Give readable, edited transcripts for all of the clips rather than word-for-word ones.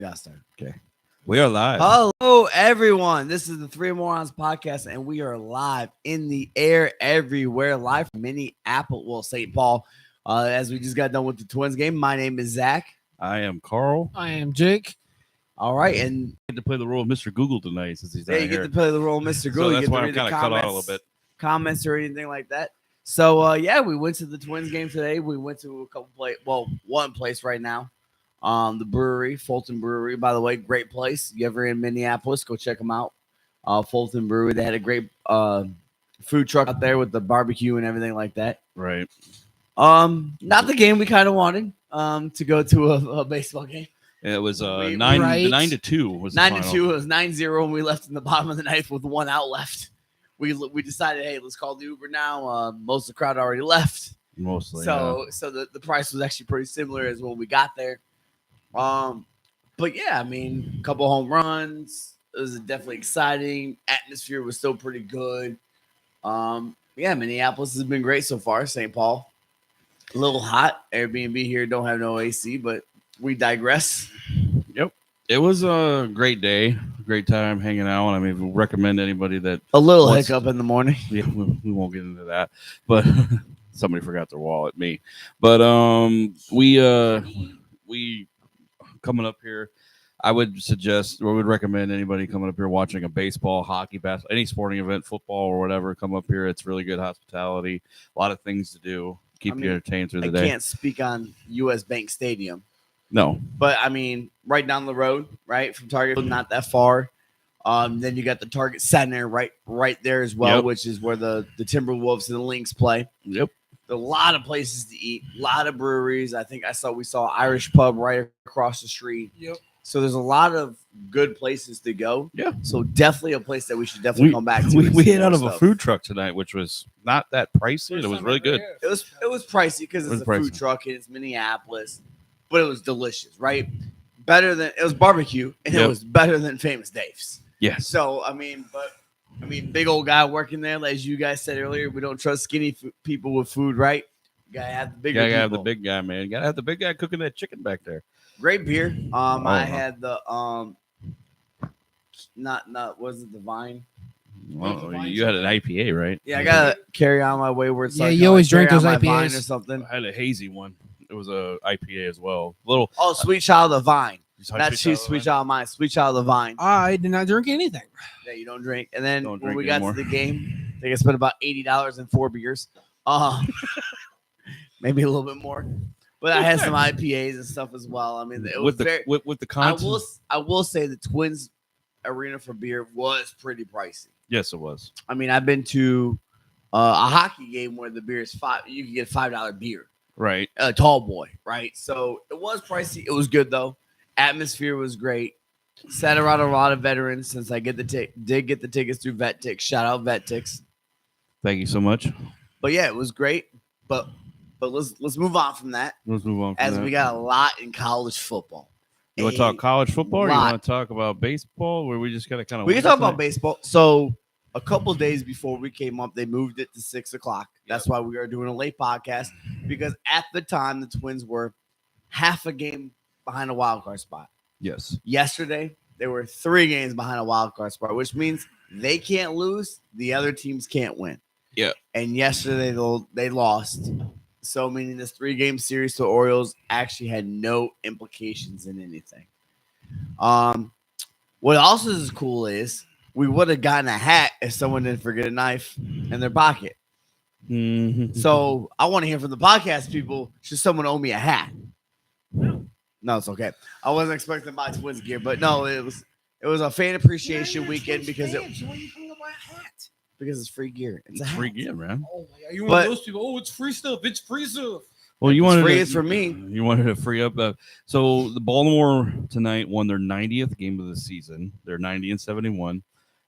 Yes, sir. Okay. We are live. Hello, everyone. This is the Three Morons podcast, and we are live in the air everywhere, live from Minneapolis, St. Paul. As we just got done with the Twins game, my name is Zach. I am Carl. I am Jake. All right, and I get to play the role of Mr. Google tonight since he's yeah, not you here. get to play the role of Mr. Google. So You that's get why to I'm read the kind of cut out a little bit. comments or anything like that. So yeah, we went to the Twins game today. We went to a couple one place right now. The brewery, Fulton Brewery, by the way, great place. You ever in Minneapolis, go check them out. Fulton Brewery. They had a great food truck out there with the barbecue and everything like that. Right. Not the game we kind of wanted. To go to a baseball game. It was Right. 9-2 was the 9-2. final. It was 9-0 and we left in the bottom of the ninth with one out left. We decided, hey, let's call the Uber now. Most of the crowd already left. Mostly. So the price was actually pretty similar as when we got there. But yeah, I mean, a couple home runs. It was definitely exciting. Atmosphere was still pretty good. Yeah, Minneapolis has been great so far. St. Paul, a little hot. Airbnb here don't have no AC, but we digress. Yep. It was a great day, great time hanging out. I mean, we recommend anybody that A little wants- hiccup in the morning. Yeah, we won't get into that, but somebody forgot their wallet, me. But we coming up here. I would suggest or would recommend anybody coming up here watching a baseball, hockey, basketball, any sporting event, football or whatever. Come up here. It's really good hospitality. A lot of things to do. Keep you entertained through the I day. can't speak on U.S. Bank Stadium, No, but I mean, right down the road, right from Target, not that far. Then you got the Target Center right there as well, Yep. which is where the Timberwolves and the Lynx play. Yep. A lot of places to eat, a lot of breweries. I think we saw Irish pub right across the street. Yep. So there's a lot of good places to go. Yeah. So definitely a place that we should definitely come back to. We and see hit more out of a stuff. food truck tonight, which was not that pricey. and It was really good. It was pricey because It was it's a food pricey. truck and it's Minneapolis, but it was delicious, right? Better than it was barbecue and Yep. it was better than Famous Dave's. Yes. So I mean, big old guy working there, as you guys said earlier, we don't trust skinny people with food, right? You gotta have the bigger Gotta have the people. big guy, man. Gotta have the big guy cooking that chicken back there. Great beer. I wow. had the not was it the Vine? Well, you had an IPA, right? Yeah, I gotta carry on my wayward. Yeah, you always drink those IPAs. or something. I had a hazy one. It was a IPA as well. Little. Oh, Sweet Child of the Vine. Sorry, Not Sweet Child of Mine. Sweet Child of the Vine. I did not drink anything. Yeah, you don't drink. And then Don't when drink we got anymore. to the game, I think I spent about $80 in 4 beers. Maybe a little bit more. But I had some IPAs and stuff as well. I mean, it was with the very. with the content. I will say the Twins arena for beer was pretty pricey. Yes, it was. I mean, I've been to a hockey game where the beer is $5. You can get $5 beer, Right. a tall boy, right? So it was pricey. It was good though. Atmosphere was great. Sat around a lot of veterans since I did get the tickets through VetTix. Shout out VetTix. Thank you so much. But yeah, it was great. But let's move on from that Let's move on. From as that. we got a lot in college football. You want to talk college football, or you lot. want to talk about baseball, where we just gotta kind of. We can talk about baseball. So a couple days before we came up, they moved it to 6:00. That's why we are doing a late podcast, because at the time the Twins were half a game behind a wild card spot. Yes. Yesterday, they were 3 games behind a wild card spot, which means they can't lose, the other teams can't win. Yeah. And yesterday they lost. So meaning this 3-game series to Orioles actually had no implications in anything. What also is cool is we would have gotten a hat if someone didn't forget a knife in their pocket. Mm-hmm. So I want to hear from the podcast people. Should someone owe me a hat? No, it's okay. I wasn't expecting to buy Twins gear, but no, it was a fan appreciation weekend because it's free gear. It's a hat. free game, man. Oh, are you But- one of those people? Oh, it's free stuff. It's free stuff. Well, you It's wanted free to, is for me. You wanted to free up. So the Baltimore tonight won their 90th game of the season. They're 90-71.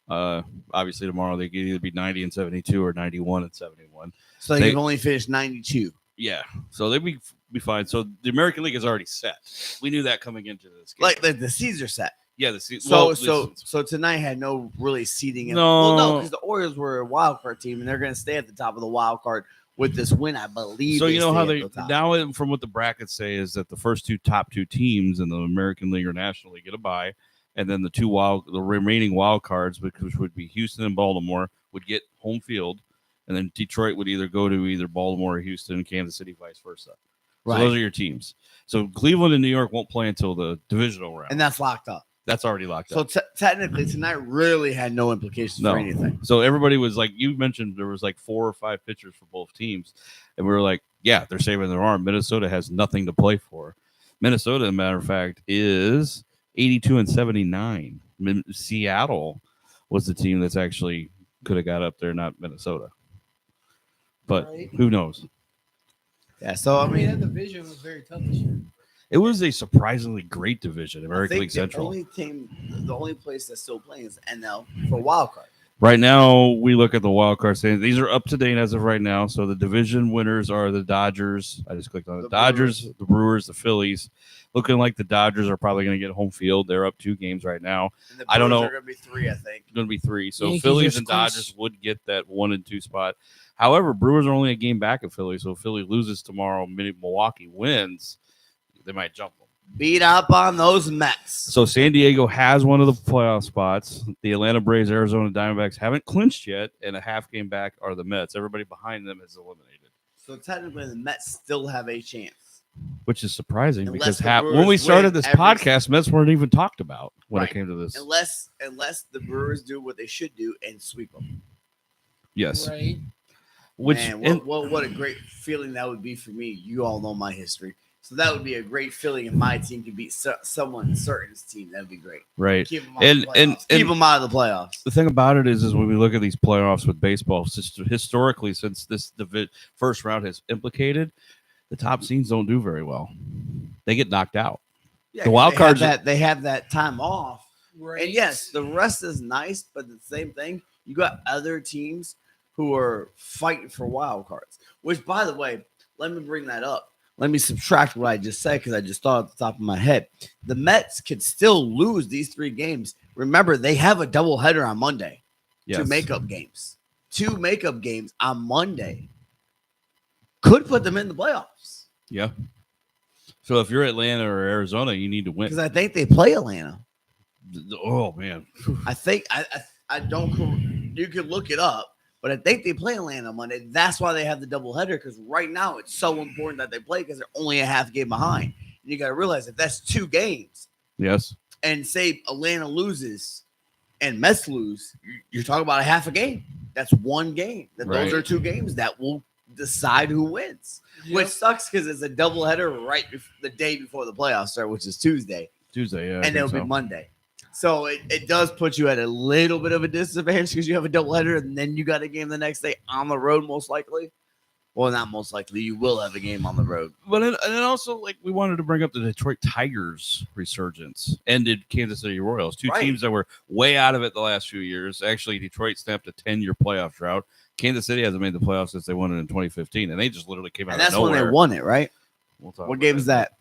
Obviously tomorrow they could either be 90-72 or 91-71. So They- you've only finished 92. Yeah, so they'd be fine. So the American League is already set. We knew that coming into this game. Like the Caesar set. yeah, So tonight had no really seeding. No. Well, no, because the Orioles were a wild card team and they're going to stay at the top of the wild card, with this win, I believe. So you know how stay they at the top. now, from what the brackets say, is that the first top two teams in the American League or National League get a bye, and then the remaining wild cards, which would be Houston and Baltimore, would get home field, and then Detroit would either go to either Baltimore or Houston, Kansas City, vice versa. So Right. those are your teams. So Cleveland and New York won't play until the divisional round, and that's locked up. that's already locked So up. Technically, tonight really had no implications for anything. So everybody was like, you mentioned there was like 4 or 5 pitchers for both teams, and we were like, yeah, they're saving their arm. Minnesota has nothing to play for. Minnesota, as a matter of fact, is 82-79. Seattle was the team that's actually could have got up there, not Minnesota. But Right. who knows? Yeah. So I mean, that division was very tough this year. It was a surprisingly great division, I American think League Central. the only place that's still playing is NL for wild card. Right now, we look at the wild card standings. These are up to date as of right now. So the division winners are the Dodgers. I just clicked on it. The Dodgers, the Brewers, the Phillies. Looking like the Dodgers are probably going to get home field. They're up 2 games right now. And the I don't Brewers know. Are going to be 3, I think. Going to be 3. So Yankees Phillies are and close. Dodgers would get that 1 and 2 spot. However, Brewers are only a game back of Philly. So if Philly loses tomorrow, Milwaukee wins, they might jump them. Beat up on those Mets. So San Diego has one of the playoff spots. The Atlanta Braves, Arizona Diamondbacks haven't clinched yet, and a half game back are the Mets. Everybody behind them is eliminated, So technically, the Mets still have a chance. which is surprising Unless because the Brewers when we started win this every- podcast, Mets weren't even talked about when Right. it came to this. Unless the Brewers do what they should do and sweep them. Yes, Right. which Man, and- what a great feeling that would be for me. You all know my history. So that would be a great feeling if my team could beat someone certain's team. That would be great. right. Keep them And- keep them out of the playoffs. The thing about it is when we look at these playoffs with baseball, historically, since this first round has implicated, the top seeds don't do very well. They get knocked out. Yeah, the wild cards- they have that time off. Right. And yes, the rest is nice, but the same thing, you got other teams who are fighting for wild cards. Which, by the way, let me bring that up. Let me subtract what I just said because I just thought at the top of my head. The Mets could still lose these 3 games. Remember, they have a doubleheader on Monday. Yes. 2 makeup games. 2 makeup games on Monday could put them in the playoffs. Yeah. So if you're Atlanta or Arizona, you need to win. Because I think they play Atlanta. Oh man, I think I don't. You could look it up, but I think they play Atlanta Monday. That's why they have the doubleheader. Because right now it's so important that they play because they're only a half game behind. And you got to realize if that's 2 games, yes, and say Atlanta loses and Mets lose, you're talking about a half a game. That's 1 game. Those Right. are 2 games that will decide who wins. Yep. Which sucks because it's a doubleheader right the day before the playoffs start, which is Tuesday, Tuesday. Yeah, I and think it'll so. be Monday. So it does put you at a little bit of a disadvantage because you have a doubleheader and then you got a game the next day on the road, most likely. Well, not most likely. You will have a game on the road. But and then also, like, we wanted to bring up the Detroit Tigers resurgence. Ended Kansas City Royals, 2 Right. teams that were way out of it the last few years. Actually, Detroit snapped a 10-year playoff drought. Kansas City hasn't made the playoffs since they won it in 2015, and they just literally came out And of that's when nowhere. they won it, right? We'll talk What about game is that?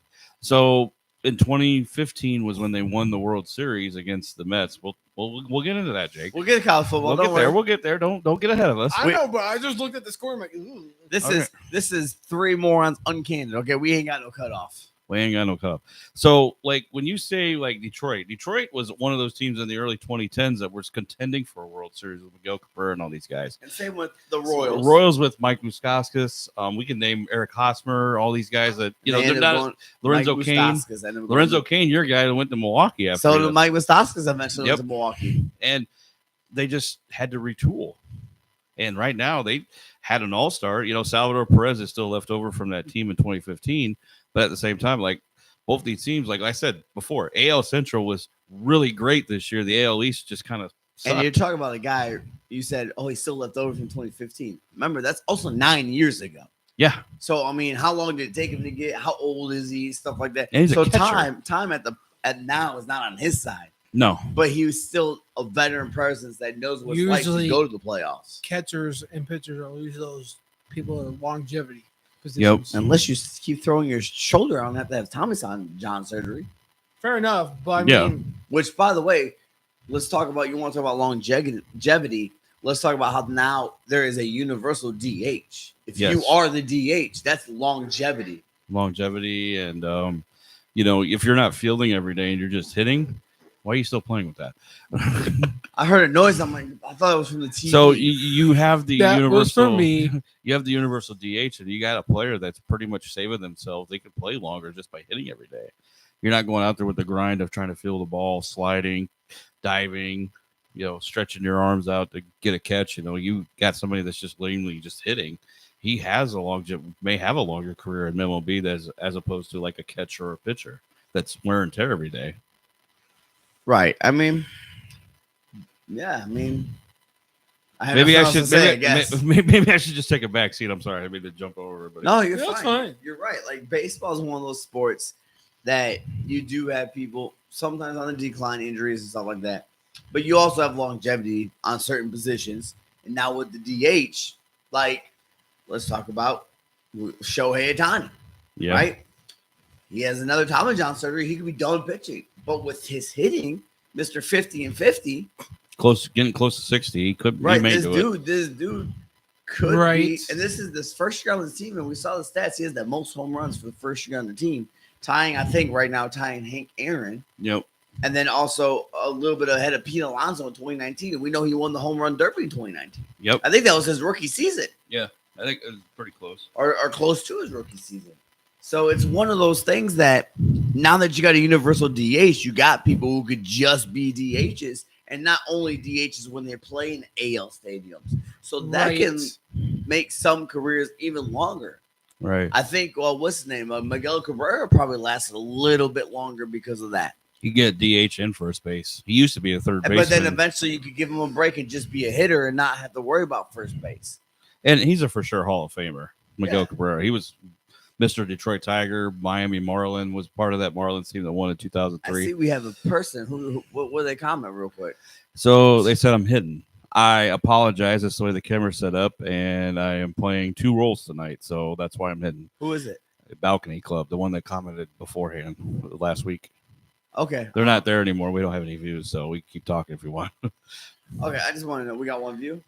So in 2015 was when they won the World Series against the Mets. We'll get into that, Jake. We'll get to college football. We'll Don't get there. worry. We'll get there. Don't get ahead of us. I Wait. know, but I just looked at the score and I'm like, ooh. This is 3 morons uncandid. Okay, we ain't got no cutoff. We ain't got no cup. So, like, when you say, like, Detroit was one of those teams in the early 2010s that was contending for a World Series with Miguel Cabrera and all these guys. And same with the Royals. Royals with Mike Moustakas. We can name Eric Hosmer, all these guys that, you know, They they're ended up not going- Lorenzo Mike Cain. Moustakas ended up going Lorenzo to- Cain, your guy that went to Milwaukee after So you. did Mike Moustakas eventually Yep. went to Milwaukee. And they just had to retool. And right now they had an all-star. You know, Salvador Perez is still left over from that team in 2015. But at the same time, like, both these teams, like I said before, AL Central was really great this year. The AL East just kind of sucked. And you're talking about a guy you said, oh, he's still left over from 2015. Remember, that's also 9 years ago. Yeah. So I mean, how long did it take him to get? How old is he? Stuff like that. And he's a So catcher. time at now is not on his side, No. but he was still a veteran presence that knows what it's like to Usually- go to the playoffs. Catchers and pitchers are usually those people with longevity Yep. positions. Unless you keep throwing your shoulder on, have to have Tommy John surgery. Fair enough, but I Yeah. mean, Which, by the way, let's talk about. You want to talk about longevity? let's talk about how now there is a universal DH. If Yes. you are the DH, that's longevity. Longevity, and if you're not fielding every day and you're just hitting, why are you still playing with that? I heard a noise. I'm like, I thought it was from the TV. So you have the That was for universal. me. You have the universal DH, and you got a player that's pretty much saving themselves. They could play longer just by hitting every day. You're not going out there with the grind of trying to field the ball, sliding, diving, stretching your arms out to get a catch. You got somebody that's just literally just hitting. He has may have a longer career in MLB as opposed to like a catcher or a pitcher that's wear and tear every day. Right. I mean, yeah. I mean, I have Maybe I nothing else should. to say, I guess. Maybe I should just take a back seat. I'm sorry, I made to jump over. But No, you're That's fine. fine. You're right. Like baseball is one of those sports that you do have people sometimes on the decline, injuries and stuff like that, but you also have longevity on certain positions. And now with the DH, like let's talk about Shohei Ohtani, yeah, right? He has another Tommy John surgery. He could be done pitching, but with his hitting, Mr. 50 and 50, getting close to 60. He could. right? He may This dude could be, Right. and this is this first year on the team, and we saw the stats. He has the most home runs for the first year on the team, tying Hank Aaron, Yep. and then also a little bit ahead of Pete Alonso in 2019. And we know he won the home run derby in 2019. Yep. I think that was his rookie season, I think it was pretty close. or close to his rookie season. So it's one of those things that now that you got a universal DH, you got people who could just be DHs, and not only DHs when they're playing AL stadiums. So that Right. can make some careers even longer. Right. I think, what's his name? Miguel Cabrera probably lasted a little bit longer because of that. You get DH in first base. He used to be a third baseman. But then eventually you could give him a break and just be a hitter and not have to worry about first base. And he's a for sure Hall of Famer, Miguel Yeah. Cabrera. He was Mr. Detroit Tiger, Miami Marlin, was part of that Marlins team that won in I 2003. see we have a person who what do they comment real quick? So they said I'm hidden. I apologize. That's the way the camera's set up, and I am playing 2 roles tonight, so that's why I'm hidden. Who is it? Balcony Club, the one that commented beforehand last week. Okay. They're not there anymore. We don't have any views, so we can keep talking if we want. Okay, I just want to know. We got one view.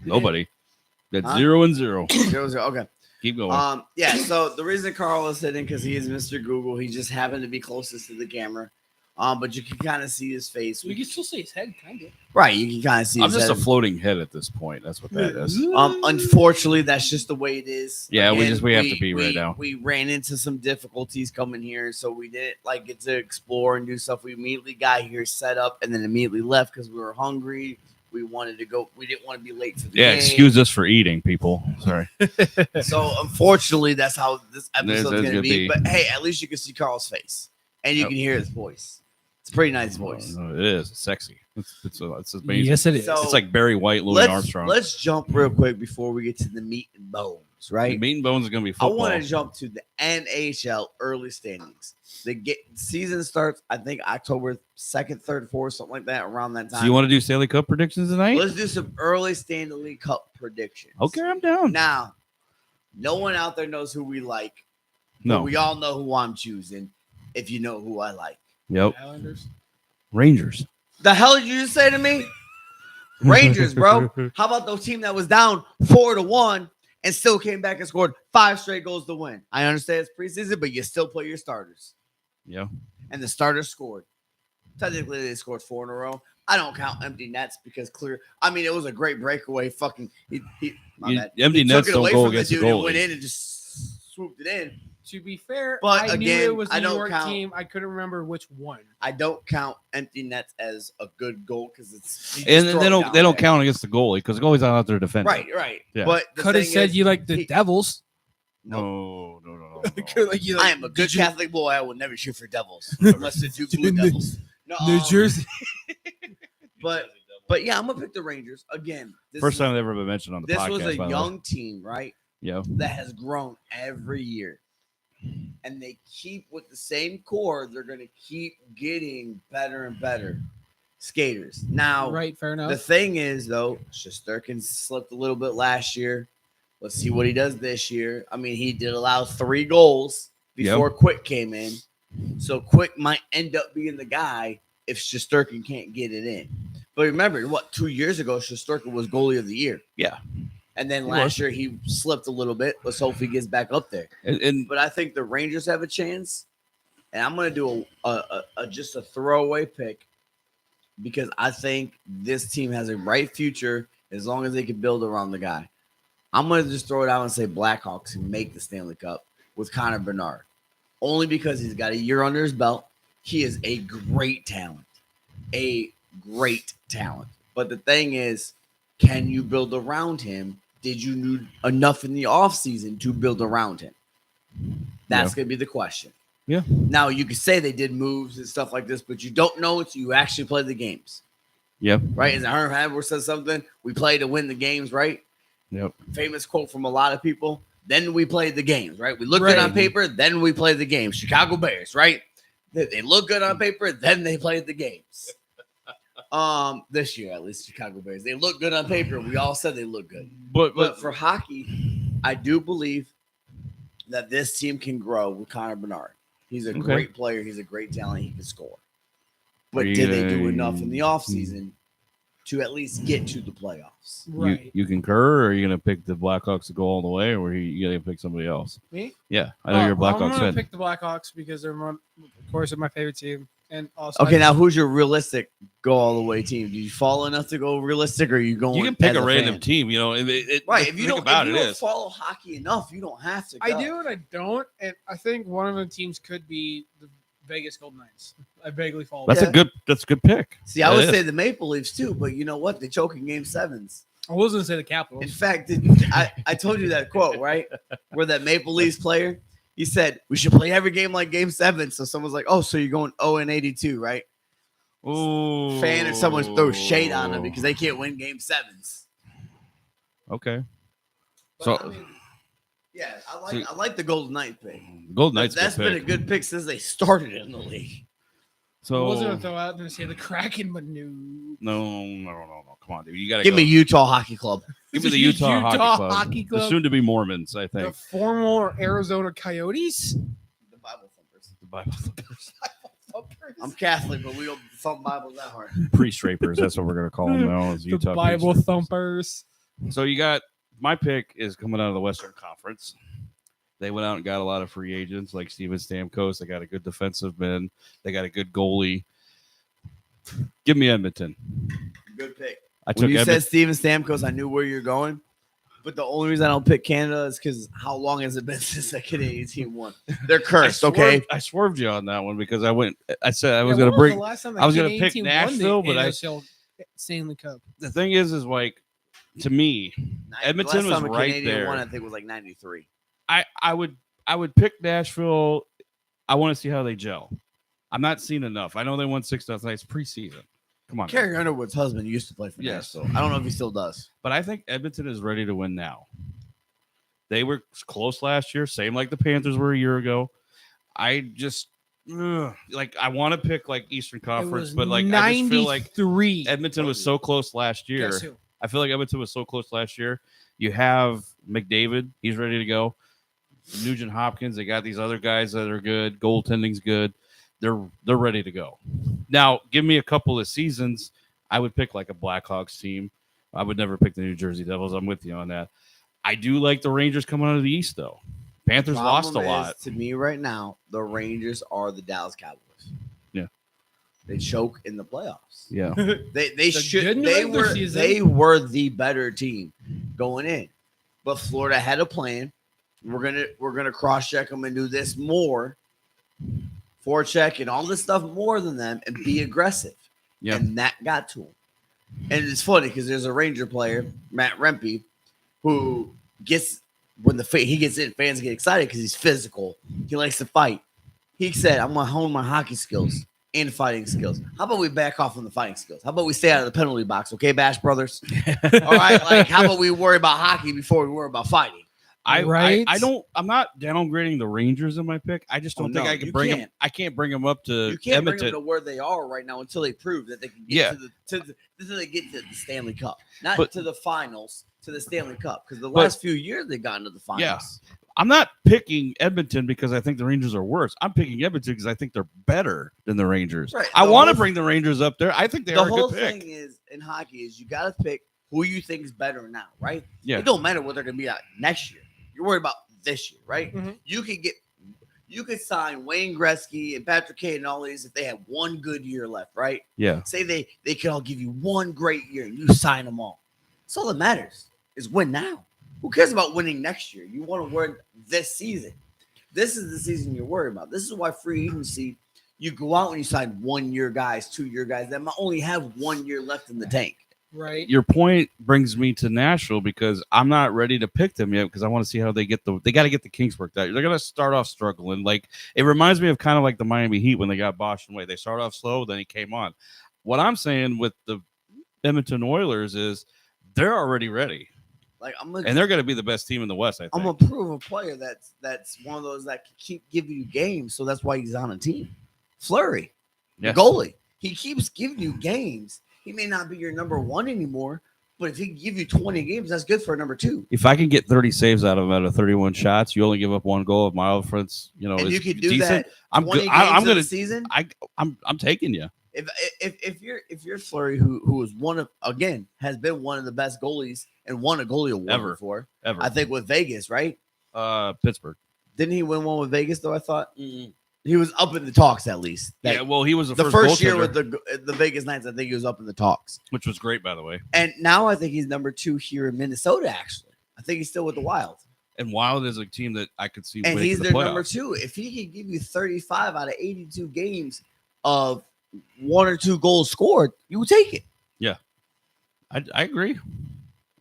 Nobody. That's Huh? 0 and 0. 0-0. Okay. Keep going. Yeah. So the reason Carl is sitting because he is Mr. Google. He just happened to be closest to the camera. But you can kind of see his face. You can still see his head, kind of. Right. You can kind of see. I'm his just a head. floating head at this point. That's what that is. Unfortunately, that's just the way it is. Yeah, we Again, have to be right now. We ran into some difficulties coming here, so we didn't get to explore and do stuff. We immediately got here, set up, and then immediately left because we were hungry. We wanted to go. We didn't want to be late for the Yeah, game. excuse us for eating, people. Sorry. So unfortunately, that's how this That's episode's going to gonna be. be. But hey, at least you can see Carl's face and you Yep. can hear his voice. It's a pretty nice voice. No, it is. It's sexy. It's amazing. Yes, it is. So- It's like Barry White, Louis Armstrong. Let's jump real quick before we get to the meat and bones. Right. Meat and bones is going to be I football. want to jump to the NHL early standings. Season starts, I think, October 2nd, 3rd, 4th, something like that, around that time. So you want to do Stanley Cup predictions tonight? Let's do some early Stanley Cup predictions. Okay, I'm down. Now, no one out there knows who we like. But No. we all know who I'm choosing if you know who I like. Yep. Islanders. Rangers. The hell did you just say to me? Rangers, bro. How about the team that was down 4-1 and still came back and scored 5 straight goals to win? I understand it's preseason, but you still play your starters. Yeah. And the starters scored. Technically, they scored 4 in a row. I don't count empty nets because it was a great breakaway. Fucking, my bad. Empty He nets took it don't away go from the against the dude and went goalie. in and just swooped it in. To be fair, But I knew again, it was I the New don't York count- team. I couldn't remember which one. I don't count empty nets as a good goal because it's you And just throw they it don't down they don't there. count against the goalie because the goalie's not out there defending. Right. Yeah. But the Could have thing said is, you like the he- Devils. No. Like, you I like- am a good did you- Catholic boy. I will never shoot for devils unless it's two blue devils. No, New Jersey. but yeah, I'm gonna pick the Rangers again. First time they've ever been mentioned on the this podcast. was a by the way. young team, right? Yeah. That has grown every year, and they keep with the same core. They're gonna keep getting better and better skaters. Now, Right, fair enough. the thing is, though, Shesterkin slipped a little bit last year. Let's see what he does this year. I mean, he did allow 3 goals before Quick came in. So Quick might end up being the guy if Shesterkin can't get it in. But remember, what 2 years ago, Shesterkin was goalie of the year. Yeah. And then He last was. year he slipped a little bit. Let's hope he gets back up there. And But I think the Rangers have a chance. And I'm going to do a just a throwaway pick because I think this team has a bright future as long as they can build around the guy. I'm going to just throw it out and say Blackhawks who make the Stanley Cup with Connor Bernard. Only because he's got a year under his belt. He is a great talent. A great talent. But the thing is, can you build around him? Did you do enough in the offseason to build around him? That's going to be the question. Yeah. Now, you could say they did moves and stuff like this, but you don't know until you actually play the games. Yep. Right? As Herm Edwards says something, we play to win the games, right? Yep. Famous quote from a lot of people. Then we play the games, right? We look good on paper, then we play the games. Chicago Bears, right? They look good on paper, then they play the games. This year at least, Chicago Bears. They look good on paper. We all said they look good. But for hockey, I do believe that this team can grow with Connor Bernard. He's a great player. He's a great talent. He can score. But did they do enough in the offseason to at least get to the playoffs? Right. You concur, or are you going to pick the Blackhawks to go all the way, or are you going to pick somebody else? Me? Yeah, I know you're a I'm Blackhawks going to fan. pick the Blackhawks because they're, of course, my favorite team. And also, Okay, now who's your realistic go all the way team? Do you follow enough to go realistic, or are you going? You can pick as a random fan? team, you know. Right. If you don't, about if you it don't is. follow hockey enough, you don't have to. Go. I do and I don't. And I think one of the teams could be the Vegas Golden Knights. I vaguely follow. That's a good pick. See, I would say the Maple Leafs too, but you know what? They choke in Game 7s. I was going to say the Capitals. In fact, I told you that quote, right? Where that Maple Leafs player, he said, we should play every game like Game 7. So someone's like, oh, so you're going 0-82, right? Ooh. Fan or someone throws shade on them because they can't win Game 7s. Okay. But, So, I mean, yeah, I like the Golden Knight pick. Golden Knights. That's been a good pick since they started in the league. I was going So to throw out and say the Kraken, but no. no. Come on, dude. You got to Give me Utah Hockey Club. Give me the Utah Hockey Hockey Club. The Club. soon to be Mormons, I The think. former Arizona Coyotes. The Bible thumpers. The Bible thumpers. I'm Catholic, but we don't thump Bibles that hard. Priest rapers. That's what we're gonna call them now. Is Utah The Bible priest rapers. thumpers. So you got my pick is coming out of the Western Conference. They went out and got a lot of free agents like Steven Stamkos. They got a good defensive man. They got a good goalie. Give me Edmonton. Good pick. I When took you Edmonton. said Steven Stamkos, I knew where you're going. But the only reason I don't pick Canada is because how long has it been since the Canadian team won? They're cursed, okay? I swerved you on that one because I said I was Yeah, going to when was bring. the last time the I was gonna Canadian pick team won the Nashville, but I- NHL Stanley Cup. The thing is like to me, Edmonton The last was time a right Canadian there. won, I think, was like 93. I would pick Nashville. I want to see how they gel. I'm not seeing enough. I know they won 6-0. It's preseason. Come on, Carrie Underwood's husband used to play for Yes. Nashville. I don't know if he still does. but I think Edmonton is ready to win now. They were close last year, same like the Panthers were a year ago. I just I want to pick like Eastern Conference, but like I just feel like 93. Edmonton was so close last year. Guess who? I feel like Edmonton was so close last year. You have McDavid, he's ready to go. Nugent Hopkins, they got these other guys that are good. Goaltending's good. They're ready to go. Now, give me a couple of seasons, I would pick like a Blackhawks team. I would never pick the New Jersey Devils. I'm with you on that. I do like the Rangers coming out of the East, though. Panthers lost a Problem lot. is, to me right now, the Rangers are the Dallas Cowboys. Yeah. They choke in the playoffs. Yeah. They The should good they regular were season. they were the better team going in. But Florida had a plan. We're gonna cross check them and do this more, forecheck and all this stuff more than them and be aggressive. Yeah. And that got to him. And it's funny because there's a Ranger player, Matt Rempe, who gets when he gets in, fans get excited because he's physical. He likes to fight. He said, "I'm gonna hone my hockey skills and fighting skills. How about we back off on the fighting skills? How about we stay out of the penalty box, okay, Bash Brothers? All right, like how about we worry about hockey before we worry about fighting? I'm not downgrading the Rangers in my pick. I just don't think no, I can you bring them. can't. I can't bring them up to You can't bring Edmonton. them to where they are right now until they prove that they can get Yeah. until they get to the Stanley Cup, not But- to the finals, to the Stanley Cup. Because the But- last few years they've gotten to the finals. Yeah. I'm not picking Edmonton because I think the Rangers are worse. I'm picking Edmonton because I think they're better than the Rangers. Right. I The want to whole- bring the Rangers up there. I think they The are a whole good pick. thing is in hockey is you got to pick who you think is better now, right? Yeah. It don't matter what they're going to be at next year. You're worried about this year, right? Mhm. You could sign Wayne Gretzky and Patrick Kane and all these if they had one good year left, right? Yeah. Say they could all give you one great year and you sign them all. That's all that matters is win now. Who cares about winning next year? You want to win this season. This is the season you're worried about. This is why free agency, you go out and you sign 1 year guys, 2 year guys that might only have 1 year left in the tank. Right. Your point brings me to Nashville because I'm not ready to pick them yet because I want to see how they get they got to get the kinks worked out. They're going to start off struggling. Like it reminds me of kind of like the Miami Heat when they got Bosch away. They started off slow, then he came on. What I'm saying with the Edmonton Oilers is they're already ready. Like And they're going to be the best team in the West, I think. I'm gonna prove a player that's one of those that can keep giving you games, so that's why he's on a team. Fleury, Yes. the goalie, he keeps giving you games. He may not be your number one anymore, but if he can give you 20 games, that's good for a number two. If I can get 30 saves out of him out of 31 shots, you only give up 1 goal. If my offense, And is you could do decent, that. I'm 20 good. games I'm in going the to. season. I'm taking you. If you're Fleury, who is one of again has been one of the best goalies and won a goalie award Ever. before, Ever. I think with Vegas, right? Pittsburgh. Didn't he win one with Vegas though? I thought he was up in the talks at least. Yeah, well, he was The first year with the Vegas Knights, I think he was up in the talks. which was great, by the way. And now I think he's number 2 here in Minnesota. Actually, I think he's still with the Wild, And Wild is a team that I could see. and winning he's the their playoffs. number 2. If he can give you 35 out of 82 games of 1 or 2 goals scored, you would take it. I agree.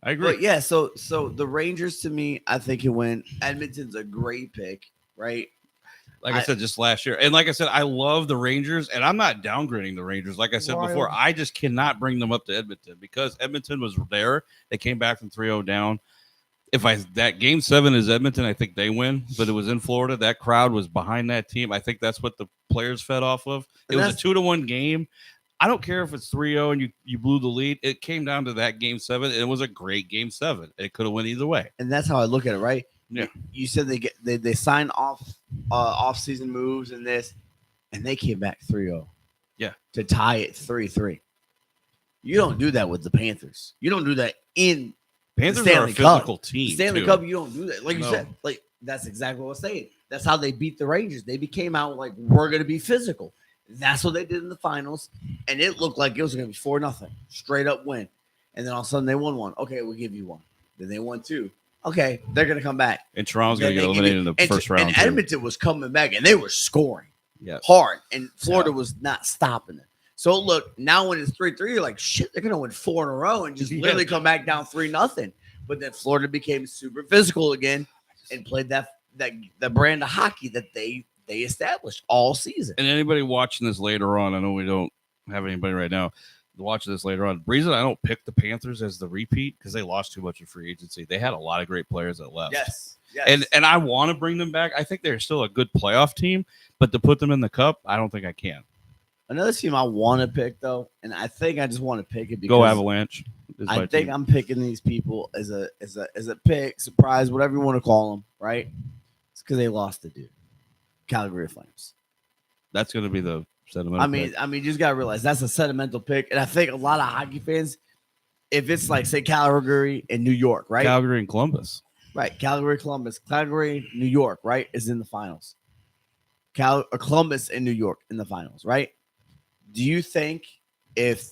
I agree. But yeah, so the Rangers to me, I think can win. Edmonton's a great pick, right? Like I said, just last year, and like I said, I love the Rangers, and I'm not downgrading the Rangers. Like I said Wild. before, I just cannot bring them up to Edmonton because Edmonton was there. They came back from 3-0 down. If that game 7 is Edmonton, I think they win. But it was in Florida. That crowd was behind that team. I think that's what the players fed off of. It And was a 2-1 game. I don't care if it's 3-0 and you blew the lead. It came down to that game 7. And it was a great game 7. It could have went either way. And that's how I look at it, right? Yeah. You said they sign off season moves and this, and they came back 3-0. Yeah. To tie it 3-3. You don't do that with the Panthers. You don't do that in Panthers the are a Stanley Cup. physical team. Stanley too. Cup. You don't do that. Like you No. said, like that's exactly what I was saying. That's how they beat the Rangers. They became out like we're gonna be physical. That's what they did in the finals, and it looked like it was gonna be 4-0, straight up win. And then all of a sudden they won one. Okay, we'll give you one. Then they won 2. Okay, they're gonna come back. And Toronto's Then going to get they give eliminated you- in the first round. And too. Edmonton was coming back, and they were scoring Yeah. hard, and Florida was not stopping it. So look, now when it's 3-3, you're like, shit, they're gonna win 4 in a row and just Yeah. literally come back down 3-0. But then Florida became super physical again and played that the brand of hockey that they established all season. And anybody watching this later on, I know we don't have anybody right now watching this later on. The reason I don't pick the Panthers as the repeat because they lost too much in free agency. They had a lot of great players that left. Yes. And I want to bring them back. I think they're still a good playoff team, but to put them in the cup, I don't think I can. Another team I want to pick though, and I think I just want to pick it because Go Avalanche. is I my think team. I'm picking these people as a pick, surprise, whatever you want to call them, right? It's because they lost the dude, Calgary Flames. That's going to be the sentimental. I mean, you just gotta realize that's a sentimental pick, and I think a lot of hockey fans, if it's like say Calgary and New York, right? Calgary and Columbus. Right, Calgary, Columbus, Calgary, New York, right, is in the finals. Columbus and New York in the finals, right? Do you think if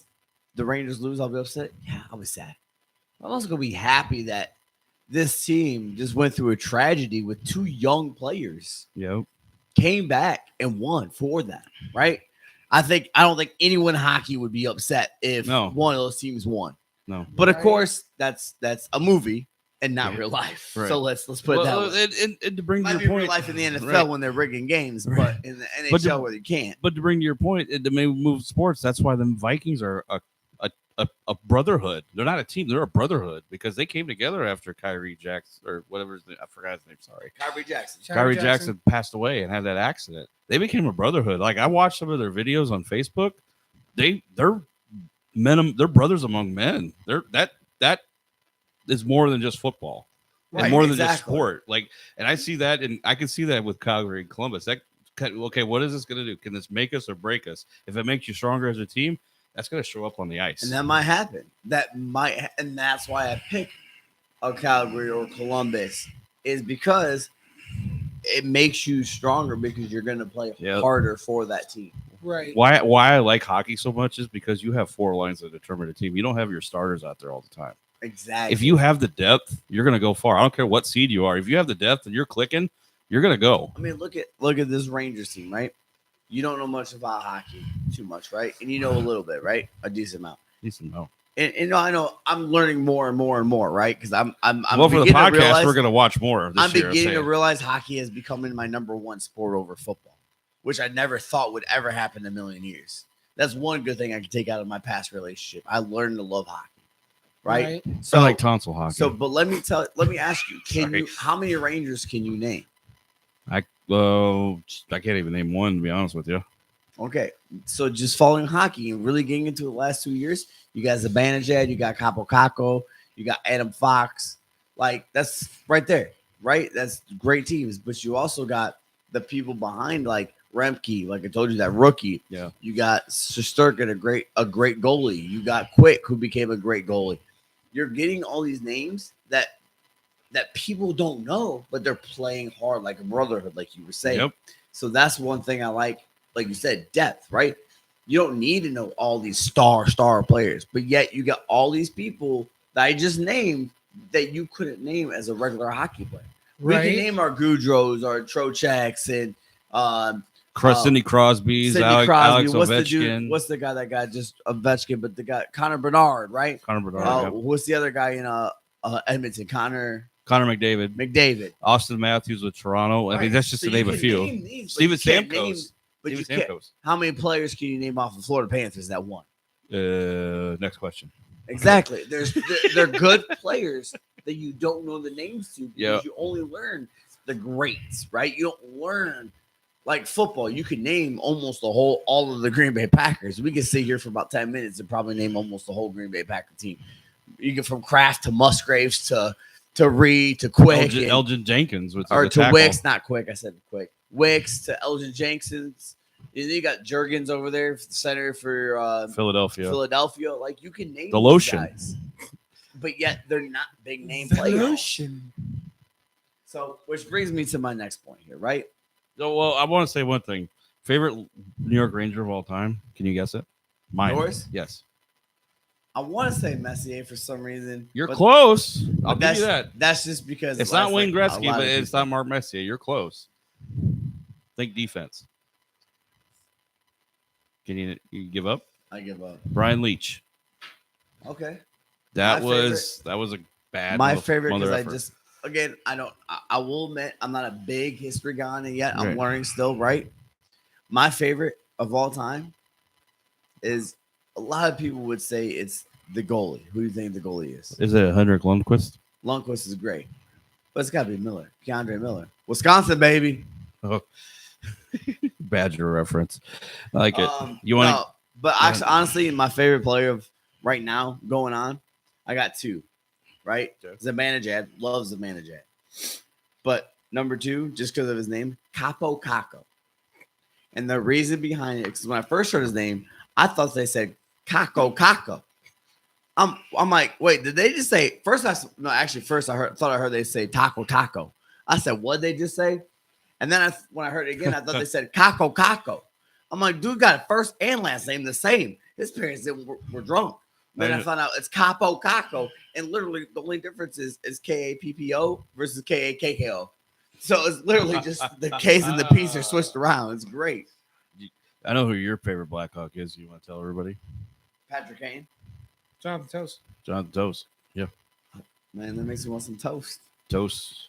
the Rangers lose, I'll be upset? Yeah, I'll be sad. I'm also gonna be happy that this team just went through a tragedy with 2 young players, Yep. came back and won for them, right? I don't think anyone in hockey would be upset if No. one of those teams won. No. But of Right. course, that's a movie and not Yeah. real life. Right. So let's put it that Well, way. and to bring Might your be real point, life in the NFL Right. when they're rigging games, Right. but in the But NHL the- where you can't. but to bring to your point, to maybe move sports, that's why the Vikings are a brotherhood. They're not a team; they're a brotherhood because they came together after Kyrie Jackson or whatever his name. I forgot his name. Sorry, Kyrie Jackson. Kyrie Jackson passed away and had that accident. They became a brotherhood. Like I watched some of their videos on Facebook. They're men. They're brothers among men. That is more than just football. and more than just sport. Like, and I see that, and I can see that with Calgary and Columbus. Okay, what is this going to do? Can this make us or break us? If it makes you stronger as a team, that's going to show up on the ice. And that might happen. And that's why I pick a Calgary or Columbus, is because it makes you stronger because you're going to play harder for that team. Right. Why I like hockey so much is because you have 4 lines that determine a team. You don't have your starters out there all the time. Exactly. If you have the depth, you're going to go far. I don't care what seed you are. If you have the depth and you're clicking, you're going to go. I mean, look at this Rangers team, right? You don't know much about hockey too much, right? And you know a little bit, right? A decent amount. And I know I'm learning more and more and more, right? Because I'm well, for the podcast, we're going to watch more this year. I'm beginning to realize hockey has become my number one sport over football, which I never thought would ever happen in a million years. That's one good thing I can take out of my past relationship. I learned to love hockey, right? So I like tonsil hockey. So, but let me ask you, how many Rangers can you name? I can't even name one, to be honest with you. Okay, so just following hockey and really getting into the last 2 years, you got Zibanejad, you got Capo Caco, you got Adam Fox. Like, that's right there, right? That's great teams. But you also got the people behind, like Remke, like I told you, that rookie. Yeah. You got Shesterkin, a great goalie. You got Quick, who became a great goalie. You're getting all these names that people don't know, but they're playing hard, like a brotherhood, like you were saying. Yep. So that's one thing I like you said, depth, right? You don't need to know all these star players, but yet you got all these people that I just named that you couldn't name as a regular hockey player. Right. We can name our Goudreaus, our Trocheks, and Sidney Crosby's, Alex Ovechkin. What's the guy that got just Ovechkin, but the guy Connor Bernard, right? Connor Bernard. What's the other guy in Edmonton? Connor McDavid. Austin Matthews with Toronto. I mean, that's just to name a few. Steven Stamkos. How many players can you name off the Florida Panthers that won? Next question. Exactly. They're good players that you don't know the names to because you only learn the greats, right? You don't learn like football. You can name almost all of the Green Bay Packers. We can sit here for about 10 minutes and probably name almost the whole Green Bay Packer team. You get from Kraft to Musgraves to Reed to Quick, Elgin Jenkins, or to Wicks, not Quick. I said Quick. Wicks to Elgin Jenkins. And then you got Jurgens over there, center for Philadelphia. Like, you can name the lotion, guys, but yet they're not big name players. So, which brings me to my next point here, right? So, well, I want to say one thing. Favorite New York Ranger of all time? Can you guess it? Mine. Yours? Yes. I want to say Messier for some reason. You're close. I'll give you that. That's just because it's not Wayne Gretzky, but it's not Mark Messier. You're close. Think defense. Can you give up? I give up. Brian Leach. Okay. That was a bad. My favorite, because I will admit I'm not a big history guy yet. Right. I'm learning still, right? My favorite of all time is, a lot of people would say it's the goalie. Who do you think the goalie is? Is it Henrik Lundqvist? Lundqvist is great, but it's got to be Miller, Keandre Miller, Wisconsin, baby. Oh. Badger reference. I like it. You want to? But actually, honestly, my favorite player of right now going on, I got two, right? Okay. Zibanejad, loves Zibanejad. But number two, just because of his name, Capo Caco. And the reason behind it, because when I first heard his name, I thought they said Caco Caco. I'm like, wait, did they just say first? Thought I heard they say Taco Taco. I said, what did they just say? And then when I heard it again, I thought they said Caco Caco. I'm like, dude got a first and last name the same. His parents were drunk. Then I found out it's Capo Caco, and literally the only difference is Kappo versus Kakko. So it's literally just the K's and the P's are switched around. It's great. I know who your favorite Blackhawk is. You want to tell everybody? Patrick Kane. Jonathan Toast. Jonathan Toast. Yeah. Man, that makes me want some toast. Toast.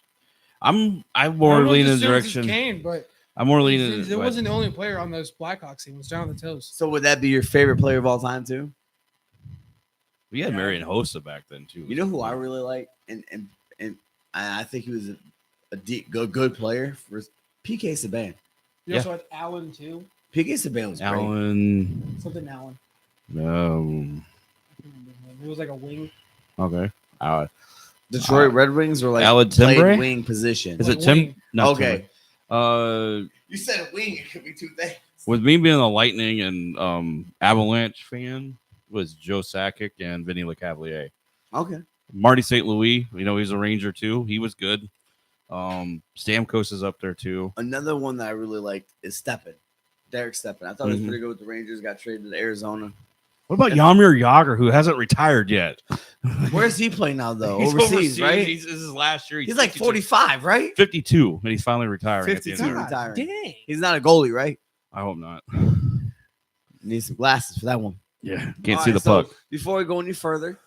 I'm more leaning in the direction. Kane, but I'm more leaning. It wasn't the only player on those Blackhawks team. It was Jonathan Toast. So would that be your favorite player of all time too? We had Marian Hossa back then too. You know who I really like, and I think he was a good player for PK Subban. You also had Allen too. PK Subban was Allen. great. Something Allen. No. It was like a wing. Okay. Detroit Red Wings or like Aled played Timbre? wing position? Is Like it Tim? wing. Not Okay. Timbre. You said wing. It could be two things. With me being a Lightning and Avalanche fan, was Joe Sakic and Vinny LeCavalier. Okay. Marty St. Louis, he's a Ranger too. He was good. Stamkos is up there too. Another one that I really liked is Steppen. Derek Steppen. I thought he was Mhm. pretty good with the Rangers. Got traded to Arizona. What about Jaromir Jagr, who hasn't retired yet? Where's he playing now, though? He's Overseas, right? This is last year. He's like 52. 45, right? 52, and he's finally retiring. At the end 52 of the year. retiring. Dang. He's not a goalie, right? I hope not. Need some glasses for that one. Yeah, can't All see right, the so puck. before we go any further,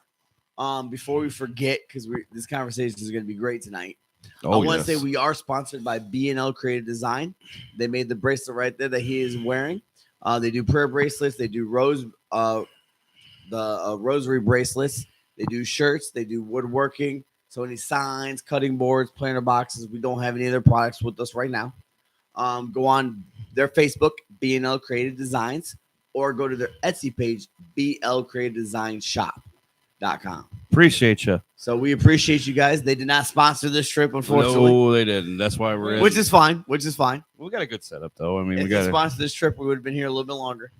before we forget, because this conversation is going to be great tonight. I want to say we are sponsored by B&L Creative Design. They made the bracelet right there that he is wearing. They do prayer bracelets. They do rosary bracelets. They do shirts. They do woodworking. So any signs, cutting boards, planter boxes. We don't have any other products with us right now. Go on their Facebook, B&L Creative Designs, or go to their Etsy page, blcreativedesignsshop.com. Appreciate you. So we appreciate you guys. They did not sponsor this trip, unfortunately. No, they didn't. That's why we're in. Which is fine. We got a good setup though. I mean, if we they got. sponsored this trip, we would have been here a little bit longer.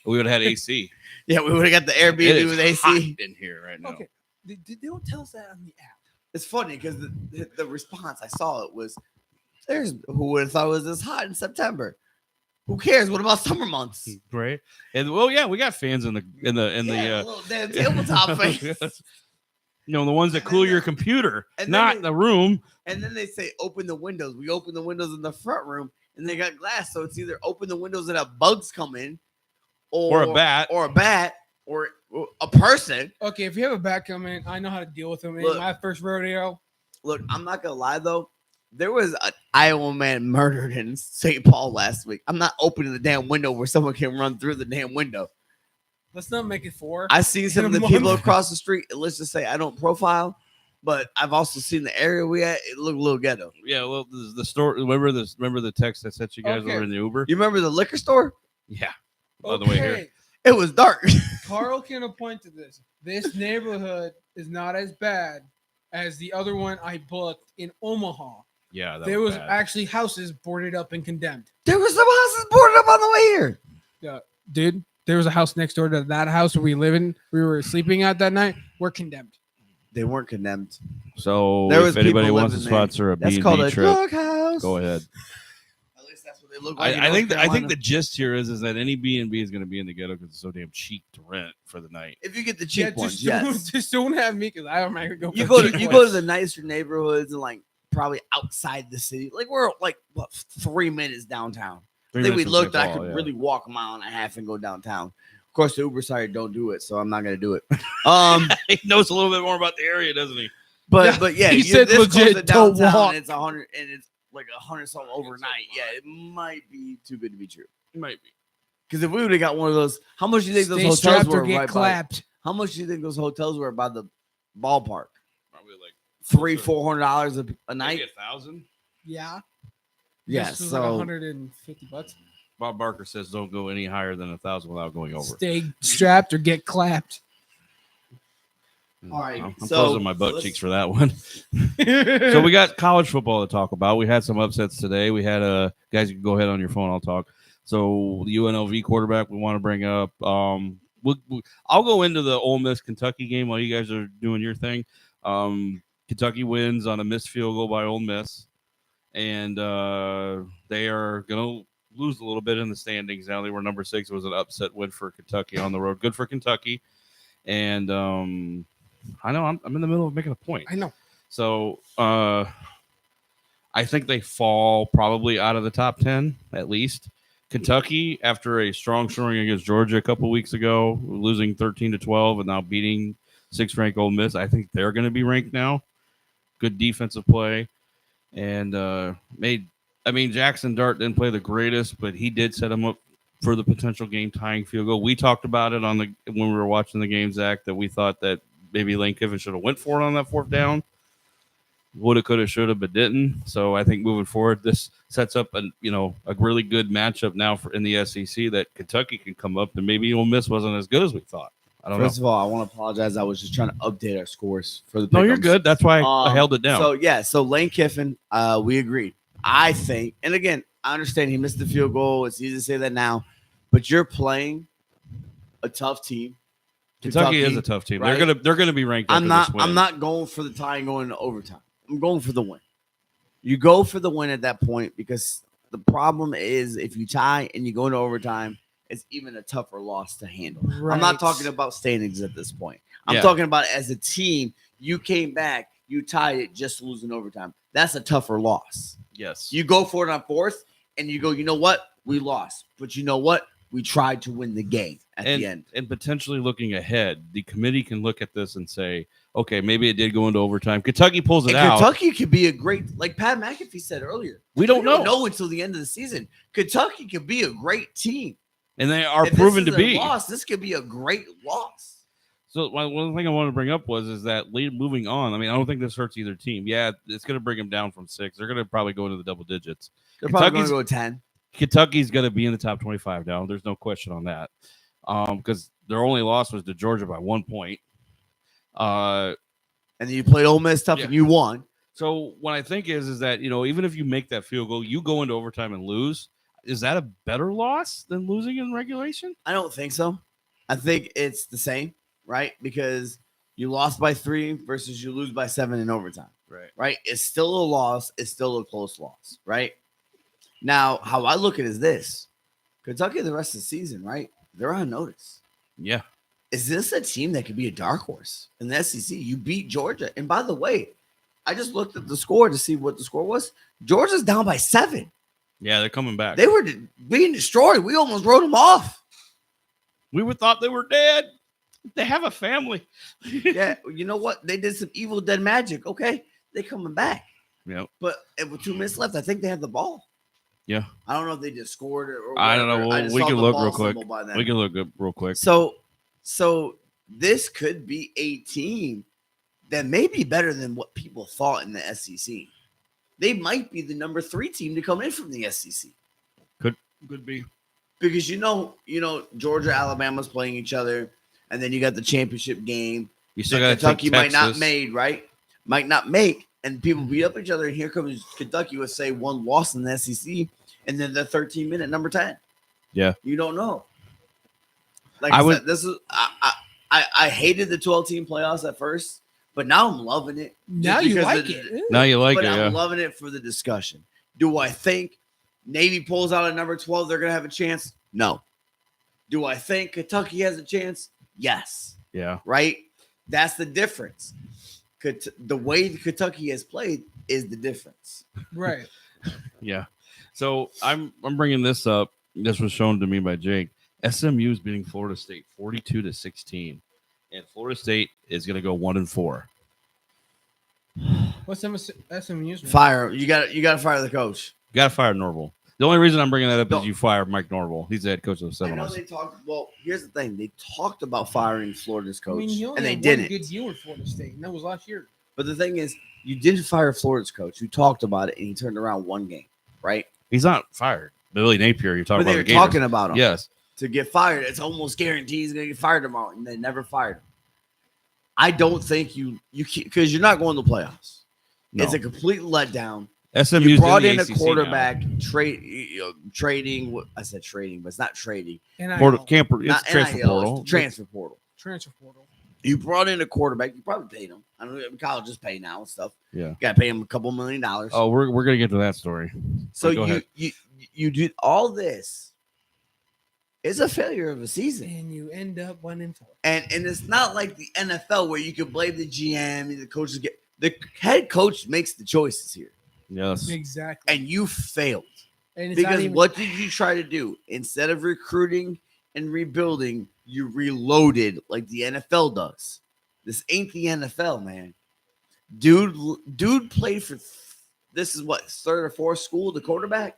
We would have had AC. Yeah, we would have got the It Airbnb is with AC. hot in here right now. Okay. They don't tell us that on the app. It's funny because the response I saw it was, "There's who would have thought it was this hot in September? Who cares? What about summer months? Right? And well, yeah, we got fans in the Little damn tabletop fans." the ones that cool your computer, And not the room. And then they say, "Open the windows." We open the windows in the front room, and they got glass, so it's either open the windows and have bugs come in, Or a bat. or a person. Okay, if you have a bat coming, I know how to deal with them. In Look. my first rodeo, Look, I'm not gonna lie though. There was an Iowa man murdered in St. Paul last week. I'm not opening the damn window where someone can run through the damn window. let's not make it 4. I seen some of In the a people month. across the street. And let's just say I don't profile, but I've also seen the area we at. It looked a little ghetto. Yeah, well, the store. Remember the text I sent you guys Okay. over in the Uber? You remember the liquor store? Yeah. By the way, here. It was dark. Carl can point to this. This neighborhood is not as bad as the other one I booked in Omaha. Yeah, There was bad. actually houses boarded up and condemned. There was some houses boarded up on the way here. Dude, there was a house next door to that house where we were sleeping at that night. We're condemned. They weren't condemned. So There if was anybody people wants to living there. sponsor a That's B&B called a trip, drug house. go ahead. At least that's what they look like. in I North think Carolina. the gist here is that any B&B is going to be in the ghetto because it's so damn cheap to rent for the night. if you get the cheap ones, just, yes. just don't have me because I don't mind go. You for go the to cheap you go to ones. the nicer neighborhoods and like probably outside the city. Like we're like 3 minutes downtown. I think we looked. I could really walk a mile and a half and go downtown. Of course, the Uber side don't do it, so I'm not gonna do it. He knows a little bit more about the area, doesn't he? But yeah, he said this legit, close to don't downtown, walk. and it's 100 and it's like 100 something overnight. Yeah, it might be too good to be true. It might be. Because if we would have got one of those, how much do you think those Stay hotels strapped were or get right by? clapped. How much do you think those hotels were by the ballpark? Probably like $300-400 a night. maybe $1,000. Yeah. Yeah, This was so like $150. Bob Barker says don't go any higher than 1,000 without going over. Stay strapped or get clapped. All right, I'm so closing my butt let's- cheeks for that one. So we got college football to talk about. We had some upsets today. We had guys. You can go ahead on your phone. I'll talk. So the UNLV quarterback we want to bring up. I'll go into the Ole Miss Kentucky game while you guys are doing your thing. Kentucky wins on a missed field goal by Ole Miss, and they are going to lose a little bit in the standings now. They were number 6. It was an upset win for Kentucky on the road. Good for Kentucky, and I know I'm in the middle of making a point. I know. So I think they fall probably out of the top 10 at least. Kentucky, after a strong showing against Georgia a couple weeks ago, losing 13-12 and now beating 6th-ranked Ole Miss, I think they're going to be ranked now. Good defensive play, and Jackson Dart didn't play the greatest, but he did set him up for the potential game-tying field goal. We talked about it when we were watching the game, Zach, that we thought that maybe Lane Kiffin should have went for it on that 4th down. Woulda, coulda, shoulda, but didn't. So I think moving forward, this sets up a really good matchup now in the SEC that Kentucky can come up, and maybe Ole Miss wasn't as good as we thought. I don't know. First of all, I want to apologize. I was just trying to update our scores for the No, you're pick'ems. good. That's why I held it down. So Lane Kiffin, we agreed. I think, and again, I understand he missed the field goal. It's easy to say that now, but you're playing a tough team. Kentucky is a tough team. right? They're gonna be ranked. I'm after not. This win. I'm not going for the tie and going to overtime. I'm going for the win. You go for the win at that point because the problem is if you tie and you go into overtime, it's even a tougher loss to handle. Right. I'm not talking about standings at this point. I'm Yeah. talking about as a team, you came back, you tied it just to lose in overtime. That's a tougher loss. Yes. You go for it on fourth and you go, you know what? We lost. But you know what? We tried to win the game at the end. And potentially looking ahead, the committee can look at this and say, okay, maybe it did go into overtime. Kentucky pulls it And out. Kentucky could be a great, like Pat McAfee said earlier. We don't know. Until the end of the season. Kentucky could be a great team. And they are If proven this to is a be. loss, this could be a great loss. So one thing I wanted to bring up is that moving on. I mean, I don't think this hurts either team. Yeah, it's going to bring them down from 6. They're going to probably go into the double digits. They're probably going to go 10. Kentucky's going to be in the top 25 now. There's no question on that. Because their only loss was to Georgia by 1 point. And then you played Ole Miss tough and you won. So what I think is that, even if you make that field goal, you go into overtime and lose. Is that a better loss than losing in regulation? I don't think so. I think it's the same, right? Because you lost by 3 versus you lose by 7 in overtime. Right? It's still a loss. It's still a close loss, right? Now, how I look at it is this. Kentucky the rest of the season, right? They're on notice. Yeah. Is this a team that could be a dark horse in the SEC? You beat Georgia. And by the way, I just looked at the score to see what the score was. Georgia's down by 7. Yeah, they're coming back. They were being destroyed. We almost wrote them off. We thought they were dead. They have a family. Yeah, you know what? They did some evil dead magic. Okay, they coming back. Yep. But with 2 minutes left, I think they have the ball. Yeah. I don't know if they just scored or I don't know. I just We saw can the look ball real quick. symbol by then. We can look up real quick. So this could be a team that may be better than what people thought in the SEC. They might be the number 3 team to come in from the SEC. Could be. Because Georgia, Alabama's playing each other, and then you got the championship game. You still got Kentucky might not make, and people beat up each other. And here comes Kentucky with say 1 loss in the SEC, and then the 13-minute number 10. Yeah, you don't know. Like I said, this is I hated the 12-team playoffs at first, but now I'm loving it. Now you like it. Now you like it. I'm loving it for the discussion. Do I think Navy pulls out at number 12, they're gonna have a chance? No. Do I think Kentucky has a chance? Yes. Yeah. Right? That's the difference. The way Kentucky has played is the difference. Right. Yeah. So I'm bringing this up. This was shown to me by Jake. SMU is beating Florida State 42-16, and Florida State is going to go 1-4. What's SMU's? Fire. You got to fire the coach. You got to fire Norval. The only reason I'm bringing that up is you fire Mike Norval. He's the head coach of the Seminoles. I know they talked. Well, here's the thing: they talked about firing Florida's coach, he and they had didn't. One good year with Florida State, and that was last year. But the thing is, you didn't fire Florida's coach. You talked about it, and he turned around 1 game, right? He's not fired. Billy Napier, you're talking but about. They're talking about him. Yes. To get fired, it's almost guaranteed he's going to get fired tomorrow, and they never fired him. I don't think you because you're not going to the playoffs. No. It's a complete letdown. SMU you brought in a ACC quarterback trading. I said trading, but it's not trading. Transfer portal. Transfer portal. Transfer portal. You brought in a quarterback. You probably paid him. I don't know. Colleges pay now and stuff. Yeah. You got to pay him a couple $1 million. Oh, we're gonna get to that story. So you did all this. It's a failure of a season, and you end up 1-4. And it's not like the NFL where you can blame the GM and the coaches the head coach makes the choices here. Yes, exactly. And you failed. And because what did you try to do? Instead of recruiting and rebuilding, you reloaded like the NFL does. This ain't the NFL, man. Dude played for this is what 3rd or 4th school, the quarterback.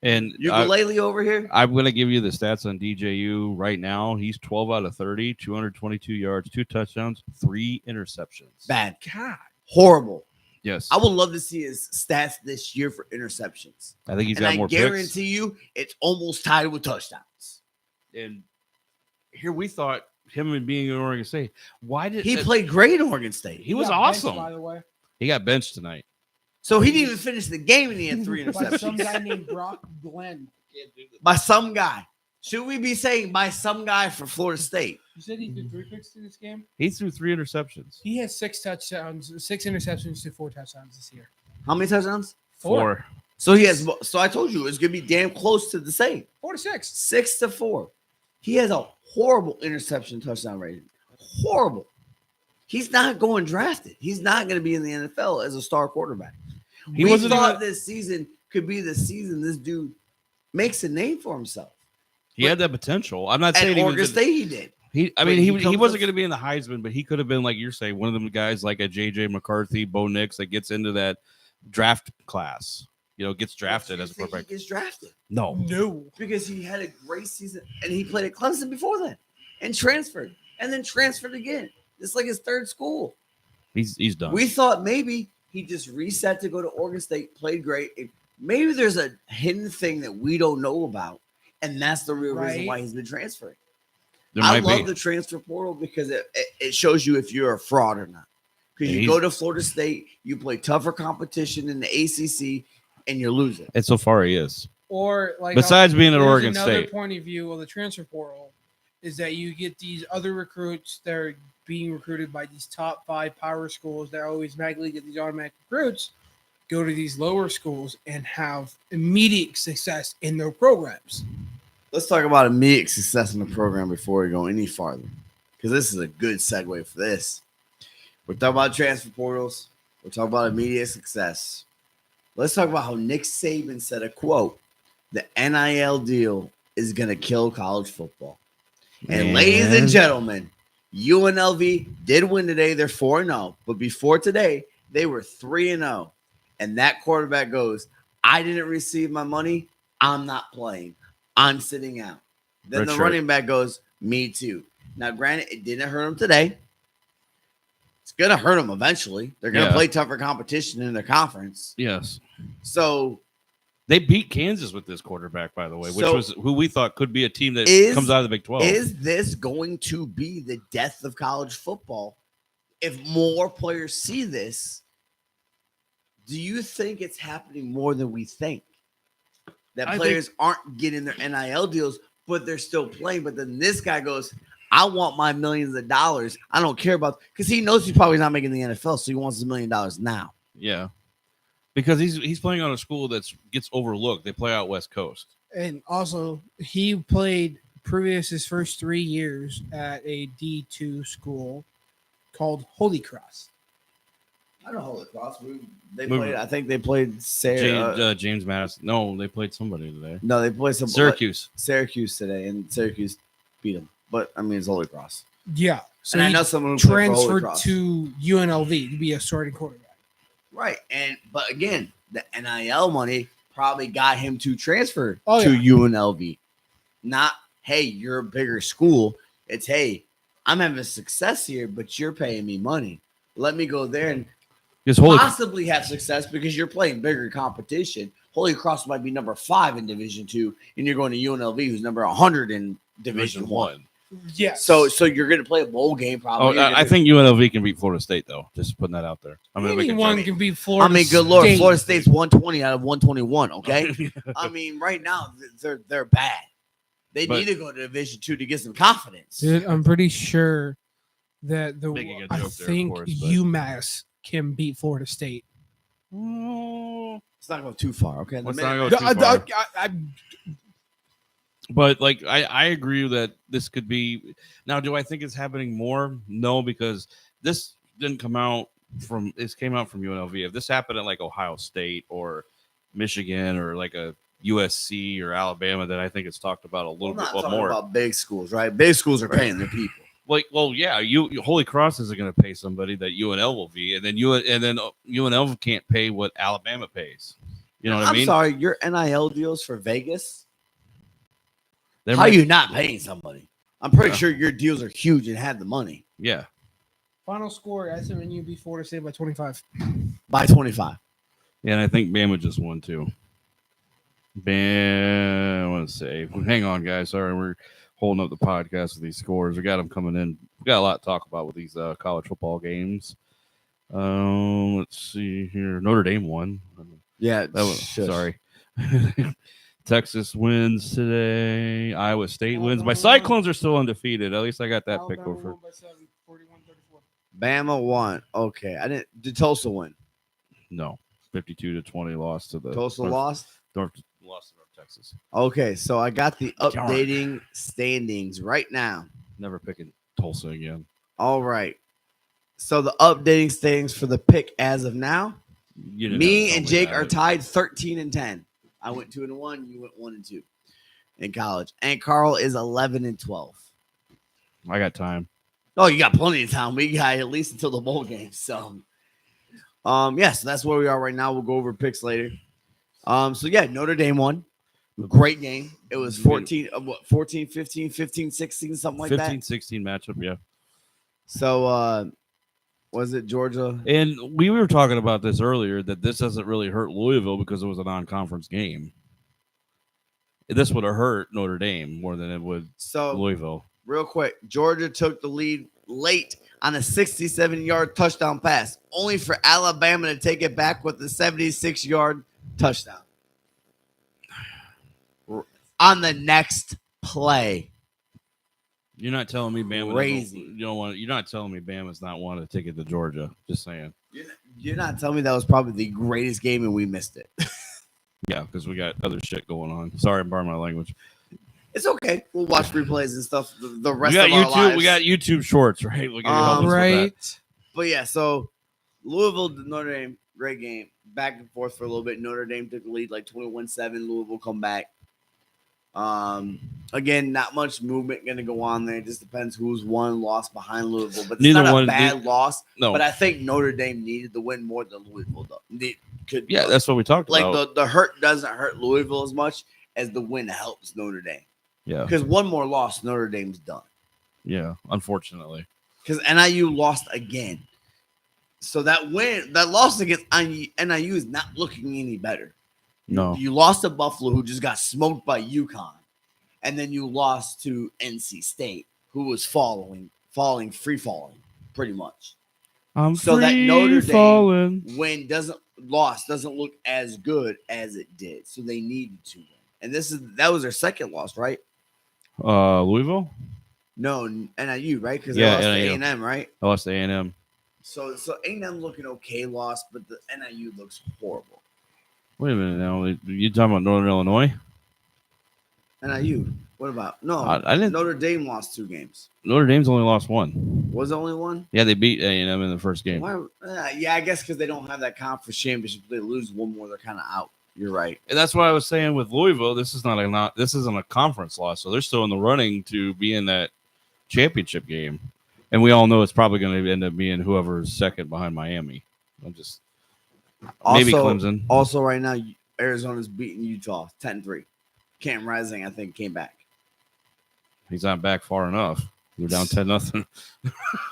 And ukulele over here. I'm going to give you the stats on DJU right now. He's 12 out of 30, 222 yards, 2 touchdowns, 3 interceptions. Bad. God. Horrible. Yes. I would love to see his stats this year for interceptions. I think he's got more picks. I guarantee you it's almost tied with touchdowns. And here we thought him being in Oregon State. Why did He played great in Oregon State. He was got benched, awesome. by the way, He got benched tonight. So he didn't even finish the game and he had 3 by some interceptions. guy named Brock Glenn. By some guy. Should we be saying by some guy for Florida State? You said he threw 3 picks in this game. He threw 3 interceptions. He has 6 touchdowns, 6 interceptions to 4 touchdowns this year. How many touchdowns? 4. So he has. So I told you it's gonna be damn close to the same. 4 to 6. 6-4. He has a horrible interception touchdown rating. Horrible. He's not going drafted. He's not going to be in the NFL as a star quarterback. He we wasn't thought even- this season could be the season this dude makes a name for himself. He had that potential. I'm not At saying Oregon State, he did. He But he he comes wasn't up- going to be in the Heisman, but he could have been, like you're saying, one of them guys like a JJ McCarthy, Bo Nix that gets into that draft class. Gets drafted as a You think quarterback. He gets drafted No, No. because he had a great season and he played at Clemson before that and transferred and then transferred again. It's like his 3rd school. he's done. We thought maybe he just reset to go to Oregon State, played great. And maybe there's a hidden thing that we don't know about, and that's the real reason Right. why he's been transferring. There I might love be. the transfer portal because it shows you if you're a fraud or not. Because Yeah, you go to Florida State, you play tougher competition in the ACC, and you're losing. And so far, he is. Or like Besides being at there's Oregon another State. point of view of the transfer portal is that you get these other recruits that are being recruited by these top 5 power schools that always magically get these automatic recruits, go to these lower schools and have immediate success in their programs. Let's talk about immediate success in the program before we go any farther, because this is a good segue for this. We're talking about transfer portals. We're talking about immediate success. Let's talk about how Nick Saban said a quote: "The NIL deal is going to kill college football." And ladies and gentlemen, UNLV did win today. They're 4-0, but before today, they were 3-0. And that quarterback goes, "I didn't receive my money. I'm not playing. I'm sitting out." Then Red the shirt. running back goes, "Me too." Now, granted, it didn't hurt him today. It's going to hurt them eventually. They're going to Yeah. play tougher competition in their conference. Yes. So They beat Kansas with this quarterback, by the way, which So- was who we thought could be a team that Is- comes out of the Big 12. is this going to be the death of college football? If more players see this, do you think it's happening more than we think? That I players aren't getting their NIL deals, but they're still playing. But then this guy goes, "I want my millions of dollars. I don't care about," because he knows he's probably not making the NFL, so he wants $1 million now. Yeah. Because he's playing on a school that gets overlooked. They play out West Coast. And also, he played his first 3 years at a D2 school called Holy Cross. I don't hold it cross. They Move played. it. I think they played Sarah. James Madison. No, they played somebody today. No, they played some Syracuse. today, and Syracuse beat them. But I mean, it's Holy Cross. Yeah. So And I he know someone who played for Holy transferred Cross. to UNLV to be a starting quarterback. Right, but again, the NIL money probably got him to transfer Oh, to yeah. UNLV. Not, hey, you're a bigger school. It's, hey, I'm having success here, but you're paying me money. Let me go there and Because Holy possibly have success because you're playing bigger competition. Holy Cross might be number 5 in Division 2, and you're going to UNLV, who's number 100 in Division 1. Yes. So you're going to play a bowl game probably. I think UNLV can beat Florida State, though. Just putting that out there. I'm going to make anyone it can be Florida. I mean, good Lord, State. Florida State's 120 out of 121, okay? I mean, right now, they're bad. They But- need to go to Division 2 to get some confidence. Dude, I'm pretty sure that Making a I joke there, of think course, but- UMass can beat Florida State. Let's not go too far, okay? Let's The not minute- go too far. I But like I agree that this could be now. Do I think it's happening more? No, because this didn't come out from this came out from UNLV. If this happened at like Ohio State or Michigan or like a USC or Alabama, then I think it's talked about a We're little not bit talking more. about big schools, right? Big schools are paying their people. Like, well, yeah, Holy Cross isn't going to pay somebody that UNL will be, and then UNL can't pay what Alabama pays. You know what I mean? I'm sorry, your NIL deals for Vegas. There How might- you not paying somebody? I'm pretty Yeah. sure your deals are huge and had the money Yeah, final score: SMU beat Florida State by 25. by 25. yeah, and I think Bama just won too. I want to say, hang on, guys. Sorry, holding up the podcast with these scores. We got them coming in. We got a lot to talk about with these college football games. Let's see here. Notre Dame won. Yeah, That was sorry. Texas wins today. Iowa State wins. My Cyclones are still undefeated. At least I got that pick Alabama over. won by 7, 41-34. Bama won. Okay, I didn't. Did Tulsa win? No, 52-20 loss to the Tulsa lost. Lost to North Texas. Okay, so I got the Darn. updating standings right now. Never picking Tulsa again. All right. So the updating standings for the pick as of now. You didn't have to Me tell and me Jake that. are tied 13-10. I went 2-1. You went 1-2 in college, and Carl is 11-12. I got time. Oh, you got plenty of time. We got at least until the bowl game. So, yeah, so that's where we are right now. We'll go over picks later. So yeah, Notre Dame won. Great game. It was 14, 15, 15, 16, something like 15-16 matchup, yeah. that. So, was it Georgia? And we were talking about this earlier, that this doesn't really hurt Louisville because it was a non-conference game. This would have hurt Notre Dame more than it would Louisville. Real quick, Georgia took the lead late on a 67-yard touchdown pass, only for Alabama to take it back with a 76-yard touchdown. On the next play. You're not telling me Bama. Crazy. You don't want. You're not telling me Bama's not wanting a ticket to Georgia. Just saying. You're not telling me that was probably the greatest game and we missed it. Yeah, because we got other shit going on. Sorry, pardon my language. It's okay. We'll watch replays and stuff the rest We got of our YouTube. lives. We got YouTube Shorts, right? We can help us with that. Right. But yeah, so Louisville, Notre Dame, great game. Back and forth for a little bit. Notre Dame took the lead like 21-7. Louisville come back. Again, not much movement going to go on there. It just depends who's won, lost behind Louisville. But it's not a bad loss. No. But I think Notre Dame needed the win more than Louisville could. Yeah, that's what we talked about. Like the hurt doesn't hurt Louisville as much as the win helps Notre Dame. Yeah. Because one more loss, Notre Dame's done. Yeah, unfortunately. Because NIU lost again. So that loss against NIU is not looking any better. No. You lost to Buffalo, who just got smoked by UConn. And then you lost to NC State, who was free falling, pretty much. So that Notre Dame win doesn't look as good as it did. So they needed to win. And that was their second loss, right? Louisville? No, NIU, right? Because Yeah, they lost NIU. to A&M, right? I lost to A&M. So A&M looking okay, lost, but the NIU looks horrible. Wait a minute now. You talking about Northern Illinois? NIU. What about? No, I didn't. Notre Dame lost 2 games. Notre Dame's only lost 1. Was it only 1? Yeah, they beat A&M in the first game. Why? Yeah, I guess because they don't have that conference championship. If they lose one more, they're kind of out. You're right. And that's what I was saying with Louisville. This isn't a conference loss, so they're still in the running to be in that championship game. And we all know it's probably going to end up being whoever's second behind Miami. Maybe Clemson. Also, right now, Arizona's beating Utah 10-3. Cam Rising, I think, came back. He's not back far enough. They're down 10-0.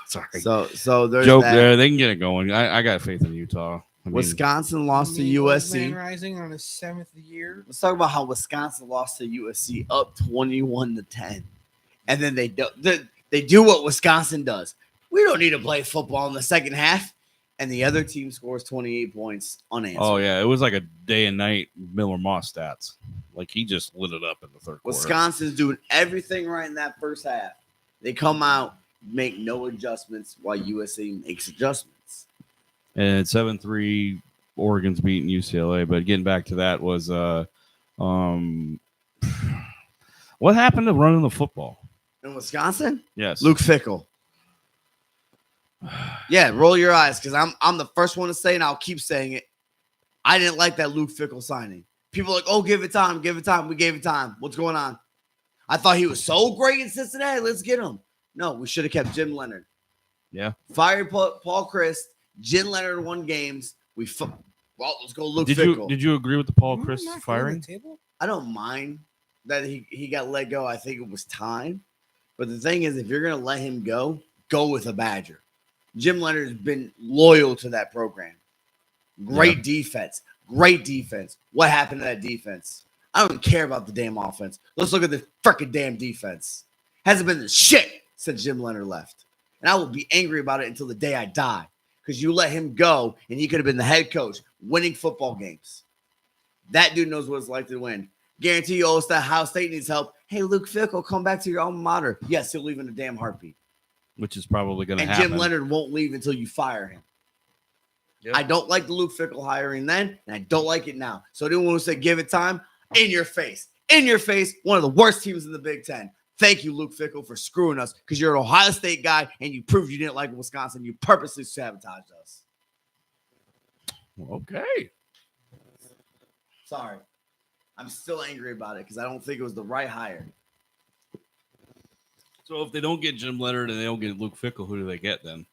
Sorry. So there's joke that. there. They can get it going. I got faith in Utah. Wisconsin lost to Man USC. Rising on his 7th year. Let's talk about how Wisconsin lost to USC up 21-10, and then they do what Wisconsin does. We don't need to play football in the second half, and the other team scores 28 points unanswered. Oh yeah, it was like a day and night Miller Moss stats. Like he just lit it up in the third quarter. Wisconsin's doing everything right in that first half. They come out, make no adjustments, while USC makes adjustments. And 7-3, Oregon's beating UCLA. But getting back to that was what happened to running the football In Wisconsin? Yes, Luke Fickell. Yeah, roll your eyes, because I'm the first one to say, and I'll keep saying it. I didn't like that Luke Fickell signing. People are like, oh, give it time. We gave it time. What's going on? I thought he was so great in Cincinnati. Let's get him. No, we should have kept Jim Leonard. Yeah. Fired Paul Chryst. Jim Leonard won games. Let's go Luke Fickell. Did you agree with the Paul Chryst firing? I don't mind that he got let go. I think it was time. But the thing is, if you're going to let him go with a Badger. Jim Leonard has been loyal to that program. Great defense. What happened to that defense? I don't care about the damn offense. Let's look at the freaking damn defense. Hasn't been the shit since Jim Leonard left. And I will be angry about it until the day I die. Because you let him go and he could have been the head coach winning football games. That dude knows what it's like to win. Guarantee you, Ohio State needs help. Hey, Luke Fickell, come back to your alma mater. Yes, he'll leave in a damn heartbeat. Which is probably going to And happen. Jim Leonard won't leave until you fire him. Yep. I don't like the Luke Fickell hiring then, and I don't like it now. So anyone who said give it time, in your face. In your face, one of the worst teams in the Big Ten. Thank you, Luke Fickell, for screwing us because you're an Ohio State guy and you proved you didn't like Wisconsin. You purposely sabotaged us. Okay. Sorry. I'm still angry about it because I don't think it was the right hire. So if they don't get Jim Leonard and they don't get Luke Fickell, who do they get then?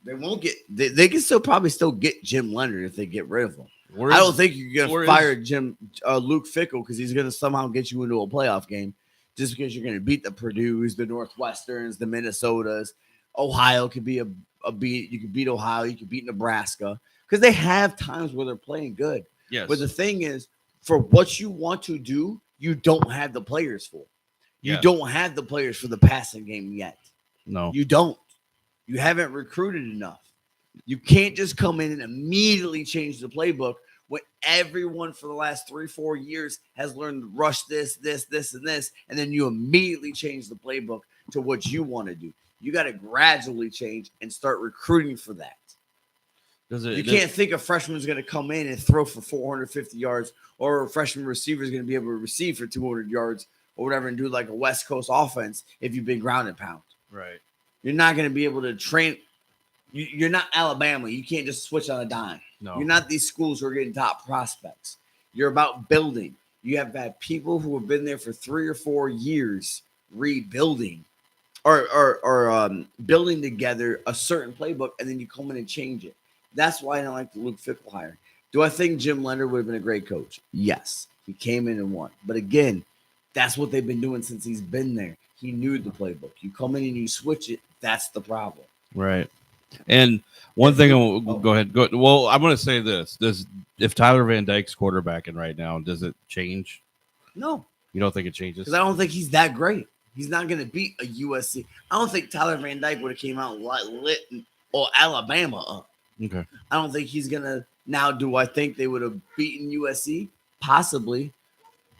They won't get. They can probably still get Jim Leonard if they get rid of him. I don't think you're gonna fire Luke Fickell because he's gonna somehow get you into a playoff game just because you're gonna beat the Purdue's, the Northwesterns, the Minnesotas. Ohio could be a beat. You could beat Ohio. You could beat Nebraska because they have times where they're playing good. Yes. But the thing is, for what you want to do, you don't have the players for. You don't have the players for the passing game yet. No, you don't. You haven't recruited enough. You can't just come in and immediately change the playbook when everyone for the last 3-4 years has learned to rush this, and then you immediately change the playbook to what you want to do. You got to gradually change and start recruiting for that. You can't think a freshman is going to come in and throw for 450 yards or a freshman receiver is going to be able to receive for 200 yards or whatever and do like a West Coast offense if you've been ground and pound. Right. You're not going to be able to train. You're not Alabama. You can't just switch on a dime. No. You're not these schools who are getting top prospects. You're about building. You have had people who have been there for 3 or 4 years rebuilding or building together a certain playbook, and then you come in and change it. That's why I don't like the Luke Fickell hire. Do I think Jim Leonard would have been a great coach? Yes. He came in and won. But again, that's what they've been doing since he's been there. He knew the playbook. You come in and you switch it. That's the problem. Right. And one thing, go ahead. Well, I'm going to say this: if Tyler Van Dyke's quarterbacking right now, does it change? No. You don't think it changes? Because I don't think he's that great. He's not going to beat a USC. I don't think Tyler Van Dyke would have came out lit or Alabama up. Okay. I don't think he's going to. Now, do I think they would have beaten USC? Possibly.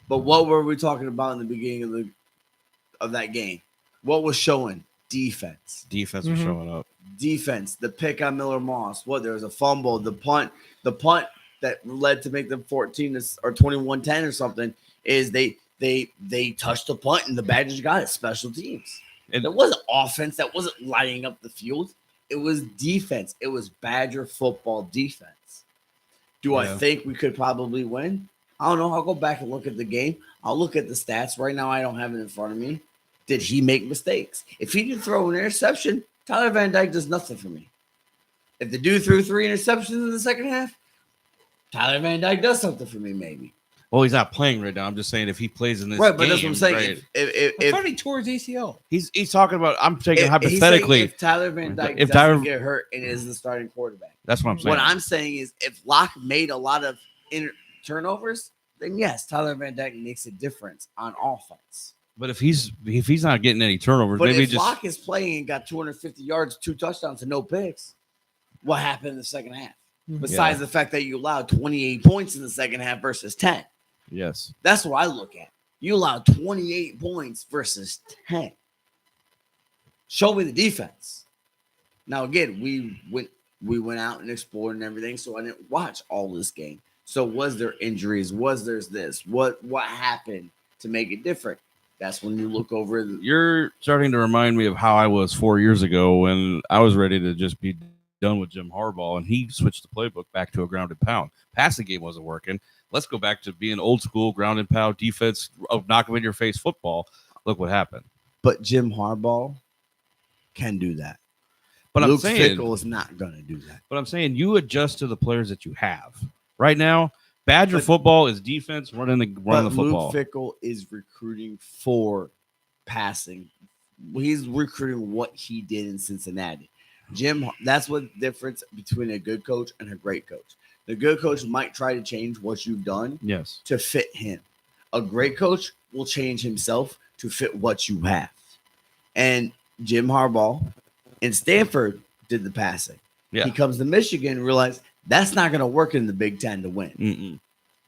But what were we talking about in the beginning of that game? What was showing? Defense. Defense was showing up. Defense. The pick on Miller Moss. There was a fumble. The punt that led to make them 14 or 21-10 or something is they touched the punt and the Badgers got it. Special teams. And it wasn't offense. That wasn't lighting up the field. It was defense. It was Badger football defense. Do I think we could probably win? I don't know. I'll go back and look at the game. I'll look at the stats. Right now, I don't have it in front of me. Did he make mistakes? If he didn't throw an interception, Tyler Van Dyke does nothing for me. If the dude threw 3 interceptions in the second half, Tyler Van Dyke does something for me, maybe. Well, he's not playing right now. I'm just saying if he plays in this right, but game, that's what I'm saying. Right, I thought he tore his ACL. He's talking about. I'm taking hypothetically. If Tyler Van Dyke doesn't get hurt and is the starting quarterback, that's what I'm saying. What I'm saying is, if Locke made a lot of turnovers, then yes, Tyler Van Dyke makes a difference on offense. But if he's not getting any turnovers, maybe if Locke is playing and got 250 yards, 2 touchdowns, and no picks, what happened in the second half? Besides the fact that you allowed 28 points in the second half versus 10. Yes. That's what I look at. You allowed 28 points versus 10. Show me the defense. Now, again, we went out and explored and everything, so I didn't watch all this game. So was there injuries? Was there this? What happened to make it different? That's when you look over. You're starting to remind me of how I was 4 years ago when I was ready to just be done with Jim Harbaugh, and he switched the playbook back to a grounded pound. Passing game wasn't working. Let's go back to being old school, ground and pound defense of knock them in your face football. Look what happened. But Jim Harbaugh can do that. But Luke Fickell is not going to do that. But I'm saying you adjust to the players that you have. Right now, Badger football is defense running the football. Luke Fickell is recruiting for passing. He's recruiting what he did in Cincinnati. That's what the difference between a good coach and a great coach. The good coach might try to change what you've done to fit him. A great coach will change himself to fit what you have. And Jim Harbaugh in Stanford did the passing. Yeah. He comes to Michigan and realized that's not going to work in the Big Ten to win. Mm-mm.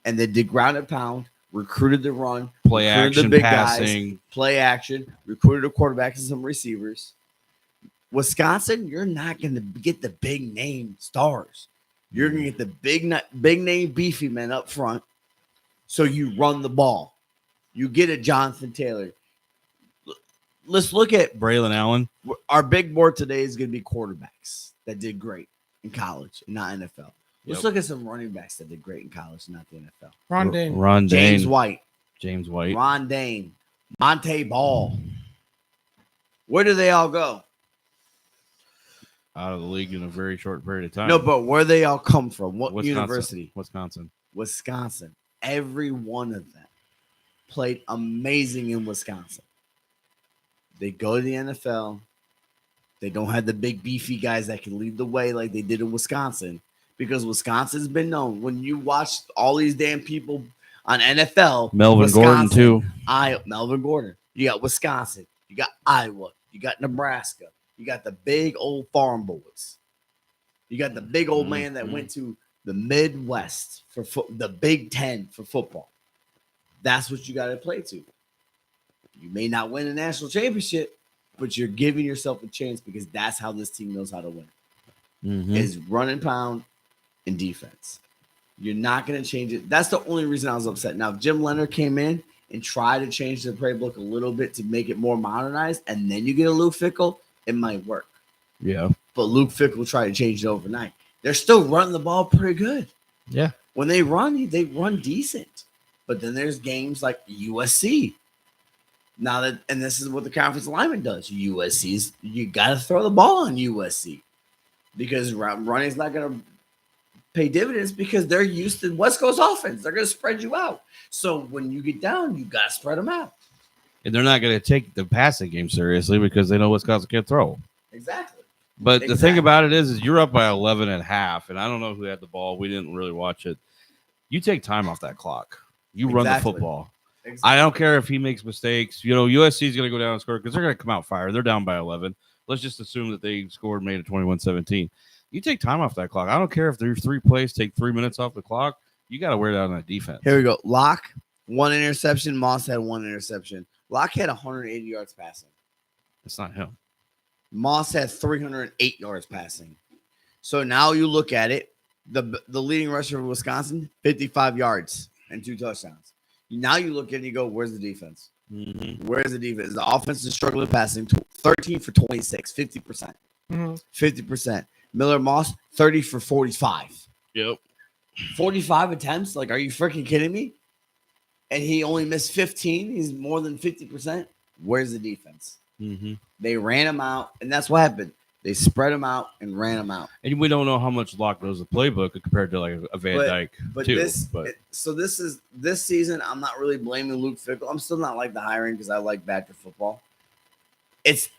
And they did ground and pound, recruited the run, Play recruited action, the big passing. guys, play action, recruited a quarterback and some receivers. Wisconsin, you're not going to get the big name stars. You're going to get the big name beefy men up front. So you run the ball. You get a Jonathan Taylor. Let's look at Braylon Allen. our big board today is going to be quarterbacks that did great in college and not NFL. Let's look at some running backs that did great in college, not the NFL. Ron Dane. Ron James Dane. White, James White. Ron Dane, Monte Ball. Where do they all go? Out of the league in a very short period of time. No, but where they all come from? What Wisconsin. university? Wisconsin. Wisconsin. Every one of them played amazing in Wisconsin. They go to the NFL. They don't have the big beefy guys that can lead the way like they did in Wisconsin, because Wisconsin's been known. When you watch all these damn people on NFL, Melvin Gordon too. Melvin Gordon. You got Wisconsin. You got Iowa. You got Nebraska. You got the big old farm boys. You got the big old man that went to the Midwest for the Big Ten for football. That's what you got to play to. You may not win a national championship, but you're giving yourself a chance, because that's how this team knows how to win. Is run and pound and defense. You're not going to change it. That's the only reason I was upset. Now, if Jim Leonard came in and tried to change the playbook a little bit to make it more modernized, and then you get a Luke Fickell, it might work. Yeah. But Luke Fickell tried to change it overnight. They're still running the ball pretty good. Yeah. When they run decent. But then there's games like USC. Now that, and this is what the conference alignment does. USC's, you got to throw the ball on USC, because running's not going to pay dividends, because they're used to West Coast offense. They're going to spread you out. So when you get down, you got to spread them out. And they're not going to take the passing game seriously, because they know Wisconsin can't throw. Exactly. But the thing about it is you're up by 11 and a half, and I don't know who had the ball. We didn't really watch it. You take time off that clock. You run the football. Exactly. I don't care if he makes mistakes. You know, USC is going to go down and score, because they're going to come out fire. They're down by 11. Let's just assume that they scored, made it 21-17. You take time off that clock. I don't care if there's 3 plays, take 3 minutes off the clock. You got to wear down that defense. Here we go. Locke, 1 interception. Moss had 1 interception. Locke had 180 yards passing. It's not him. Moss had 308 yards passing. So now you look at it. The leading rusher of Wisconsin, 55 yards and 2 touchdowns. Now you look at it and you go, where's the defense? Where's the defense? The offense is struggling passing. 13 for 26, 50%. 50%. Miller Moss, 30 for 45. Yep. 45 attempts? Like, are you freaking kidding me? And he only missed 15. He's more than 50%. Where's the defense? They ran him out, and that's what happened. They spread him out and ran him out. And we don't know how much Locke knows the playbook compared to like a Van Dyke. But this season, I'm not really blaming Luke Fickell. I'm still not like the hiring, because I like Badger football. It's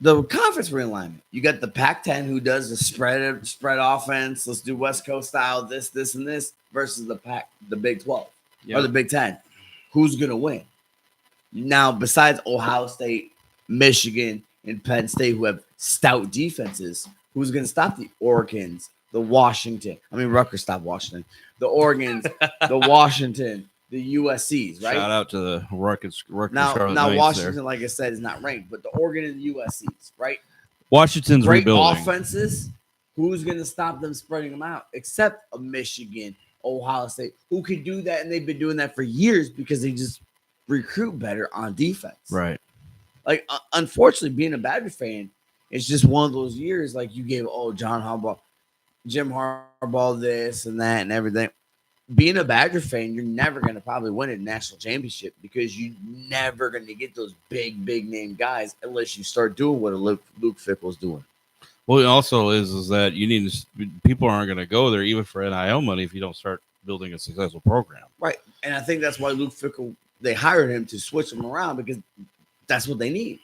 the conference realignment. You got the Pac-10, who does the spread offense. Let's do West Coast style, this, and this, versus the Big 12 or the Big 10. Who's gonna win? Now, besides Ohio State, Michigan, and Penn State, who have stout defenses, who's going to stop the Oregons, the Washington? I mean, Rutgers stopped Washington. The Oregons, the Washington, the USCs, right? Shout out to the Rutgers. Now Washington, like I said, is not ranked, but the Oregon and the USCs, right? Washington's great rebuilding. Offenses. Who's going to stop them spreading them out? Except a Michigan, Ohio State, who can do that, and they've been doing that for years, because they just recruit better on defense. Right. Like, unfortunately, being a Badger fan, it's just one of those years. Like, you gave John Harbaugh, Jim Harbaugh, this and that and everything. Being a Badger fan, you're never going to probably win a national championship, because you're never going to get those big name guys unless you start doing what Luke Fickell's doing. Well, it also is that you need to, people aren't going to go there even for NIL money if you don't start building a successful program. Right. And I think that's why Luke Fickell, they hired him to switch them around, because that's what they need.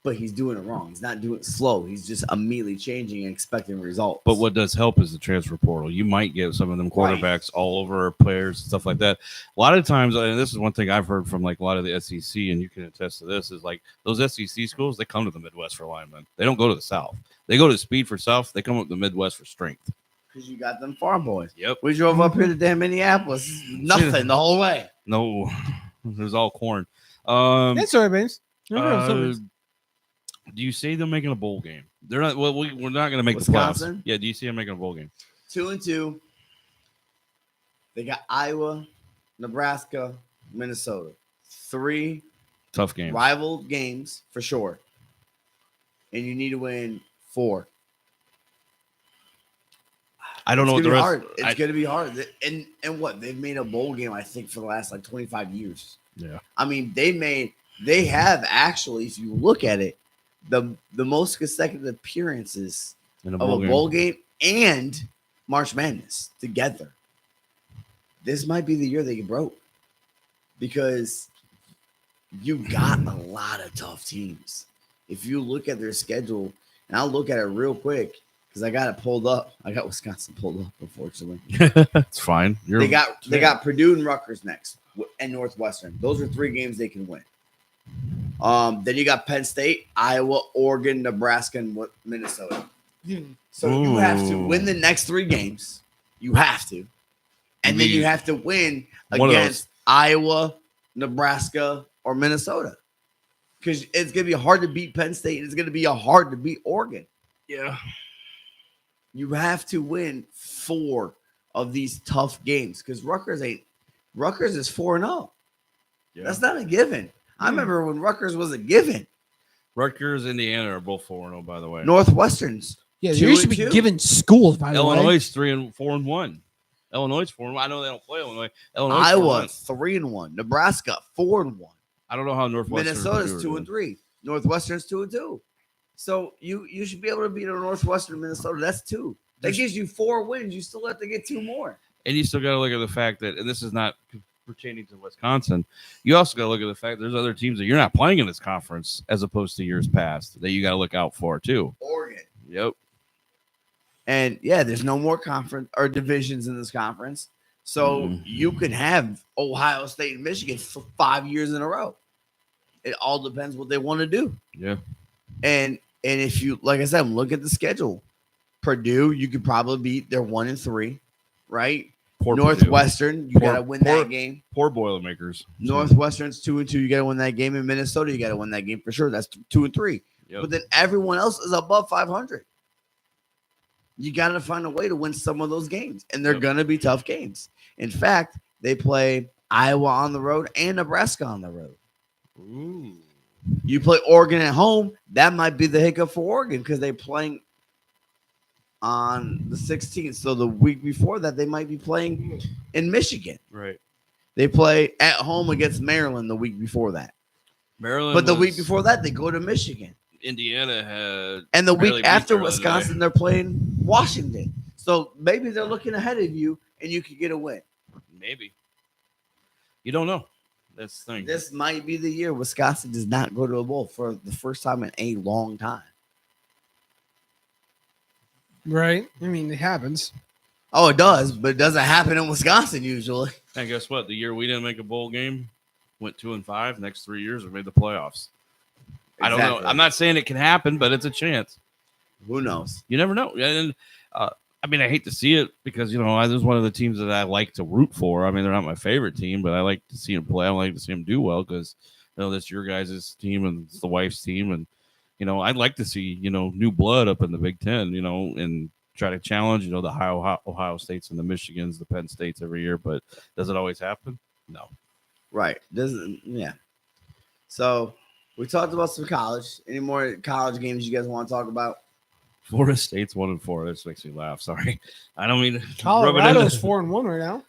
but he's doing it wrong. He's not doing it slow. He's just immediately changing and expecting results. But what does help is the transfer portal. You might get some of them quarterbacks all over players and stuff like that. A lot of times, and this is one thing I've heard from like a lot of the SEC, and you can attest to this, is like those SEC schools, they come to the Midwest for linemen. They don't go to the South. They go to Speed for South. They come up to the Midwest for strength. Because you got them farm boys. Yep. We drove up here to damn Minneapolis. Nothing the whole way. No, it was all corn. That's soybeans. Do you see them making a bowl game? They're not. Well, we're not going to make Wisconsin? the playoffs. Yeah. Do you see them making a bowl game? 2-2. They got Iowa, Nebraska, Minnesota. 3 Tough game. rival games for sure. And you need to win 4. I don't know what the rest. Hard. It's going to be hard. And what? They've made a bowl game, I think, for the last like 25 years. Yeah. I mean, they have actually, if you look at it, the most consecutive appearances In a of bowl a bowl game and March Madness together. This might be the year they get broke because you got a lot of tough teams. If you look at their schedule, and I'll look at it real quick because I got it pulled up. I got Wisconsin pulled up, unfortunately. It's fine. They got Purdue and Rutgers next, and Northwestern. Those are 3 games they can win. Then you got Penn State, Iowa, Oregon, Nebraska, and Minnesota. So you have to win the next 3 games. You have to. And then you have to win against Iowa, Nebraska, or Minnesota. Because it's going to be hard to beat Penn State. And it's going to be hard to beat Oregon. Yeah. You have to win 4 of these tough games. Because Rutgers is 4-0. Yeah. That's not a given. I remember when Rutgers was a given. Rutgers, Indiana are both 4-0, by the way. Northwestern's. Yeah, you should be given schools, by the way. Illinois is 3-4-1. Illinois is 4-1. I know they don't play Illinois. Iowa 3-1. Nebraska 4-1. I don't know how Northwestern. Minnesota's 2-3. Northwestern's 2-2. So you should be able to beat a Northwestern, Minnesota. That's 2. That gives you 4 wins. You still have to get 2 more. And you still got to look at the fact that, and this is not pertaining to Wisconsin, you also got to look at the fact there's other teams that you're not playing in this conference as opposed to years past that you got to look out for too. Oregon. Yep. And yeah, there's no more conference or divisions in this conference. So you can have Ohio State and Michigan for 5 years in a row. It all depends what they want to do. Yeah. And if you, like I said, look at the schedule. Purdue, you could probably beat. They're 1-3, right? Poor Northwestern, you got to win that game. Poor Boilermakers. Northwestern's 2-2. You got to win that game. In Minnesota, you got to win that game for sure. That's 2-3. Yep. But then everyone else is above 500. You got to find a way to win some of those games, and they're going to be tough games. In fact, they play Iowa on the road and Nebraska on the road. Ooh. You play Oregon at home, that might be the hiccup for Oregon because they're playing on the 16th. So the week before that, they might be playing in Michigan. Right. They play at home against Maryland the week before that. Maryland. But the week before that, they go to Michigan. Indiana had. And the week after Wisconsin, they're playing Washington. So maybe they're looking ahead of you and you could get a win. Maybe. You don't know. That's the thing. This might be the year Wisconsin does not go to a bowl for the first time in a long time. Right. I mean, it happens. Oh, it does, but it doesn't happen in Wisconsin usually. And guess what? The year we didn't make a bowl game, went 2-5. Next 3 years, we made the playoffs. Exactly. I don't know. I'm not saying it can happen, but it's a chance. Who knows? You never know. And I mean, I hate to see it because, you know, this is one of the teams that I like to root for. I mean, they're not my favorite team, but I like to see them play. I like to see them do well because, you know, that's your guys' team and it's the wife's team. And, you know, I'd like to see, you know, new blood up in the Big Ten, you know, and try to challenge, you know, the Ohio States and the Michigans, the Penn States every year. But does it always happen? No. Right. Yeah. So we talked about some college. Any more college games you guys want to talk about? Florida State's 1-4. This makes me laugh. Sorry, I don't mean Colorado's 4-1 right now.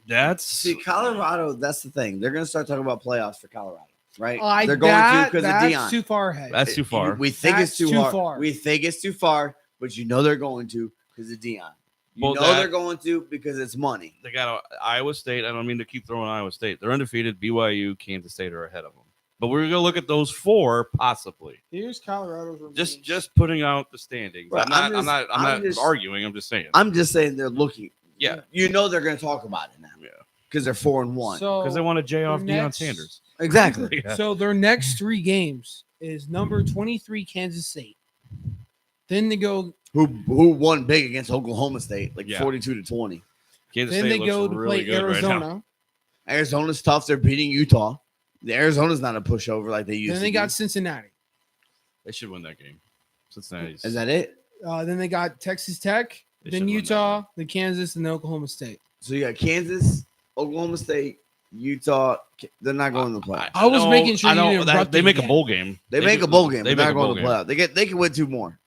That's Colorado. That's the thing. They're going to start talking about playoffs for Colorado, right? They're going to because of Deion. That's too far ahead. That's too far. We think it's too far. We think it's too far, but you know they're going to because of Deion. They're going to because it's money. They got Iowa State. I don't mean to keep throwing Iowa State. They're undefeated. BYU, Kansas State are ahead of them. But we're gonna look at those 4 possibly. Here's Colorado's. Just putting out the standings. Right, I'm not just arguing. I'm just saying. I'm just saying they're looking. Yeah. You know they're going to talk about it now. Yeah. Because they're 4-1. So Because they want to J off their Deion next- Sanders. Exactly. Yeah. So their next 3 games is number 23 Kansas State. Then they go. Who won big against Oklahoma State, like Yeah. 42-20. Kansas Then State they looks go to really play good right now. Arizona. Arizona's tough. They're beating Utah. The Arizona's not a pushover like they used Then to they be. got Cincinnati. They should win that game. Cincinnati's. Is that it? Then they got Texas Tech. They Then should win that Utah. Then Kansas. And then Oklahoma State. So you got Kansas, Oklahoma State, Utah. They're not going to the playoffs. I was making sure I you know didn't that interrupt they me make a again. bowl game. They make a bowl game. They They're make not a going bowl to game. the playoffs. They can win 2 more.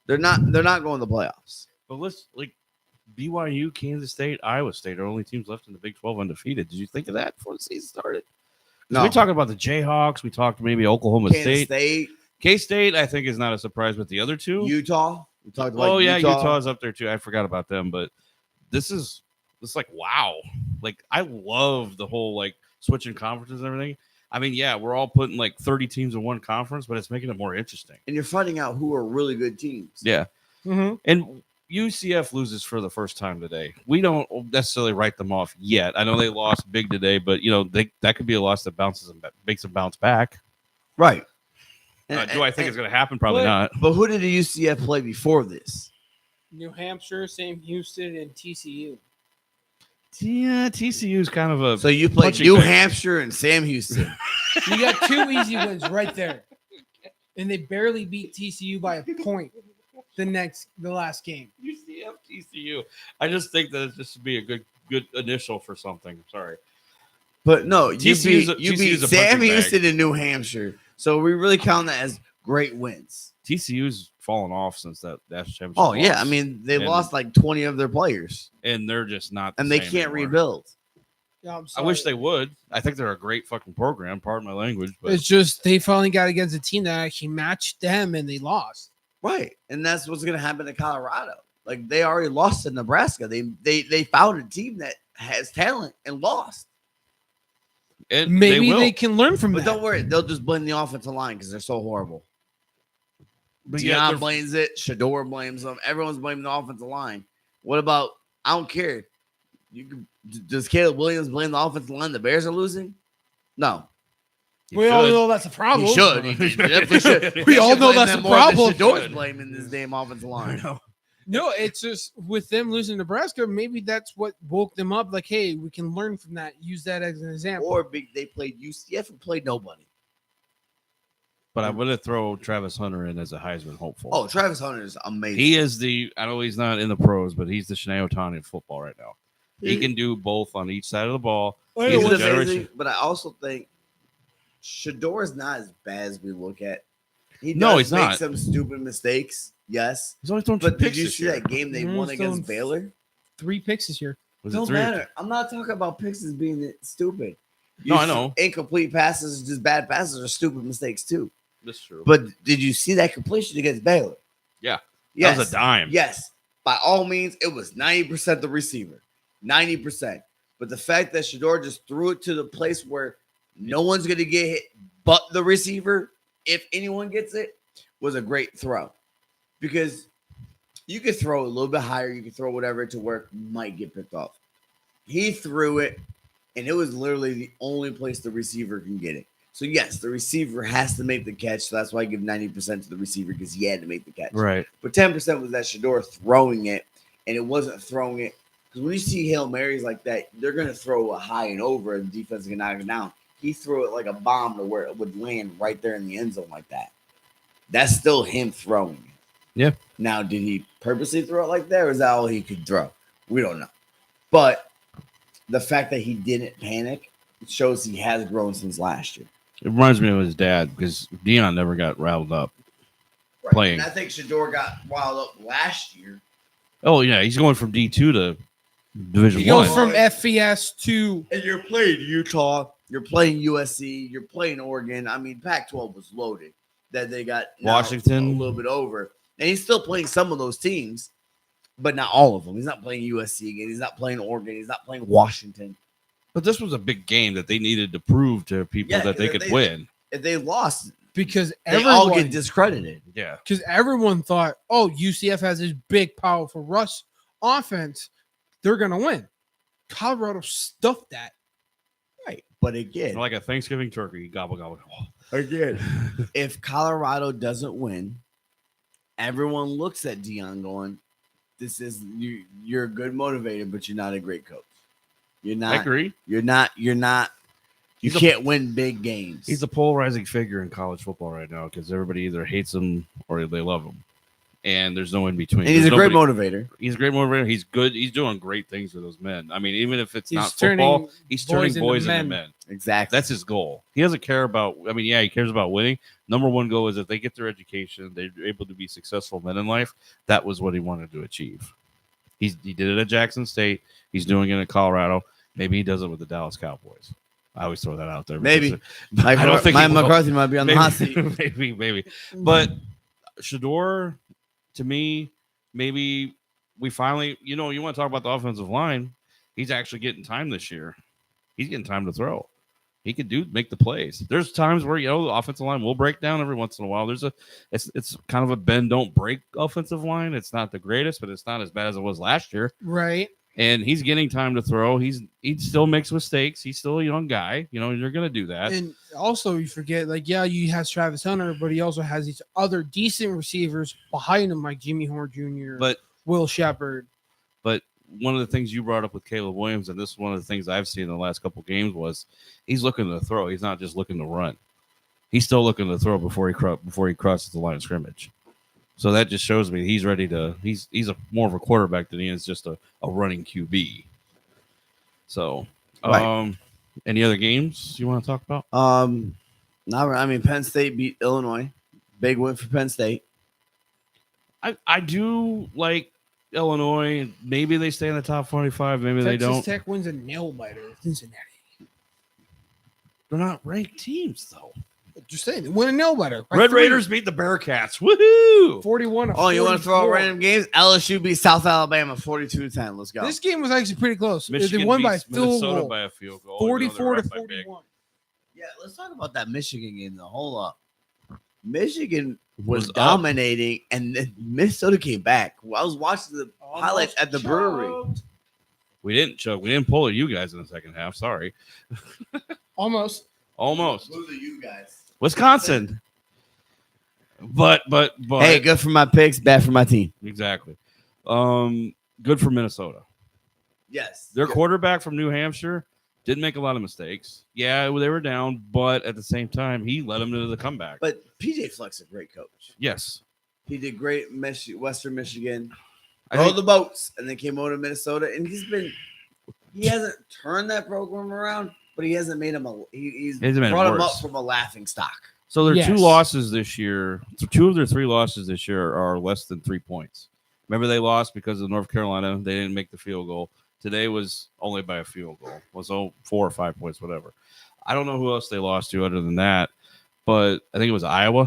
They're not going to the playoffs. But let's BYU, Kansas State, Iowa State are only teams left in the Big 12 undefeated. Did you think of that before the season started? No. We talked about the Jayhawks. We talked maybe Oklahoma Kansas State. State, K-State, I think, is not a surprise, but the other 2. Utah. We talked about Oh yeah, Utah. Utah's up there too. I forgot about them, but this is like wow. Like I love the whole like switching conferences and everything. I mean, yeah, we're all putting like 30 teams in one conference, but it's making it more interesting. And you're finding out who are really good teams. Yeah, Mm-hmm. and UCF loses for the first time today. We don't necessarily write them off yet. I know they lost big today, but you know that could be a loss that makes them bounce back. Right. Do I think it's going to happen? Probably not. But who did the UCF play before this? New Hampshire, Sam Houston, and TCU. Yeah, TCU is kind of a. So you played punching New bag. Hampshire and Sam Houston. You got 2 easy wins right there, and they barely beat TCU by a point. The last game. UCF, TCU. I just think that it just should be a good initial for something. Sorry. But no, you TCU's beat a Sam punching bag. Houston and New Hampshire. So we really count that as great wins. TCU's fallen off since that national championship. Oh, yeah. loss. I mean, they And- lost like 20 of their players, and they're just not. The and they same can't anymore. rebuild. Yeah, I'm I wish sorry. they would. I think they're a great fucking program. Pardon my language, but It's just they finally got against a team that actually matched them, and they lost. Right. And that's what's going to happen to Colorado. Like, they already lost to Nebraska. They found a team that has talent and lost. and Maybe will. they can learn from But that. don't worry. They'll just blame the offensive line because they're so horrible. But Deion yeah, blames it. Shador blames them. Everyone's blaming the offensive line. What about? I don't care. Does Caleb Williams blame the offensive line? The Bears are losing. No, We all know that's a problem. he should. He definitely should. We He all should know blame that's them a more than problem. Shador's blaming this damn offensive line. No, it's just with them losing Nebraska. Maybe that's what woke them up. Like, hey, we can learn from that. Use that as an example. Or they played UCF and played nobody. But I would have throw Travis Hunter in as a Heisman hopeful. Oh, Travis Hunter is amazing. He is I know he's not in the pros, but he's the Shanae Otani of football right now. He can do both on each side of the ball. He's He's a amazing, generation- but I also think Shador is not as bad as we look at. He does No, he's make not. some stupid mistakes. Yes. He's only thrown 2 But did picks you this see year. that game they won Still against in Baylor? 3 picks this year. Was it Don't 3 or matter. I'm not talking about picks as being stupid. No, I know. Incomplete passes, just bad passes, are stupid mistakes too. That's true. But did you see that completion against Baylor? Yeah. Yes. That was a dime. Yes. By all means, it was 90% the receiver. 90%. But the fact that Shador just threw it to the place where no one's going to get hit but the receiver, if anyone gets it, was a great throw. Because you could throw a little bit higher, you could throw whatever to where it might get picked off. He threw it, and it was literally the only place the receiver can get it. So, yes, the receiver has to make the catch. So that's why I give 90% to the receiver because he had to make the catch. Right. But 10% was that Shador throwing it, and it wasn't throwing it. Because when you see Hail Marys like that, they're going to throw it high and over, and the defense can knock it down. He threw it like a bomb to where it would land right there in the end zone like that. That's still him throwing it. Yeah. Now, did he purposely throw it like that, or is that all he could throw? We don't know. But the fact that he didn't panic shows he has grown since last year. It reminds me of his dad because Deion never got riled up. Right. Playing. And I think Shador got wild up last year. Oh yeah, he's going from D2 to Division He One. goes from FCS to And you're playing Utah, you're playing USC, you're playing Oregon. I mean, Pac-12 was loaded. That they got now Washington. a little bit over, and he's still playing some of those teams, but not all of them. He's not playing USC again. He's not playing Oregon. He's not playing Washington. But this was a big game that they needed to prove to people Yeah, that they could they- win. if they lost, because they all get discredited. Yeah. because everyone thought, oh, UCF has this big, powerful rush offense. They're going to win. Colorado stuffed that. Right. But again, Like a Thanksgiving turkey, gobble, gobble, gobble. again, if Colorado doesn't win, everyone looks at Dion going, this is you're a good motivator, but you're not a great coach. You're not. I agree. You're not. You can't win big games. He's a polarizing figure in college football right now because everybody either hates him or they love him. And there's no in between. And he's a great motivator. He's a great motivator. He's good. He's doing great things for those men. I mean, even if it's He's not turning football, he's turning boys boys into into men. men. Exactly. That's his goal. He doesn't care about, I mean, yeah, he cares about winning. Number one goal is if they get their education, they're able to be successful men in life. That was what he wanted to achieve. He did it at Jackson State. He's doing it at Colorado. Maybe he does it with the Dallas Cowboys. I always throw that out there. Maybe. I don't think Mike McCarthy might be on the hot seat. Maybe. But Shador, to me, maybe we finally, you want to talk about the offensive line. He's actually getting time this year. He's getting time to throw. He could make the plays. There's times where the offensive line will break down every once in a while. It's kind of a bend don't break offensive line. It's not the greatest, but it's not as bad as it was last year. Right. And he's getting time to throw. He still makes mistakes. He's still a young guy. You're going to do that. And also, you forget, you have Travis Hunter, but he also has these other decent receivers behind him, like Jimmy Horn Jr., But Will Shepard. But one of the things you brought up with Caleb Williams, and this is one of the things I've seen in the last couple games, was he's looking to throw. He's not just looking to run. He's still looking to throw before he crosses the line of scrimmage. So that just shows me he's ready to. He's more of a quarterback than he is just a running QB. So, Right. Any other games you want to talk about? Penn State beat Illinois. Big win for Penn State. I do like Illinois. Maybe they stay in the top 45. Maybe they don't. Texas Tech wins a nail biter. Cincinnati. They're not ranked teams though. Just saying, they win a nail biter. Red Raiders beat the Bearcats. Woohoo! 41. Oh, you want to throw out random games? LSU beat South Alabama 42-10. Let's go. This game was actually pretty close. Michigan they won by a beats field Minnesota goal. by a field goal. 44 to They're up by big. 41. Yeah, let's talk about that Michigan game, though. Hold up. Michigan was Was up. dominating, and then Minnesota came back. I was watching the highlights at the brewery. We didn't choke. We didn't pull at you guys in the second half. Sorry. Almost. Almost. Who are you guys? Wisconsin. But Hey, good for my picks, bad for my team. exactly. Good for Minnesota. Yes. Their Good. quarterback from New Hampshire didn't make a lot of mistakes. Yeah, they were down, but at the same time, he led them to the comeback. But PJ Fleck's a great coach. Yes. He did great in Western Michigan. I Rode think- the boats, and then came over to Minnesota, and he hasn't turned that program around, but he hasn't made him he's He hasn't made it brought him worse. up from a laughing stock. So their Yes. 2 losses this year, so 2 of their 3 losses this year are less than 3 points. Remember, they lost because of North Carolina. They didn't make the field goal. Today was only by a field goal. Was 4 or 5 points, whatever. I don't know who else they lost to other than that, but I think it was Iowa.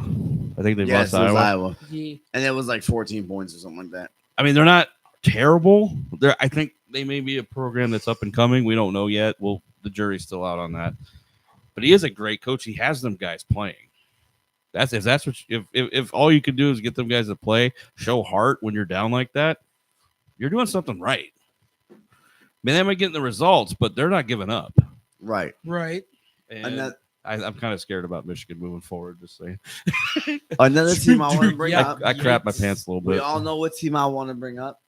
I think they Yes, lost it was Iowa. Iowa. Yeah. And it was like 14 points or something like that. I mean, they're not terrible. I think they may be a program that's up and coming. We don't know yet. The jury's still out on that. But he is a great coach. He has them guys playing. If all you can do is get them guys to play, show heart when you're down like that, you're doing something right. I mean, they might get the results, but they're not giving up. Right. Right. And I'm kind of scared about Michigan moving forward. Just saying, another team I want to bring Yeah. up. I crap my pants a little We bit. all know what team I want to bring up.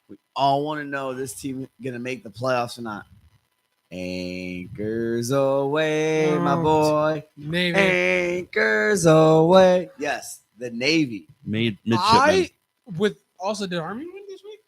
We all want to know this team gonna make the playoffs or not. Anchors away, my Oh, boy. Maybe. Anchors away. Yes, the Navy. Midshipmen. Did Army win this week?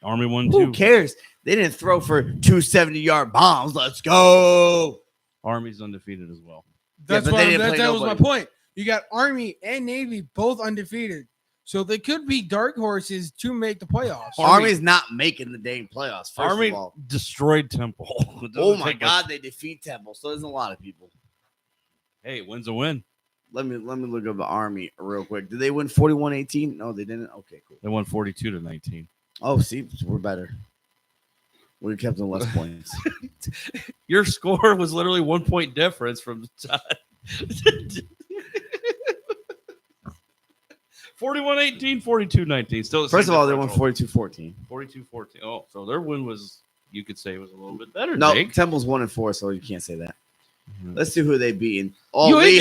Army won Who too. cares? They didn't throw for 270-yard bombs. Let's go. Army's undefeated as well. That's but why they didn't play that was my nobody. point. You got Army and Navy both undefeated. So they could be dark horses to make the playoffs. Army's not making the dang playoffs. First Army of all, destroyed Temple. It oh doesn't my take us- God, they defeat Temple. So there's a lot of people. Hey, win's a win. Let me look up the Army real quick. Did they win 41-18? No, they didn't. Okay, cool. They won 42-19. Oh, see, we're better. We kept them less points. Your score was literally 1 point difference from 41-18, 42-19. Still the First same of all, they won differential. 42-14. 42-14. Oh, so their win was, you could say, was a little bit better. No, Jake. Temple's 1-4, so you can't say that. Mhm. Let's see who they beating. Oh, You ain't-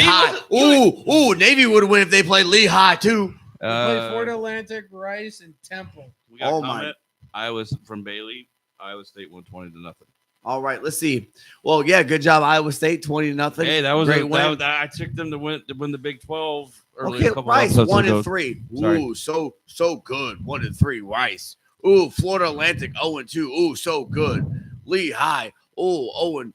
Lehigh. Ooh, Navy would win if they played Lehigh too. They play Fort Atlantic, Rice, and Temple. We got Oh, a my. comment. Iowa from Bailey. Iowa State won 20-0. All right, let's see. Well, yeah, good job, Iowa State, 20-0. Hey, that was great win. I took them to win the Big 12 early. Okay, a couple Rice episodes ago. 1-3. Sorry. Ooh, so good. 1-3, Rice. Ooh, Florida Atlantic 0-2. Ooh, so good. Lehigh. Ooh, 0.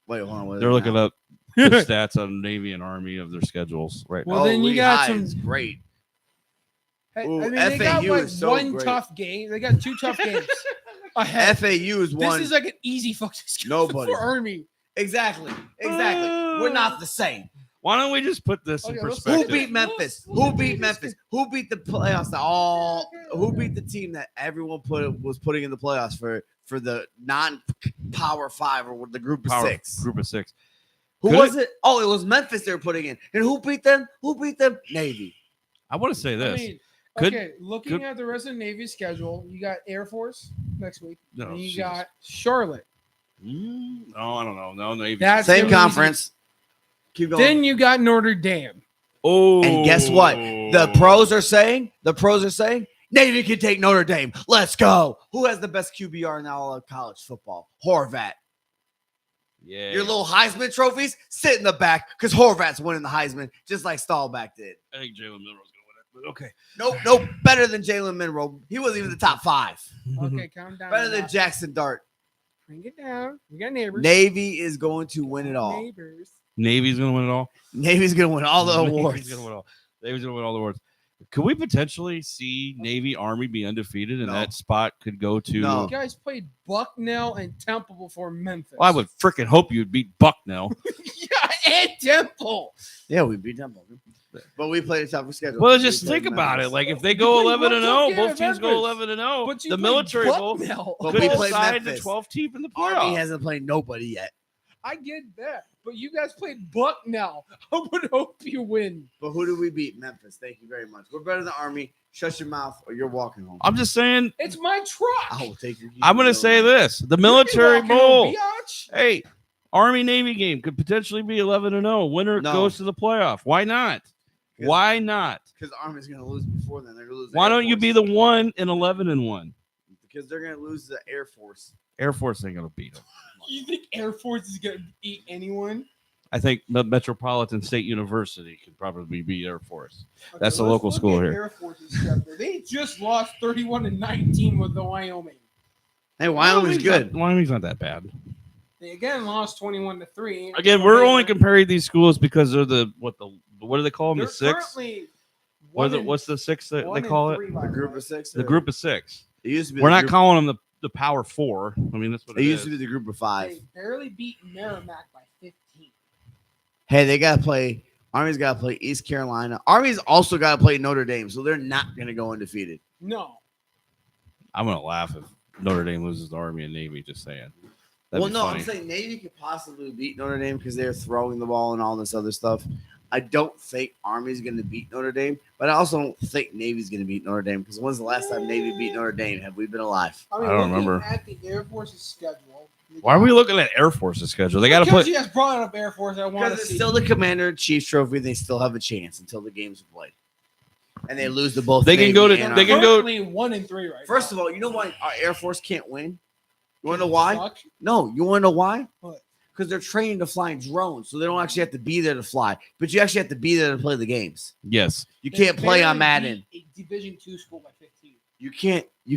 Wait, hold on. What is They're it looking now? up the stats on Navy and Army of their schedules right now. Well, then you got Lehigh some- is great. Hey, Ooh, I mean, they got FAU like is so one great. tough game. They got 2 tough games ahead. FAU is one. This is like an easy fucking schedule Nobody. for Army. Exactly. We're not the same. Why don't we just put this in Okay, let's- Who perspective? beat Memphis? Let's Who do beat this Memphis? Who beat the playoffs? Who beat the team that everyone was putting in the playoffs for the non-power 5 or the group of 6? Group of 6. Who Could was it? Oh, it was Memphis they were putting in. And who beat them? Navy. I want to say I this. mean, Could- okay, looking at the rest of the Navy's schedule, you got Air Force next week. No, and you Jesus. got Charlotte. No, I don't know. No, Navy. That's Same gonna be conference. Keep easy. going. Then you got Notre Dame. Oh, And guess what? The pros are saying, Navy can take Notre Dame. Let's go. Who has the best QBR in all of college football? Horvat. Yeah. Your little Heisman trophies sit in the back because Horvat's winning the Heisman, just like Stahlback did. I think Jalen Milroe's gonna win it, but okay. Nope, better than Jalen Monroe. He wasn't even the top 5. Okay, calm down. Better than Jackson Dart. Bring it down. We got neighbors. Navy is going to win it all. Neighbors. Navy's gonna win it all. Navy's going to win all the Navy's awards. gonna win all. Navy's gonna win all the awards. Could we potentially see Navy Army be undefeated, and No. that spot could go to? No. You guys played Bucknell and Temple before Memphis. Well, I would freaking hope you'd beat Bucknell. Yeah, and Temple. Yeah, we beat them. But we played a tougher schedule. Well, We just played think about it. Memphis. Like if they go played 11 and one 0, tough game both at teams go Memphis. 11 and 0. But you The played military bowl Bucknell. But could we played decide the Memphis. 12th team in the Army playoff. hasn't played nobody yet. I get that. But you guys played Bucknell. I would hope you win. But who did we beat? Memphis. Thank you very much. We're better than Army. Shut your mouth or you're walking home. I'm just saying. It's my truck. I will take your. I'm going to say this: the You military walking on bowl. biatch? Hey, Army Navy game could potentially be 11 and 0. Winner No. goes to the playoff. Why not? Why not? Because Army's going to lose before then. They're going to lose. Why Air don't you Force. be the 1 and 11 and 1? Because they're going to lose the Air Force. Air Force ain't going to beat them. You think Air Force is going to beat anyone? I think the Metropolitan State University could probably beat Air Force. Okay, That's the let's local look school at here. Air Force's schedule. They just lost 31-19 with the Wyoming. Hey, Wyoming's good. Wyoming's not that bad. They again lost 21-3. Again, we're only comparing these schools because they're what do they call them? They're The 6? currently What's the 6 that they call it? The group of 6. The group of 6. It used to be. We're the not group, calling them the Power 4. I mean, that's what It it used is. to be the group of 5. They barely beat Merrimack by 15. Hey, they got to play. Army's got to play East Carolina. Army's also got to play Notre Dame, so they're not going to go undefeated. No. I'm gonna laugh if Notre Dame loses to Army and Navy. Just saying. That'd Well, be no, funny. I'm saying Navy could possibly beat Notre Dame because they're throwing the ball and all this other stuff. I don't think Army's going to beat Notre Dame, but I also don't think Navy's going to beat Notre Dame because when's the last time Navy beat Notre Dame? Have we been alive? I mean, I don't looking remember. At the Air Force's schedule. Why are we looking at Air Force's schedule? They got to Because play. you guys brought up Air Force. I want Because to it's see. still the Commander Chiefs Trophy. They still have a chance until the games are played, and they lose to both. They can Navy go to- and they Army. can go- Currently 1-3 right First now. of all, you know why our Air Force can't win? You want to know why? Suck. No, you want to know why? What? Because they're trained to fly drones, so they don't actually have to be there to fly. But you actually have to be there to play the games. Yes. You They can't play on barely Madden. beat a Division II school by 15. You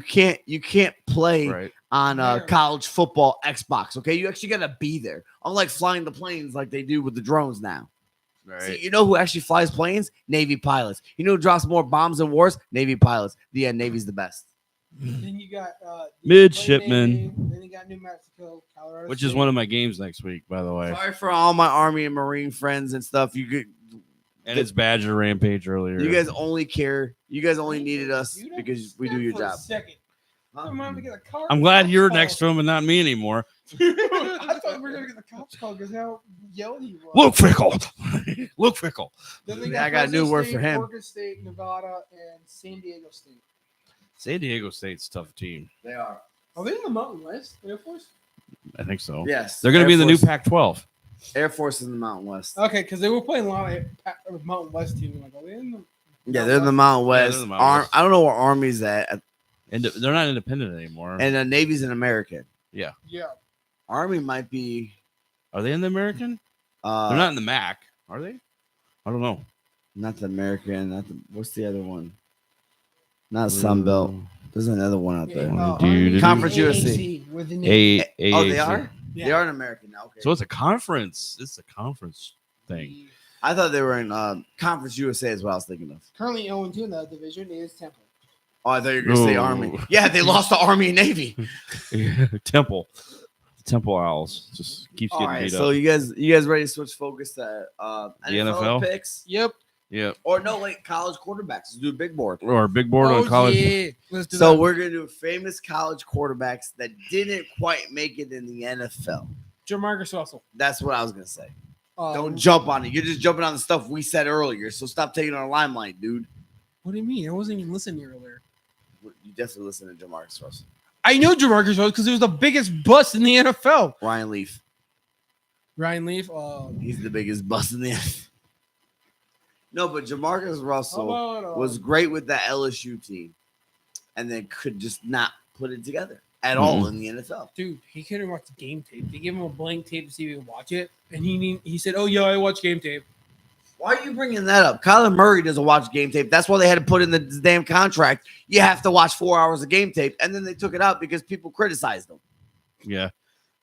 can't play Right. on Yeah. college football Xbox. Okay, you actually got to be there. Unlike flying the planes like they do with the drones now. Right. See, you know who actually flies planes? Navy pilots. You know who drops more bombs in wars? Navy pilots. The end. Navy's the best. Then you got Midshipman. Navy, Then you got New Mexico, Colorado. Which is one of my games next week, by the way. Sorry for all my Army and Marine friends and stuff. And it's Badger Rampage earlier. You guys only care. You guys only needed us because we do your job. Second. Huh? I'm glad you're I'm glad you're next to him and not me anymore. I thought we were gonna get the cops called because how yelled he was. Look fickle. Look fickle. Then they Yeah, I got a new Fresno word State, for him. Oregon State, Nevada, and San Diego State. San Diego State's a tough team. They are. Are they in the Mountain West Air Force? I think so. Yes. They're going to be in the new Force- Pac-12. Air Force in the Mountain West. Okay, because they were playing a lot of Mountain West teams. I'm like, are they in the? Yeah, they're in the Mountain Yeah, they're West. in the Mountain West. I don't know where Army's at. And they're not independent anymore. And the Navy's an American. Yeah. Army might be. Are they in the American? They're not in the MAC, are they? I don't know. Not the American. Not the. What's the other one? Not Sunbelt. There's another one out there. Conference USA. With the Navy. Oh, they are. Yeah. They are an American now. Okay. So it's a conference. It's a conference thing. I thought they were in Conference USA is what I was thinking of. Currently 0-2 in that division is Temple. Oh, I thought you were going to say Ooh. Army. Yeah, they lost to Army and Navy. Temple. The Temple Owls just keeps All getting right, beat so up. you guys ready to switch focus to NFL? picks? Yep. Yeah. Or no, wait, college quarterbacks. Let's do a big board. Or a big board on college. Yeah. Let's do So that. we're gonna do famous college quarterbacks that didn't quite make it in the NFL. Jamarcus Russell. That's what I was gonna say. Um, Don't jump on it. You're just jumping on the stuff we said earlier. So stop taking our limelight, dude. What do you mean? I wasn't even listening earlier. You definitely listen to Jamarcus Russell. I know Jamarcus Russell because he was the biggest bust in the NFL. Ryan Leaf. Ryan Leaf. He's the biggest bust in the NFL. No, but Jamarcus Russell How about, was great with that LSU team, and then could just not put it together at all in the NFL. dude, he couldn't watch the game tape. They gave him a blank tape to see if he could watch it, and he said, "Oh yeah, I watch game tape." Why are you bringing that up? Kyler Murray doesn't watch game tape. That's why they had to put in the damn contract. You have to watch 4 hours of game tape, and then they took it out because people criticized him. Yeah.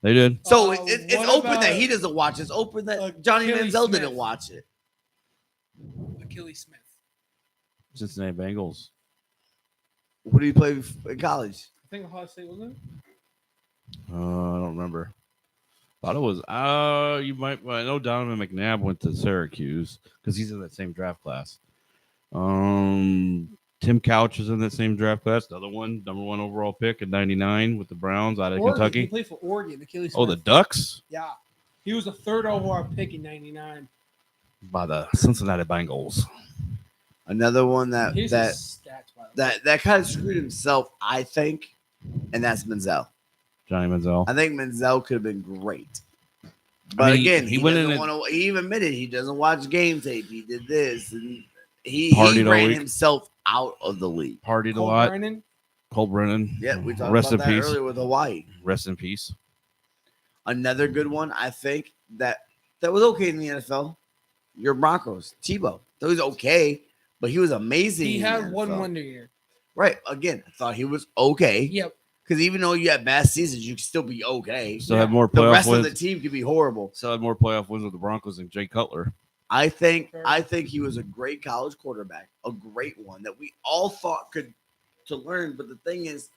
They did. So what it's open about that he doesn't watch it. It's open that Johnny Achilles Manziel Smith? didn't watch it. Achilles Smith. Cincinnati Bengals. What did he play in college? I think Ohio State wasn't it? I don't remember. Thought it was. You might. Well, I know Donovan McNabb went to Syracuse because he's in that same draft class. Tim Couch is in that same draft class. Another one, number 1 overall pick in '99 with the Browns out of Oregon. He Kentucky. played for Oregon. Achilles Smith. Oh, the Ducks Yeah, he was the 3rd overall pick in '99. by the Cincinnati Bengals. Another one that Here's that his stats, by the way. that kind of screwed himself, I think, and that's Manziel. Johnny Manziel. I think Manziel could have been great. But mean, again, he he went doesn't in want to. He even admitted he doesn't watch game tape. He did this, and he Partied all ran week. himself out of the league. Partied a Cole lot. Brennan. Cole Brennan. Yeah, we talked Rest about in that peace. earlier with Hawaii. Rest in peace. Another good one, I think that was okay in the NFL. Your Broncos, Tebow. That was okay, but he was amazing. He in the had one NFL. wonder year. Right. Again, I thought he was okay. Yep. Because even though you had bad seasons, you can still be okay. Still had more The playoff rest wins. of the team could be horrible. Still had more playoff wins with the Broncos than Jay Cutler. I think Fair. he was a great college quarterback, a great one that we all thought could to learn. But the thing is,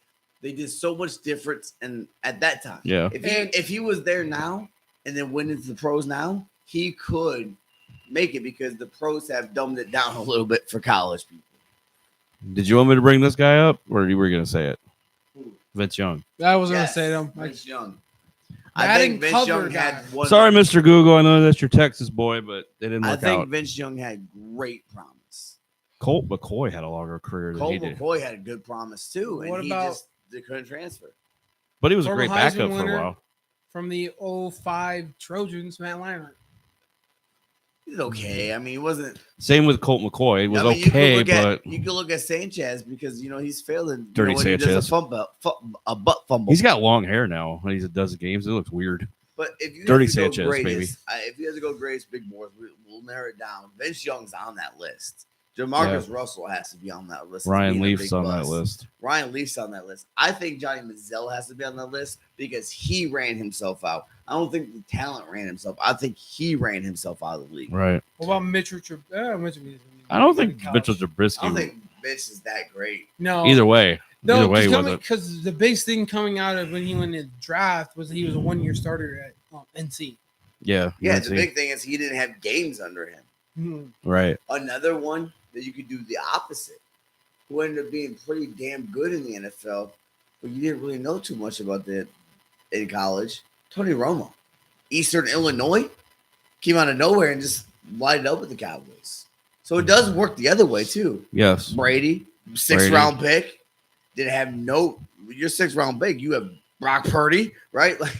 they did so much difference and at that time. Yeah. If he was there now and then went into the pros now, he could make it because the pros have dumbed it down a little bit for college people. Did you want me to bring this guy up, or you were going to say it? Vince Young. I was Yes, gonna say them. Vince Young. I I think didn't Vince cover Young guy. had one. Sorry, Mr. Google. I know that's your Texas boy, but they didn't I work think out. Vince Young had great promise. Colt McCoy had a longer career than Cole he did, McCoy had a good promise too, and What he about- just they couldn't transfer. but he was a Former great Heisman backup for winner. a while. From the 05 Trojans, Matt Leinart. He did okay. I mean, he wasn't. Same with Colt McCoy. It was I mean, you could okay, look at- but you could look at Sanchez because he's failing. Dirty when he does Sanchez. a butt fumble. he's got long hair now when he does the games. It looks weird. But if you Dirty have to go Sanchez, baby. greatest, if you have to go greatest big boards, we'll narrow it down. Vince Young's on that list. Jamarcus Russell has to be on that list. as Ryan being a Leaf's big on that bust. list. Ryan Leaf's on that list. I think Johnny Manziel has to be on that list because he ran himself out. I don't think the talent ran himself. I think he ran himself out of the league. Right. What about Mitchell? I don't think Mitchell I don't Trubisky. think Vince is that great. No. Either way. Either way, he wasn't. because the biggest thing coming out of when he went in the draft was that he was a 1-year starter at NC. Yeah. Yeah, that's the it. big thing is he didn't have games under him. Mhm. Right. Another one that you could do the opposite, who ended up being pretty damn good in the NFL, but you didn't really know too much about that in college. Tony Romo. Eastern Illinois came out of nowhere and just lighted up with the Cowboys. So it does work the other way too. Yes. Brady, sixth round pick, didn't have your 6th round pick. You have Brock Purdy, right? Like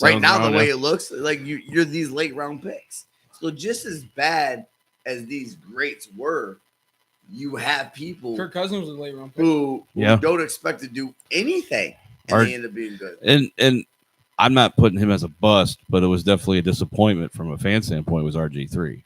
right now, the way it looks, like you're these late round picks. So just as bad as these greats were, you have people Kirk Cousins was a late round pick. who don't expect to do anything, and they end up being good. And I'm not putting him as a bust, but it was definitely a disappointment from a fan standpoint. Was RG3?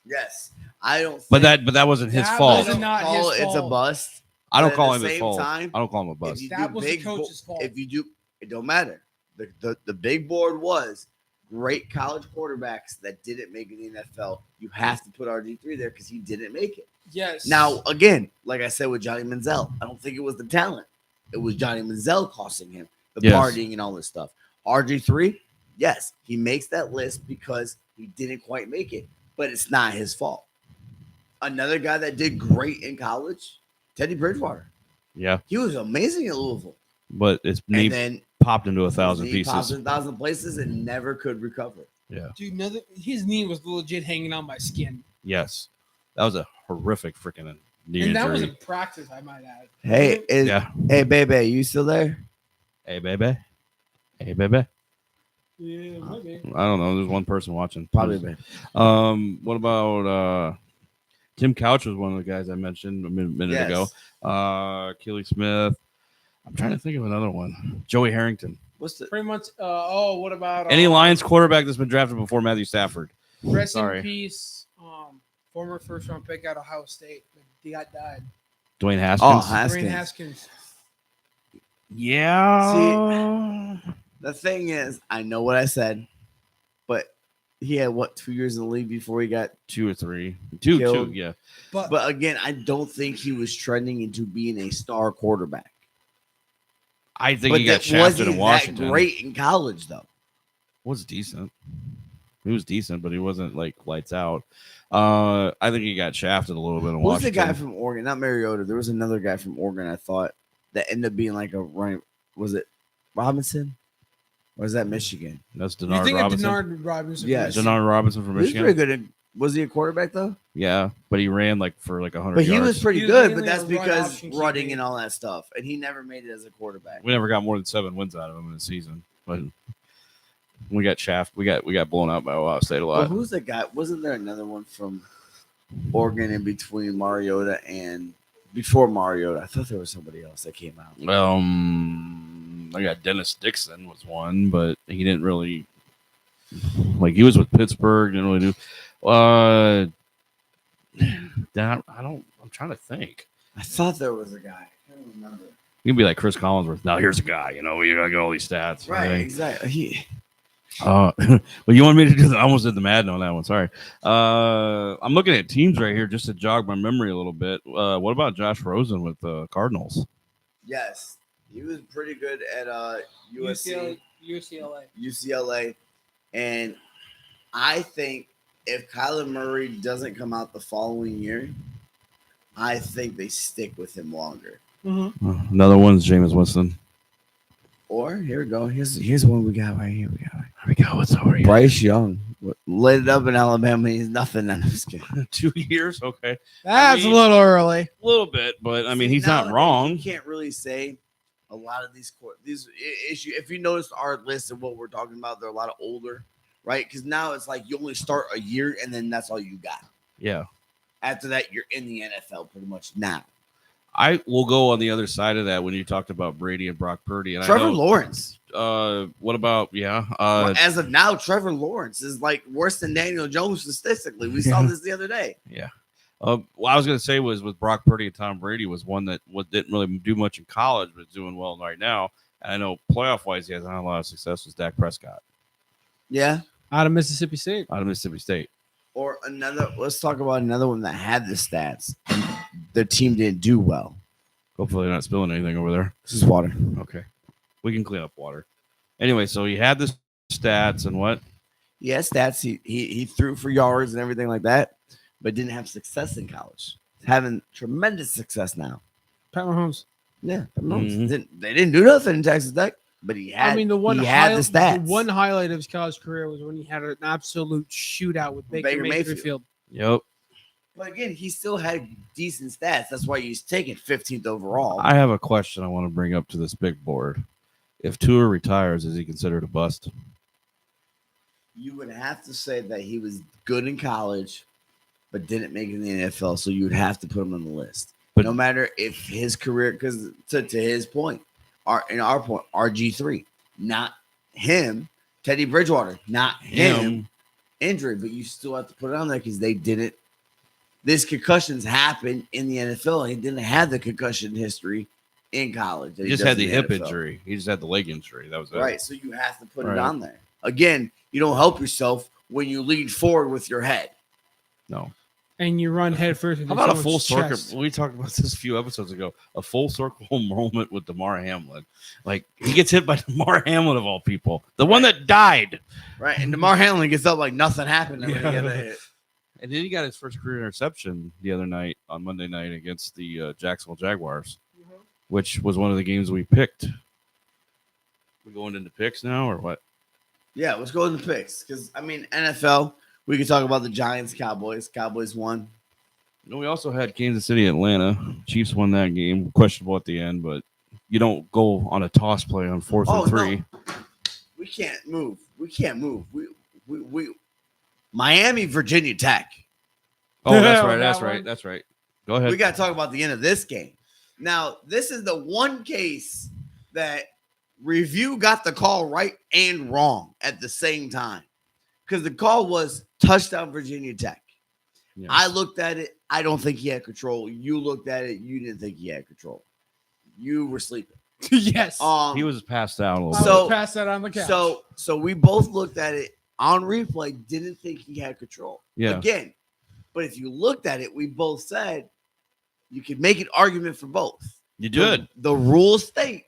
Yes, I don't. But that wasn't his fault. It's a bust. I don't call him his fault. I don't call him a bust. That was the coach's fault. If you do, it don't matter. The big board was great college quarterbacks that didn't make it in the NFL. You have to put RG3 there because he didn't make it. Yes. Now, again, like I said with Johnny Manziel, I don't think it was the talent. It was Johnny Manziel costing him the partying and all this stuff. RG3, yes, he makes that list because he didn't quite make it, but it's not his fault. Another guy that did great in college, Teddy Bridgewater. Yeah. He was amazing at Louisville. But his knee popped into 1,000 pieces. Popped in 1,000 places and never could recover. Yeah. Dude, his knee was legit hanging on by skin. Yes. That was a horrific freaking knee and that injury. was in practice, I might add. Hey, baby, you still there? Hey, baby. Hey, baby. Yeah, maybe. I don't know. There's one person watching. Probably, baby. What about Tim Couch was one of the guys I mentioned a minute ago. Keely Smith. I'm trying to think of another one. Joey Harrington. What's the pretty much? What about any Lions quarterback that's been drafted before Matthew Stafford? Rest in peace. Former first round pick out of Ohio State. He got died. Dwayne Haskins. Dwayne Haskins. Yeah. See, the thing is, I know what I said, but he had 2 years in the league before he got 2 or 3. Two, yeah. But again, I don't think he was trending into being a star quarterback. I think he got shafted in Washington. That great in college, though. Was decent. He was decent, but he wasn't like lights out. I think he got shafted a little bit in Washington. Who's the guy from Oregon? Not Mariota. There was another guy from Oregon, I thought, that ended up being like a running. Was it Robinson? Or is that Michigan? That's Denard Robinson. Denard Robinson. Yes. Denard Robinson from Michigan. He was pretty good. Was he a quarterback, though? Yeah, but he ran for 100 yards. But he was pretty good, but that's because running and all that stuff. And he never made it as a quarterback. We never got more than 7 wins out of him in the season. But we got shafted. We got blown out by Ohio State a lot. Well, who's the guy? Wasn't there another one from Oregon in between Mariota and before Mariota? I thought there was somebody else that came out. I got Dennis Dixon was one, but he didn't really he was with Pittsburgh. Didn't really do. I'm trying to think. I thought there was a guy. I can't remember. You can be like Chris Collinsworth. Now here's a guy. You gotta get all these stats. Right, exactly. Well, you want me to do I almost did the Madden on that one. Sorry. I'm looking at teams right here just to jog my memory a little bit. What about Josh Rosen with the Cardinals? Yes, he was pretty good at UCLA, and I think if Kyler Murray doesn't come out the following year, I think they stick with him longer. Mm-hmm. Another one's Jameis Winston. Or here we go. Here's one we got right here. Here we go. What's over here? Bryce Young lit it up in Alabama. He's nothing. I'm just kidding. 2 years, okay. That's a little early. A little bit, but I mean, he's not wrong. You can't really say a lot of these issues. If you notice our list of what we're talking about, they're a lot of older, right? Because now it's like you only start a year and then that's all you got. Yeah. After that, you're in the NFL pretty much now. I will go on the other side of that when you talked about Brady and Brock Purdy. And Trevor Lawrence. What about, as of now, Trevor Lawrence is like worse than Daniel Jones statistically. We saw this the other day. Yeah. What I was going to say was with Brock Purdy and Tom Brady was one that didn't really do much in college, but is doing well right now. And I know playoff-wise, he hasn't had a lot of success with Dak Prescott. Yeah. Out of Mississippi State. Or let's talk about another one that had the stats. And the team didn't do well. Hopefully they're not spilling anything over there. This is water. Okay. We can clean up water. Anyway, so he had the stats and what? He had stats. He threw for yards and everything like that, but didn't have success in college. He's having tremendous success now. Pat Mahomes. Yeah, Pat Mahomes. They didn't do nothing in Texas Tech. but he had. I mean, the one he had the stats. one highlight of his college career was when he had an absolute shootout with Baker Mayfield. Yep. But again, he still had decent stats. That's why he's taken 15th overall. I have a question I want to bring up to this big board. If Tua retires, is he considered a bust? You would have to say that he was good in college, but didn't make it in the NFL. So you would have to put him on the list. But no matter if his career, because to his point, in our point, RG3, not him. Teddy Bridgewater, not him. Injury, but you still have to put it on there because they didn't. This concussions happen in the NFL. He didn't have the concussion history in college. He just had the hip injury. He just had the leg injury. That was it. Right. So you have to put it on there. Again, you don't help yourself when you lean forward with your head. No. And you run head first. How about a full circle? We talked about this a few episodes ago. A full circle moment with Damar Hamlin. Like, he gets hit by Damar Hamlin of all people. The one that died. Right. And Damar Hamlin gets up like nothing happened. When he got a hit. And then he got his first career interception the other night on Monday night against the Jacksonville Jaguars, which was one of the games we picked. We're going into picks now or what? Yeah, let's go into picks. Because, I mean, NFL, we can talk about the Giants, Cowboys. Cowboys won. You know, we also had Kansas City, Atlanta. Chiefs won that game. Questionable at the end, but you don't go on a toss play on 4th and 3. No. We can't move. We Miami, Virginia Tech. Oh, that's right. That's right. Go ahead. We got to talk about the end of this game. Now, this is the one case that review got the call right and wrong at the same time. Because the call was touchdown Virginia Tech. Yeah. I looked at it. I don't think he had control. You looked at it. You didn't think he had control. You were sleeping. Yes. He was passed out a little bit. I was passed out on the couch. So we both looked at it on replay, didn't think he had control. Yeah. Again, but if you looked at it, we both said you could make an argument for both. You did. The rules state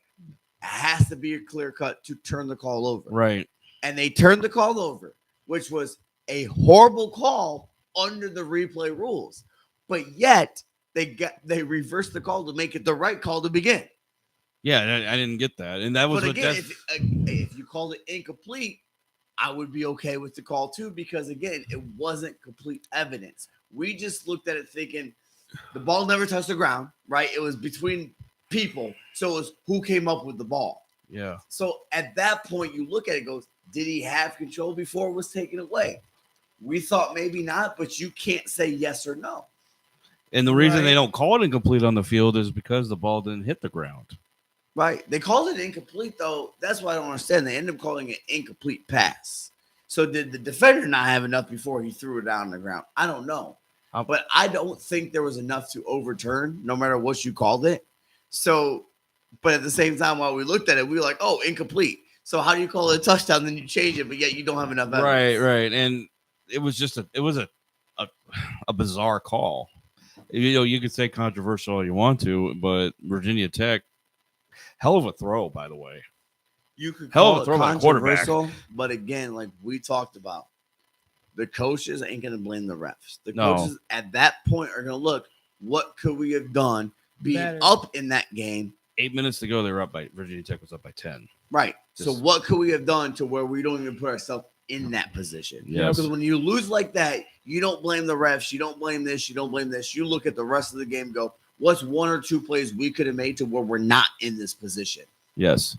it has to be a clear cut to turn the call over. Right. And they turned the call over, which was a horrible call under the replay rules. But yet they reversed the call to make it the right call to begin. Yeah, I didn't get that. And that was but again, if you called it incomplete, I would be okay with the call too, because again, it wasn't complete evidence. We just looked at it thinking the ball never touched the ground, right? It was between people. So it was who came up with the ball. Yeah. So at that point, you look at it, goes, did he have control before it was taken away? We thought maybe not, but you can't say yes or no. And the reason they don't call it incomplete on the field is because the ball didn't hit the ground. Right. They called it incomplete, though. That's what I don't understand. They ended up calling it incomplete pass. So did the defender not have enough before he threw it down on the ground? I don't know. But I don't think there was enough to overturn, no matter what you called it. So, but at the same time, while we looked at it, we were like, oh, incomplete. So how do you call it a touchdown? Then you change it, but yet you don't have enough evidence. Right. And it was just a bizarre call. You know, you could say controversial all you want to, but Virginia Tech, hell of a throw, by the way. You could hell call of a it throw by controversial, but again, like we talked about, the coaches ain't going to blame the refs. The coaches at that point are going to look, what could we have done being up in that game? 8 minutes to go, they were up by Virginia Tech was up by 10. Right. So what could we have done to where we don't even put ourselves in that position? Yes. Because when you lose like that, you don't blame the refs. You don't blame this. You don't blame this. You look at the rest of the game and go, what's one or two plays we could have made to where we're not in this position? Yes.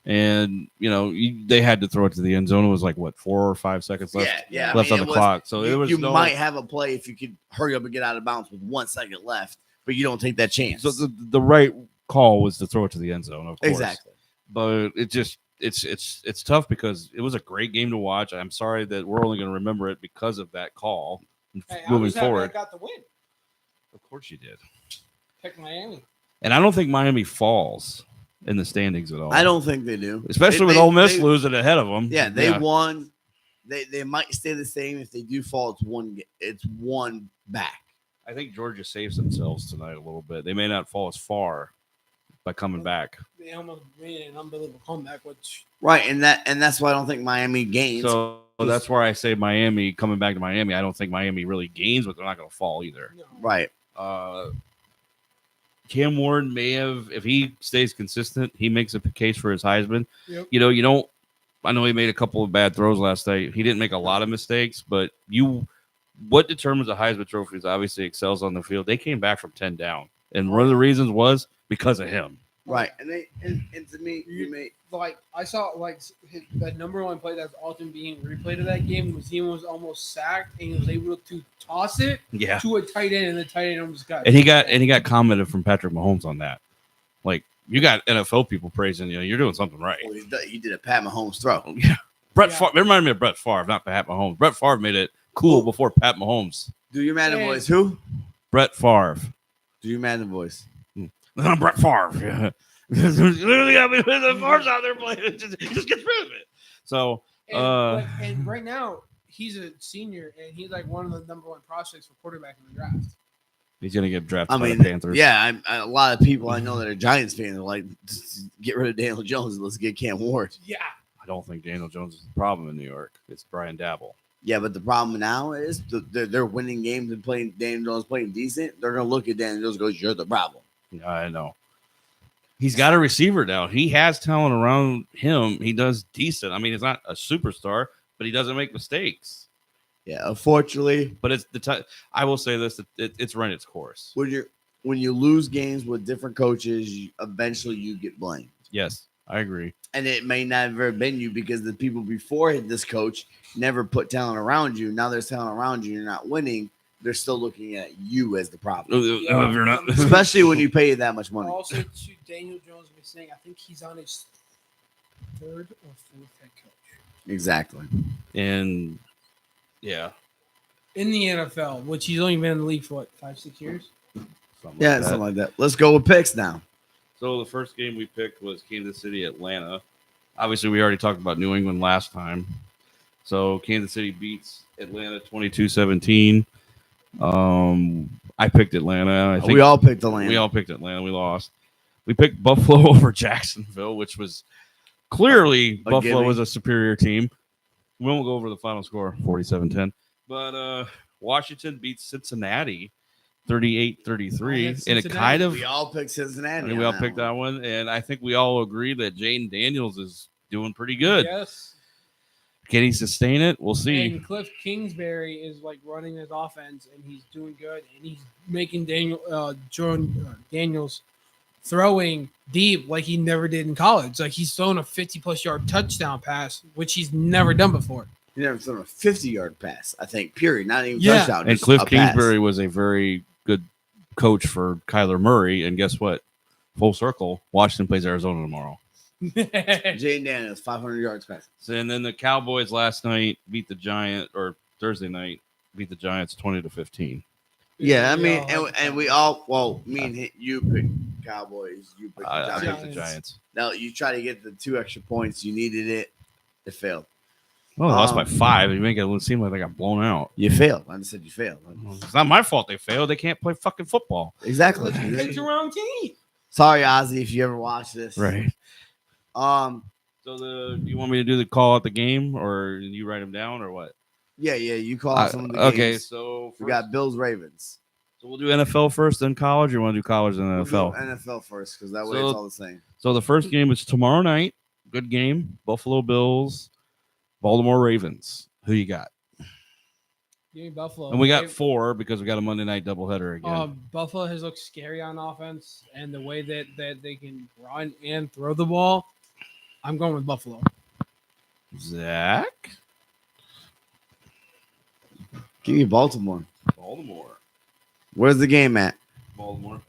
And, you know, they had to throw it to the end zone. It was like, what, 4 or 5 seconds left? Left on the clock. So you might have a play if you could hurry up and get out of bounds with 1 second left, but you don't take that chance. So the right call was to throw it to the end zone, of course. Exactly. But it just it's tough because it was a great game to watch. I'm sorry that we're only going to remember it because of that call moving forward. I got the win. Of course you did. Pick Miami. And I don't think Miami falls in the standings at all. I don't think they do. Especially with Ole Miss losing ahead of them. Yeah, they won. They might stay the same. If they do fall, it's one back. I think Georgia saves themselves tonight a little bit. They may not fall as far by coming back. They almost made an unbelievable comeback, which and that's why I don't think Miami gains. So that's why I say Miami coming back to Miami. I don't think Miami really gains, but they're not going to fall either. No. Right. Cam Ward may have, if he stays consistent, he makes a case for his Heisman. Yep. You don't. I know he made a couple of bad throws last night. He didn't make a lot of mistakes, but what determines a Heisman Trophy is obviously excels on the field. They came back from 10 down, and one of the reasons was because of him. Right, and to me, you may Like I saw that number one play that's often being replayed of that game was he was almost sacked and he was able to toss it Yeah, to a tight end and the tight end almost got and he got commented from Patrick Mahomes on that. Like, you got NFL people praising you. You're doing something right. he did a Pat Mahomes throw. Yeah, Favre. It reminded me of Brett Favre, not Pat Mahomes. Brett Favre made it cool before Pat Mahomes. Do your Madden voice? Who? Brett Favre. Do your Madden voice? Brett Favre. Yeah. Literally, I mean, the Favre's out there playing. It just gets rid of it. So, and right now he's a senior and he's like one of the number one prospects for quarterback in the draft. he's gonna get drafted by I mean, the Panthers. yeah, a lot of people I know that are Giants fans are like, just get rid of Daniel Jones and let's get Cam Ward. Yeah. I don't think Daniel Jones is the problem in New York. It's Brian Dabble. Yeah, but the problem now is they're winning games and playing. Daniel Jones playing decent. They're gonna look at Daniel Jones and go, "You're the problem." Yeah, I know. He's got a receiver now. He has talent around him. He does decent. I mean, he's not a superstar, but he doesn't make mistakes. Yeah, unfortunately, But it's the time. I will say this: it's run its course. when you lose games with different coaches, eventually you get blamed. Yes, I agree. And it may not have ever been you because the people before this coach never put talent around you. Now there's talent around you. You're not winning. They're still looking at you as the problem, If you're not, especially when you pay that much money. Also, to Daniel Jones was saying, I think he's on his third or fourth head coach Exactly. and yeah, in the NFL, which he's only been in the league for what, 5-6 years. Something like that. Let's go with picks now. So the first game we picked was Kansas City, Atlanta. Obviously, we already talked about New England last time. So Kansas City beats Atlanta 22-17. I picked Atlanta. I think We all picked Atlanta. we all picked Atlanta. We lost. We picked Buffalo over Jacksonville, which was clearly Buffalo gimme. was a superior team. We won't go over the final score, 47-10. But Washington beats Cincinnati 38-33. And it kind of We all picked Cincinnati. we all picked that one. And I think we all agree that Jaden Daniels is doing pretty good. Yes. Can he sustain it? We'll see. And Cliff Kingsbury is like running his offense, and he's doing good, and he's making Daniels throwing deep like he never did in college. Like he's thrown a 50+ yard touchdown pass, which he's never done before. He never thrown a 50-yard pass, I think, period. Not even Yeah. touchdown. And just Cliff a pass. Kingsbury was a very good coach for Kyler Murray. And guess what? Full circle. Washington plays Arizona tomorrow. Jaden Daniels, 500 yards pass. So, and then the Cowboys last night beat the Giants, or Thursday night beat the Giants 20-15. Yeah, I mean, and we all, well, me and you picked Cowboys. You picked I the picked Giants. the Giants. Now, you try to get the 2 extra points. You needed it. It failed. Well, they lost by 5. You make it seem like they got blown out. You failed. I just said you failed. It's not my fault they failed. They can't play fucking football. Exactly. It's the wrong team. Sorry, Ozzy, if you ever watch this. Right. So do you want me to do the call at the game, or you write them down, or what? Yeah, you call out some of the games. Okay, so we got Bills Ravens. So we'll do NFL first, then college, or you want to do college and We'll NFL? do NFL first, because that way So- it's all the same. So the first game is tomorrow night. Good game. Buffalo Bills, Baltimore Ravens. Who you got? Give me Buffalo. And we got 4 because we got a Monday night doubleheader again. Buffalo has looked scary on offense, and the way that they can run and throw the ball, I'm going with Buffalo. Zach? Give me Baltimore. Baltimore. Where's the game at? Baltimore.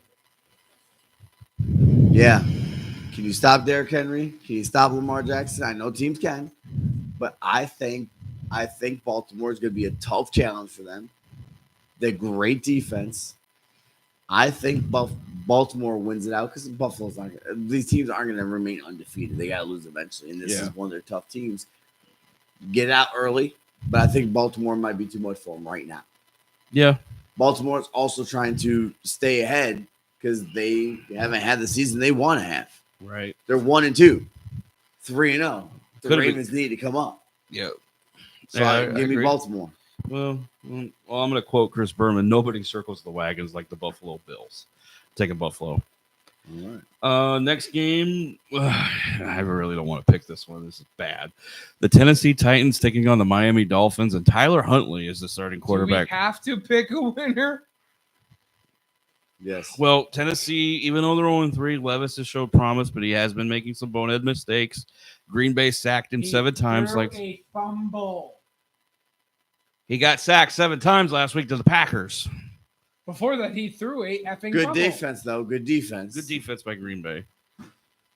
Yeah. Can you stop Derrick Henry? Can you stop Lamar Jackson? I know teams can, but I think Baltimore is going to be a tough challenge for them. They're great defense. I think Baltimore wins it out because Buffalo's not. These teams aren't going to remain undefeated. They got to lose eventually, and this is one of their tough teams. Get out early, but I think Baltimore might be too much for them right now. Yeah. Baltimore's also trying to stay ahead because they haven't had the season they want to have. Right. They're 1-2, 3-0. The Could've Ravens need to come up. Yeah. So Yeah, I give me agree. Baltimore. Well, I'm going to quote Chris Berman. Nobody circles the wagons like the Buffalo Bills. Taking Buffalo. All right. Next game, I really don't want to pick this one. This is bad. The Tennessee Titans taking on the Miami Dolphins, and Tyler Huntley is the starting quarterback. Do we have to pick a winner? Yes. Well, Tennessee, even though they're 0-3, Levis has showed promise, but he has been making some bonehead mistakes. Green Bay sacked him 7 times. Threw Like a fumble. he got sacked 7 times last week to the Packers. Before that, he threw a effing Good fumble. defense, though. Good defense. Good defense by Green Bay.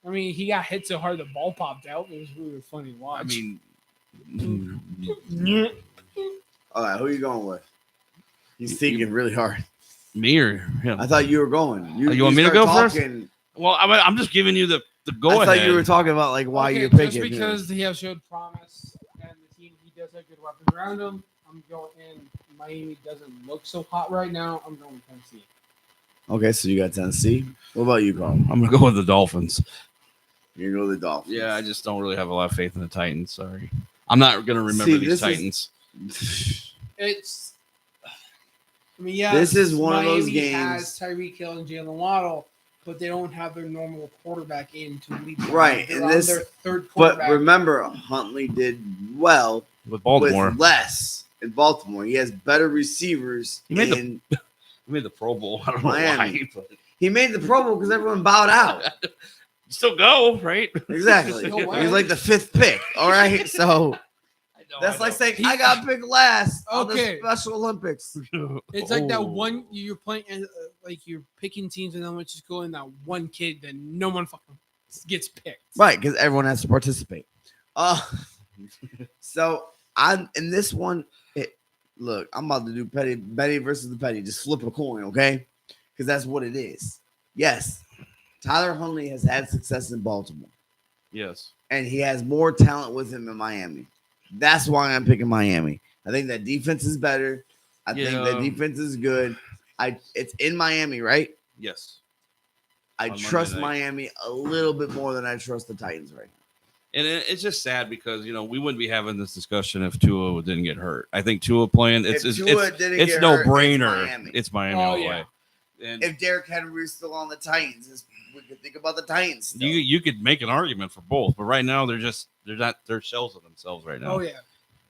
I mean, he got hit so hard the ball popped out. It was really funny to watch. I mean, All right, who are you going with? He's thinking really hard. me or him? I thought you were going. You want me to start go first? talking- Well, I'm just giving you the go I ahead. thought you were talking about like why Okay, you're picking. just because he has showed promise and the team he does have good weapons around him. I'm going in. Miami doesn't look so hot right now. I'm going with Tennessee. Okay, so you got Tennessee. What about you, Carl? I'm gonna go with the Dolphins. You're gonna go with the Dolphins. Yeah, I just don't really have a lot of faith in the Titans. Sorry, I'm not gonna remember See, these this Titans. It's. I mean, yeah. This is one of Miami those games- has Tyreek Hill and Jalen Waddle, but they don't have their normal quarterback in to lead them. Right, They're and on this- their third But quarterback. remember, Huntley did well With Baltimore, with less in Baltimore. He has better receivers. He made in he made the Pro Bowl. I don't know Miami. why, but He made the Pro Bowl because everyone bowed out. still go right. Exactly. No way. He's like the 5th pick. All right, so I know, that's I like know. saying I got picked last on the Okay. Special Olympics. It's like that Oh. one you're playing, like you're picking teams, and then let's just go in that one kid, then no one fucking gets picked. Right, because everyone has to participate. So I'm in this one. Look, I'm about to do Betty versus the Petty. Just flip a coin, okay? Because that's what it is. Yes, Tyler Huntley has had success in Baltimore, Yes. and he has more talent with him in Miami. That's why I'm picking Miami. I think that defense is better. I think Yeah. that defense is good. It's in Miami, right? Yes. I On Monday trust night. Miami a little bit more than I trust the Titans right now. And it's just sad because we wouldn't be having this discussion if Tua didn't get hurt. I think Tua playing If it's Tua didn't it's get no hurt, brainer. It's Miami Oh, all the yeah. way. And If Derrick Henry is still on the Titans, we could think about the Titans. Still. you could make an argument for both, but right now they're shells of themselves right now. Oh yeah,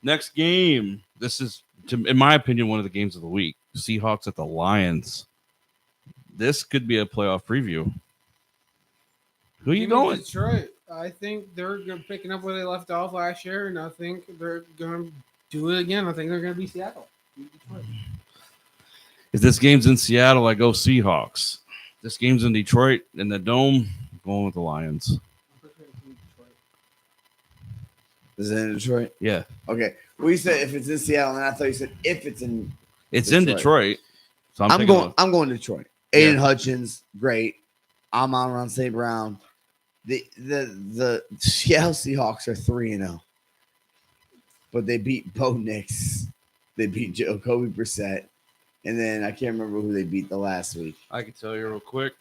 Next game, this is in my opinion one of the games of the week. Seahawks at the Lions. This could be a playoff preview. Who are you Give me going? Detroit. I think they're picking up where they left off last year, and I think they're going to do it again. I think they're going to be Seattle. Detroit. If this game's in Seattle, I go Seahawks. This game's in Detroit in the Dome. I'm going with the Lions. I'm picking Detroit. Is it in Detroit? Yeah, Okay. Well, you said if it's in Seattle, and I thought you said if it's in. it's in Detroit. Detroit. So I'm taking going. I'm going Detroit. Aiden Yeah. Hutchins, great. Amon-Ra St. Brown. The Seattle Seahawks are 3-0, but they beat Bo Nix. They beat Jacoby Brissett, and then I can't remember who they beat the last week. I can tell you real quick.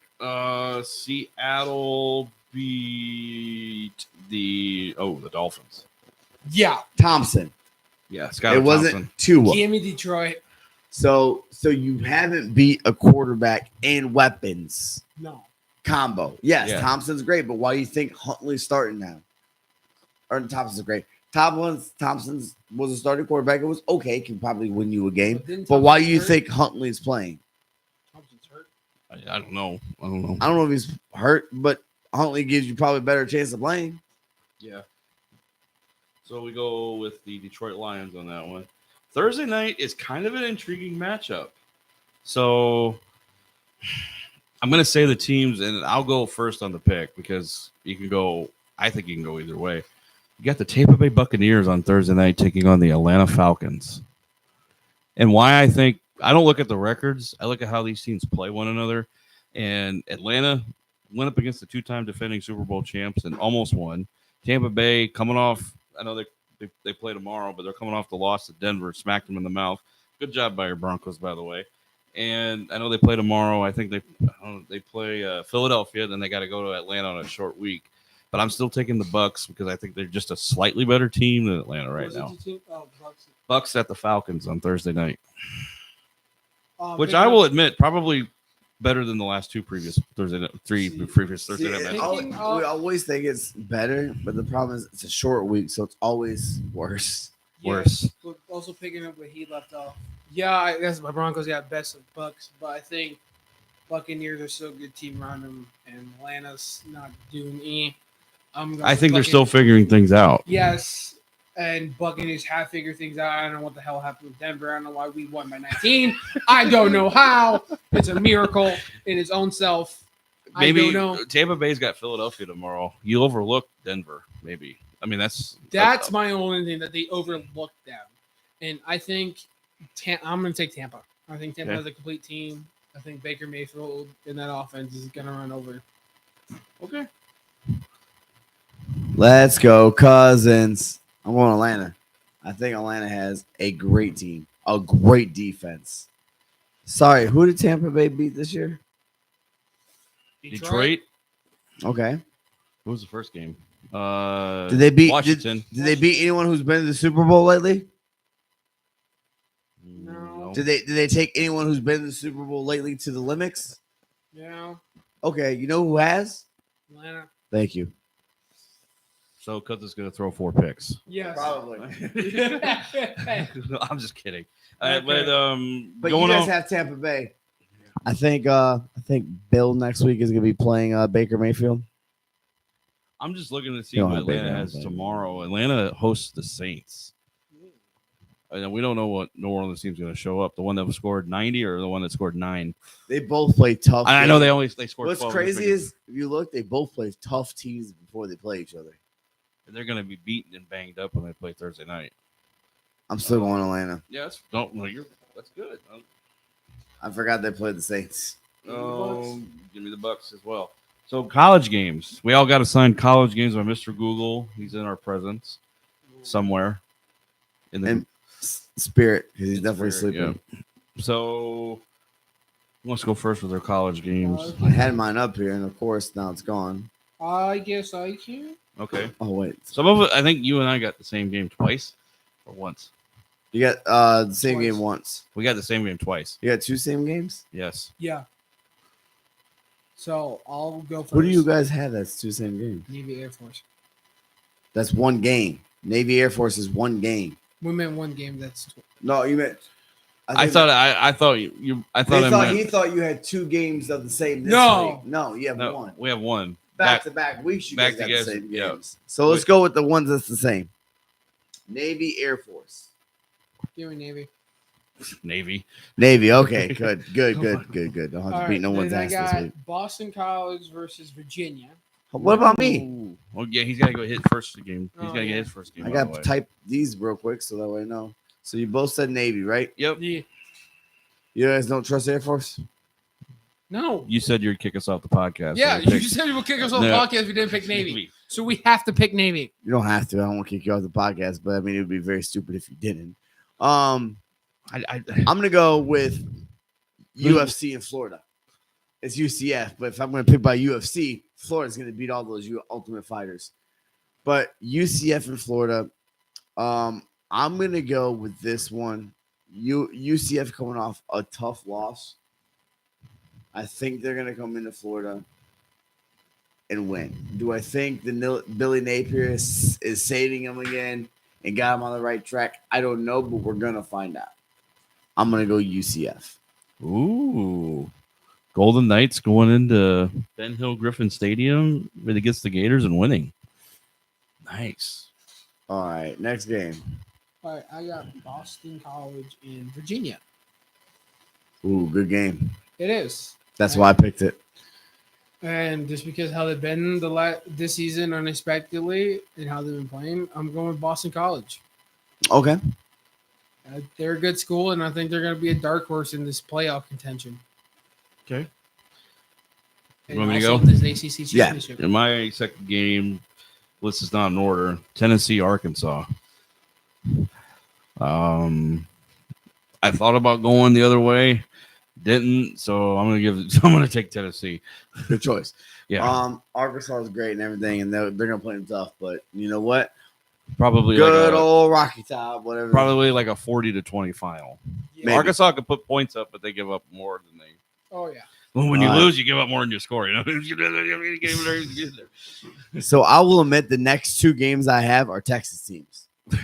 Seattle beat the Dolphins. Yeah, Thompson. Yeah, Scott It wasn't Thompson. Tua. give me Detroit. So you haven't beat a quarterback and weapons No, combo. Yes, Yeah. Thompson's great, but why do you think Huntley's starting now? Or Thompson's great. Thompson was a starting quarterback. It was okay, can probably win you a game. didn't But why do Thompson you hurt? think Huntley's playing? Thompson's hurt. I don't know. I don't know. I don't know if he's hurt, but Huntley gives you probably a better chance of playing. Yeah. So we go with the Detroit Lions on that one. Thursday night is kind of an intriguing matchup. So I'm going to say the teams, and I'll go first on the pick because I think you can go either way. You got the Tampa Bay Buccaneers on Thursday night taking on the Atlanta Falcons. And why I think I don't look at the records, I look at how these teams play one another. And Atlanta went up against the 2-time defending Super Bowl champs and almost won. Tampa Bay coming off, I know they play tomorrow, but they're coming off the loss to Denver, smacked them in the mouth. Good job by your Broncos, by the way. And I know they play tomorrow. I think they play Philadelphia, then they got to go to Atlanta on a short week. But I'm still taking the Bucs because I think they're just a slightly better team than Atlanta right Was it now. the team? Oh, Bucks. Bucs at the Falcons on Thursday night, which Big I will Bucks. admit probably better than the last two previous Thursday See, previous Thursday night See, matches. we always think it's better, but the problem is it's a short week, so it's always worse. Worse. Yes, but also picking up where he left off. Yeah, I guess my Broncos got best of Bucks, but I think Buccaneers are still a good team around them, and Atlanta's not doing any. I think they're still figuring things out. Yes, and Buccaneers have figured things out. I don't know what the hell happened with Denver. I don't know why we won by 19. I don't know how. It's a miracle in its own self. Maybe I don't know. Tampa Bay's got Philadelphia tomorrow. You overlook Denver, maybe. I mean, that's My only thing that they overlooked them, and I think I'm going to take Tampa. I think Tampa Okay. has a complete team. I think Baker Mayfield in that offense is going to run over. okay. Let's go, Cousins. I'm going Atlanta. I think Atlanta has a great team, a great defense. Sorry, who did Tampa Bay beat this year? Detroit. Okay. Who was the first game? Did they beat Washington? Did they beat anyone who's been to the Super Bowl lately? No. Did they take anyone who's been to the Super Bowl lately to the limits? Yeah, Okay, you know who has? Atlanta. Thank you. So Cousins going to throw 4 picks. Yes. Probably. I'm just kidding. Okay. But going you guys on. have Tampa Bay. I think Bill next week is going to be playing Baker Mayfield. I'm just looking to see You don't what have Baker Atlanta has Mayfield. tomorrow. Atlanta hosts the Saints. And we don't know what New Orleans team's going to show up. The one that scored 90 or the one that scored 9. They both play tough. I know games. they scored. What's 12 crazy is if you look, they both play tough teams before they play each other. they're going to be beaten and banged up when they play Thursday night. I'm still going Atlanta. Yeah, that's good. I forgot they played the Saints. Give me the Bucks as well. So college games. We all got assigned college games by Mr. Google. He's in our presence somewhere. And Spirit, because he's definitely Spirit, sleeping. yeah. So let's go first with our college games. I had mine up here, and of course now it's gone. I guess I can. Okay. Oh wait, Some of it, I think you and I got the same game twice or once. you got the same Twice. game once. We got the same game twice. You got 2 same games. Yes. Yeah. So I'll go first. Who do you guys have? That's 2 same games. Navy Air Force. That's one game. Navy Air Force is one game. We meant one game. That's No, you meant. I thought He thought you had 2 games of the same. This No. week. No, you have no, one. we have one. Back to back weeks, you back guys got together, the same yeah. games. So let's go with the ones that's the same. Navy Air Force. give me Navy. Navy. Navy. Okay, good. Don't have to All beat no right, one's then I ass got this week. Boston College versus Virginia. What about me? Ooh. Oh yeah, he's got to go hit first game. He's Oh, got to yeah. get his first game. I out got of the to way. type these real quick so that way I know. So you both said Navy, right? Yep. Yeah. You guys don't trust Air Force? No. You said you'd kick us off the podcast. Yeah, so you pick- just said you would kick us off the Yeah. podcast if we didn't pick Navy. So we have to pick Navy. You don't have to. I don't want to kick you off the podcast, but I mean it would be very stupid if you didn't. I'm gonna go with UFC in Florida. It's UCF, but if I'm gonna pick by UFC, Florida's gonna beat all those Ultimate Fighters. But UCF in Florida, I'm gonna go with this one. UCF coming off a tough loss. I think they're gonna come into Florida and win. Do I think Billy Napier is saving him again and got him on the right track? I don't know, but we're gonna find out. I'm gonna go UCF. Ooh. Golden Knights going into Ben Hill Griffin Stadium against the Gators and winning. Nice. All right, next game. All right, I got Boston College in Virginia. Ooh, good game. It is. That's why I picked it. And just because how they've been this season unexpectedly and how they've been playing, I'm going with Boston College. Okay. They're a good school, and I think they're going to be a dark horse in this playoff contention. Okay. And Want me to also go? in this ACC Yeah. championship. In my second game, list is not in order. Tennessee, Arkansas. I thought about going the other way, didn't. So I'm gonna take Tennessee. Good choice. Yeah, Arkansas is great and everything, and they're gonna play them tough. But you know what? probably Good like old Rocky Top, whatever. probably like a 40-20 final. Yeah. Maybe. Arkansas could put points up, but they give up more than they. Oh, yeah. Well, when you All right. lose, you give up more than you score. You know. So I will admit the next 2 games I have are Texas teams. So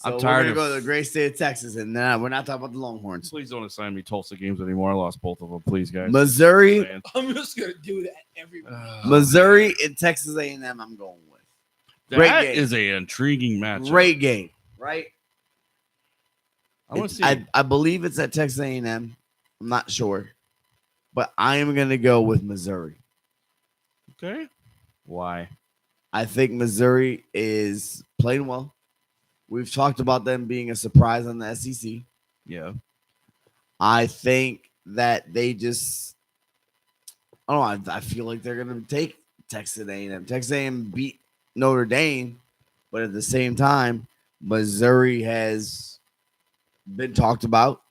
I'm we're tired gonna of. go to the great state of Texas, and we're not talking about the Longhorns. Please don't assign me Tulsa games anymore. I lost both of them. Please, guys. Missouri, I'm just gonna do that every week. Missouri, and Texas A&M. I'm going with. Great That game. is a intriguing matchup. Great game, right? I want to see. I believe it's at Texas A&M. I'm not sure, but I am gonna go with Missouri. Okay. Why? I think Missouri is playing well. We've talked about them being a surprise on the SEC. Yeah. I think that they just, I don't know. I feel like they're going to take Texas A&M. Texas A&M beat Notre Dame, but at the same time, Missouri has been talked about.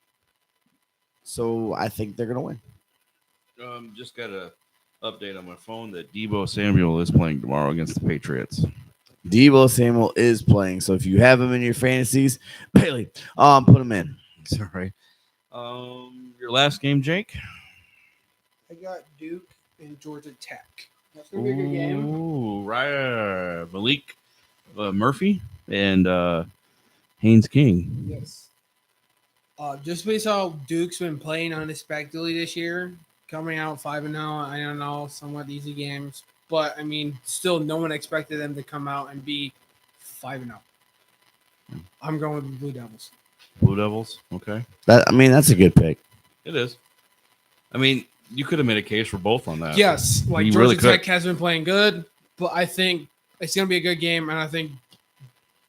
So I think they're going to win. Just got a update on my phone that Debo Samuel is playing tomorrow against the Patriots. Deebo Samuel is playing. So if you have him in your fantasies, Bailey, put him in. Sorry. Your last game, Jake? I got Duke and Georgia Tech. That's gonna be a good game. Ooh, right. Malik Murphy and Haynes King. Yes. Just based on how Duke's been playing unexpectedly this year, coming out 5-0. I don't know, somewhat easy games, but I mean, still, no one expected them to come out and be 5-0. I'm going with the Blue Devils. Blue Devils. Okay. That's a good pick. It is. I mean, you could have made a case for both on that. Yes, like You Georgia really Tech could. has been playing good, but I think it's going to be a good game, and I think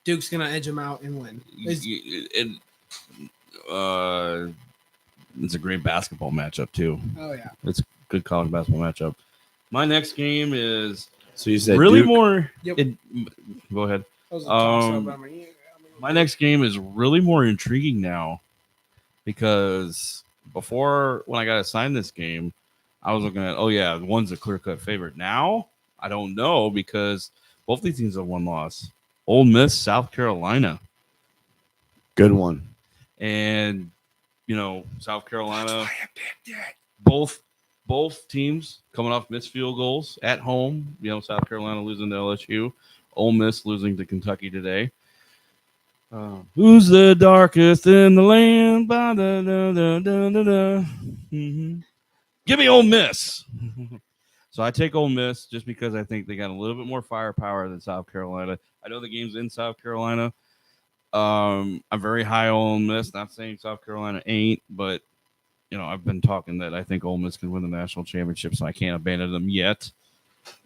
Duke's going to edge them out and win. It's a great basketball matchup too. Oh yeah, It's a good college basketball matchup. My next game is So you said really Duke? more. Yep. Go ahead. that was a toss-up, Um, but I'm like, yeah, My next game is really more intriguing now because before, when I got assigned this game, I was looking at, oh yeah, the one's a clear-cut favorite. Now I don't know because both these teams have one loss. Ole Miss, South Carolina, Good one. and South Carolina. That's why I picked it. Both teams coming off missed field goals at home. South Carolina losing to LSU, Ole Miss losing to Kentucky today. Who's the darkest in the land? Mhm. Give me Ole Miss. So I take Ole Miss just because I think they got a little bit more firepower than South Carolina. I know the game's in South Carolina. I'm very high on Ole Miss. Not saying South Carolina ain't, but I've been talking that I think Ole Miss can win the national championship, so I can't abandon them yet.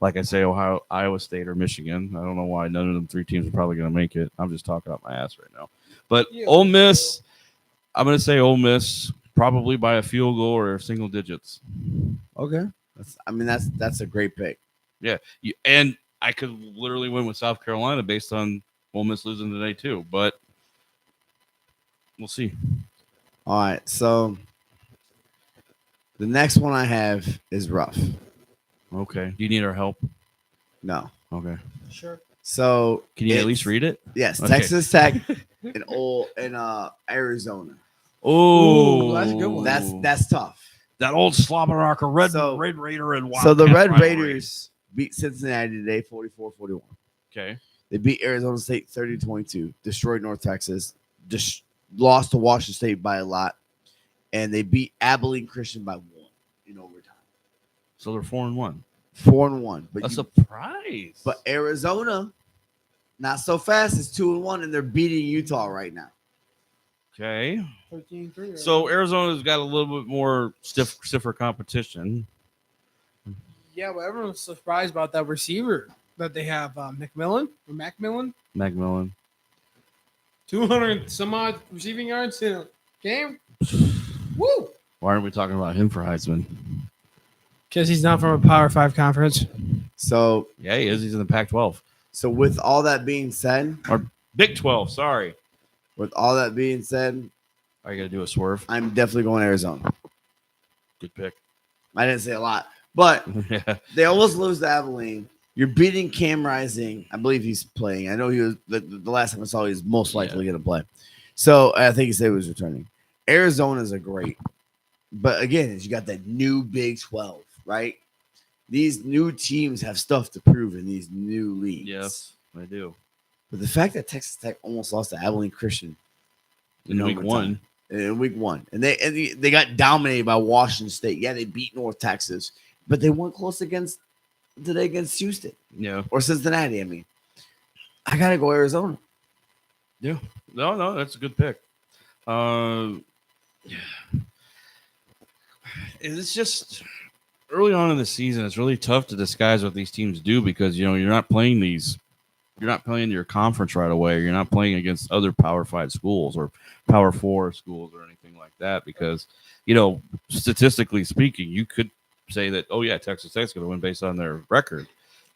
Like I say, Ohio, Iowa State, or Michigan. I don't know why none of them 3 teams are probably going to make it. I'm just talking out my ass right now. But Yeah, Ole Miss, I'm going to say Ole Miss probably by a field goal or single digits. Okay. That's a great pick. Yeah, and I could literally win with South Carolina based on Ole Miss losing today too, but we'll see. All right. So the next one I have is rough. Okay. Do you need our help? No. Okay. Sure. So Can you at it's- least read it? Yes, Okay. Texas Tech and Arizona. Oh, Ooh, that's a good one. That's tough. that old slobber knocker, Red So- Raider and So the Wildcat Red rivalry. Raiders beat Cincinnati today 44-41. Okay. They beat Arizona State 30-22, destroyed North Texas, lost to Washington State by a lot, and they beat Abilene Christian by 1 in overtime. So they're 4-1. 4-1. A surprise. But Arizona, not so fast. It's 2-1, and they're beating Utah right now. okay. 13-3. So Arizona's got a little bit more stiffer competition. Yeah, but everyone's surprised about that receiver that they have, Macmillan. 'Macmillan. 200 some odd receiving yards in a game. Woo! Why aren't we talking about him for Heisman? Because he's not from a Power 5 conference. So Yeah, he is. He's in the Pac-12 with all that being said, or Big 12. Sorry. Are you gonna do a swerve? I'm definitely going Arizona. Good pick. I didn't say a lot, but Yeah. they almost lose to Abilene. You're beating Cam Rising. I believe he's playing. I know he was the last time I saw he was most likely going to play. So I think he said he was returning. Arizona's a great But again, you got that new Big 12, right? These new teams have stuff to prove in these new leagues. Yes, I do. But the fact that Texas Tech almost lost to Abilene Christian In week one. in week one, and they got dominated by Washington State. Yeah, they beat North Texas, but they went close today against Houston. Yeah. Or Cincinnati. I mean, I gotta go Arizona. Yeah. No, that's a good pick. It's just early on in the season, it's really tough to disguise what these teams do because you're not playing your conference right away. You're not playing against other Power 5 schools or Power 4 schools or anything like that because statistically speaking, you could say that Texas Tech's going to win based on their record,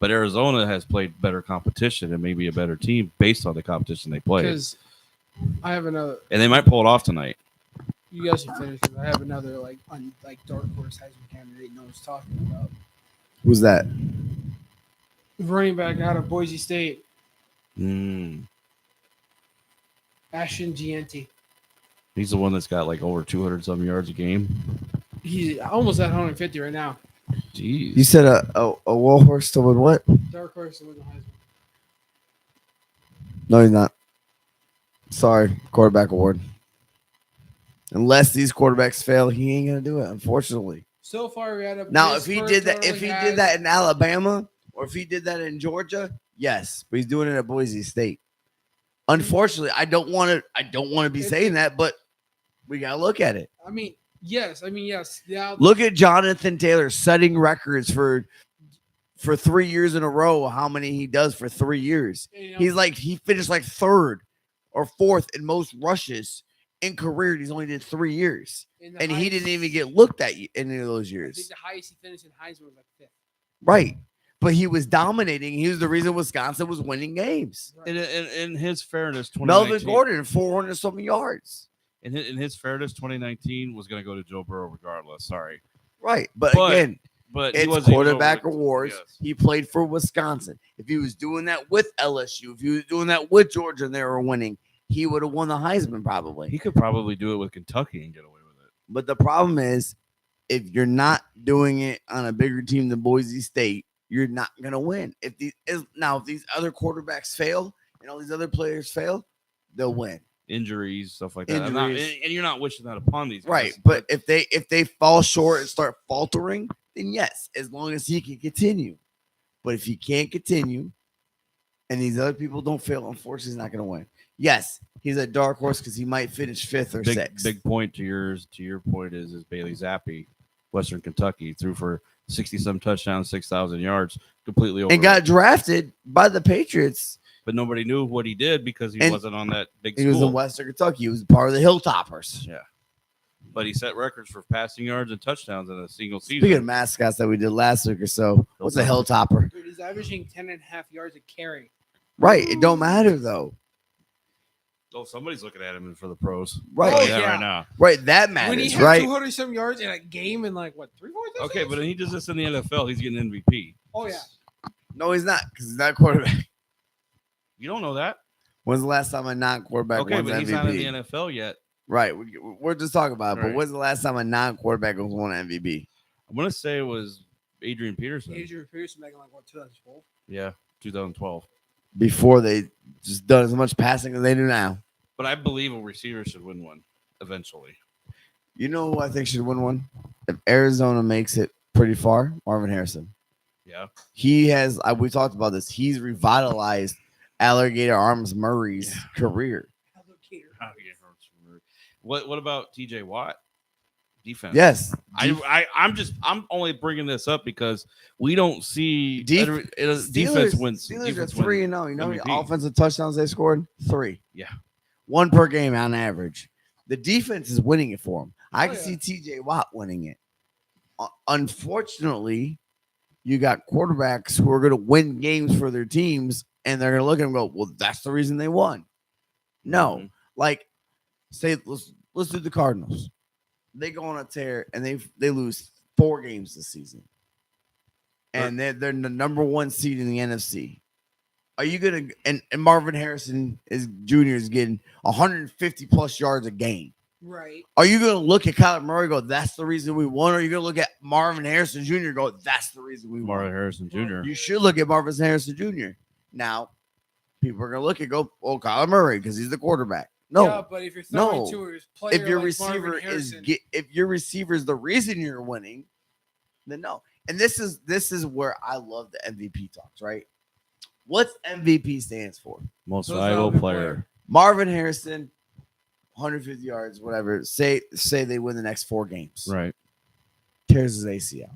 but Arizona has played better competition and maybe a better team based on the competition they play. Because I have another. And they might pull it off tonight. You guys should finish. I have another dark horse Heisman candidate no one's talking about. Who's that? Running back out of Boise State, Mm. Ashton Gianti. He's the one that's got like over 200 some yards a game. He's almost at 150 right now. Jeez. You said a wall horse to win what? Dark horse to win the Heisman. No, he's not. Sorry, quarterback award. Unless these quarterbacks fail, he ain't gonna do it. Unfortunately. So far, we had a Now, if he did that in Alabama or if he did that in Georgia, yes, but he's doing it at Boise State. Unfortunately, I don't want to be saying that, but we gotta look at it. I mean, yes. Yeah. Look at Jonathan Taylor setting records for 3 years in a row. How many he does for 3 years? He finished like third or fourth in most rushes in career. He's only did 3 years, and he didn't even get looked at in any of those I years. think the highest he finished in Heisman was like fifth. Right. But he was dominating. He was the reason Wisconsin was winning games. Right. In his fairness, Melvin Gordon, 400 something yards. In his fairness, 2019 was going to go to Joe Burrow regardless. Sorry. Right. But again, but he it's wasn't quarterback over- awards. yes. He played for Wisconsin. If he was doing that with LSU, if he was doing that with Georgia and they were winning, he would have won the Heisman probably. He could probably do it with Kentucky and get away with it. But the problem is, if you're not doing it on a bigger team than Boise State, you're not gonna win. If these other quarterbacks fail and all these other players fail, they'll win. Injuries, stuff like that. Injuries. And you're not wishing that upon these guys. Right. But if they fall short and start faltering, then yes, as long as he can continue. But if he can't continue and these other people don't fail, unfortunately, he's not gonna win. Yes, he's a dark horse because he might finish fifth or sixth. Big point to your point is Bailey Zappi, Western Kentucky, threw for 60-some touchdowns, 6,000 yards, completely over. And got drafted by the Patriots. But nobody knew what he did because he wasn't on that big school. He was in Western Kentucky. He was part of the Hilltoppers. Yeah. But he set records for passing yards and touchdowns in a single season. Speaking of mascots that we did last week or so, what's a Hilltopper? Dude, he's averaging 10.5 yards a carry. Right. It don't matter, though. Oh, somebody's looking at him for the pros. Right. Oh, Yeah, yeah. right now. Right. That When he matters, had right? 200 some yards in a game in like what 3-4 touchdowns? Okay, but he does this in the NFL. He's getting MVP. Oh yeah. No, he's not, because he's not a quarterback. You don't know that. When's the last time a non-quarterback Okay, won but MVP? he's not in the NFL yet. Right. We're just talking about it. But Right. when's the last time a non-quarterback was won MVP? I'm going to say it was Adrian Peterson. Adrian Peterson making like what 2012. Yeah, 2012. Before they just done as much passing as they do now. But I believe a receiver should win one eventually. You know who I think should win one? If Arizona makes it pretty far, Marvin Harrison. Yeah. He has, we talked about this, he's revitalized Alligator Arms Murray's career. What about TJ Watt? Defense. Yes. I'm only bringing this up because we don't see defense wins. Steelers are defense 3-0. You know how many offensive touchdowns they scored? 3. Yeah. 1 per game on average. The defense is winning it for him. I can yeah. see TJ Watt winning it. Unfortunately, you got quarterbacks who are going to win games for their teams, and they're going to look at them and go, well, that's the reason they won. No. Mhm. Like, say, let's do the Cardinals. They go on a tear, and they lose 4 games this season. And they're the number 1 seed in the NFC. Are you gonna and Marvin Harrison is Jr. is getting 150 plus yards a game? Right. Are you going to look at Kyler Murray and go, that's the reason we won? Or are you going to look at Marvin Harrison Jr. and go, that's the reason we Marvin won? Harrison Jr. You should look at Marvin Harrison Jr. Now, people are going to look and go, oh, Kyler Murray because he's the quarterback. No. Yeah, but if you're throwing No. to his player If your like receiver Marvin is Harrison, if your receiver is the reason you're winning, then no. And this is where I love the MVP talks, right? What's MVP stands for? Most Most valuable valuable player. Marvin Harrison, 150 yards, whatever. Say they win the next 4 games. Right. Tears his ACL.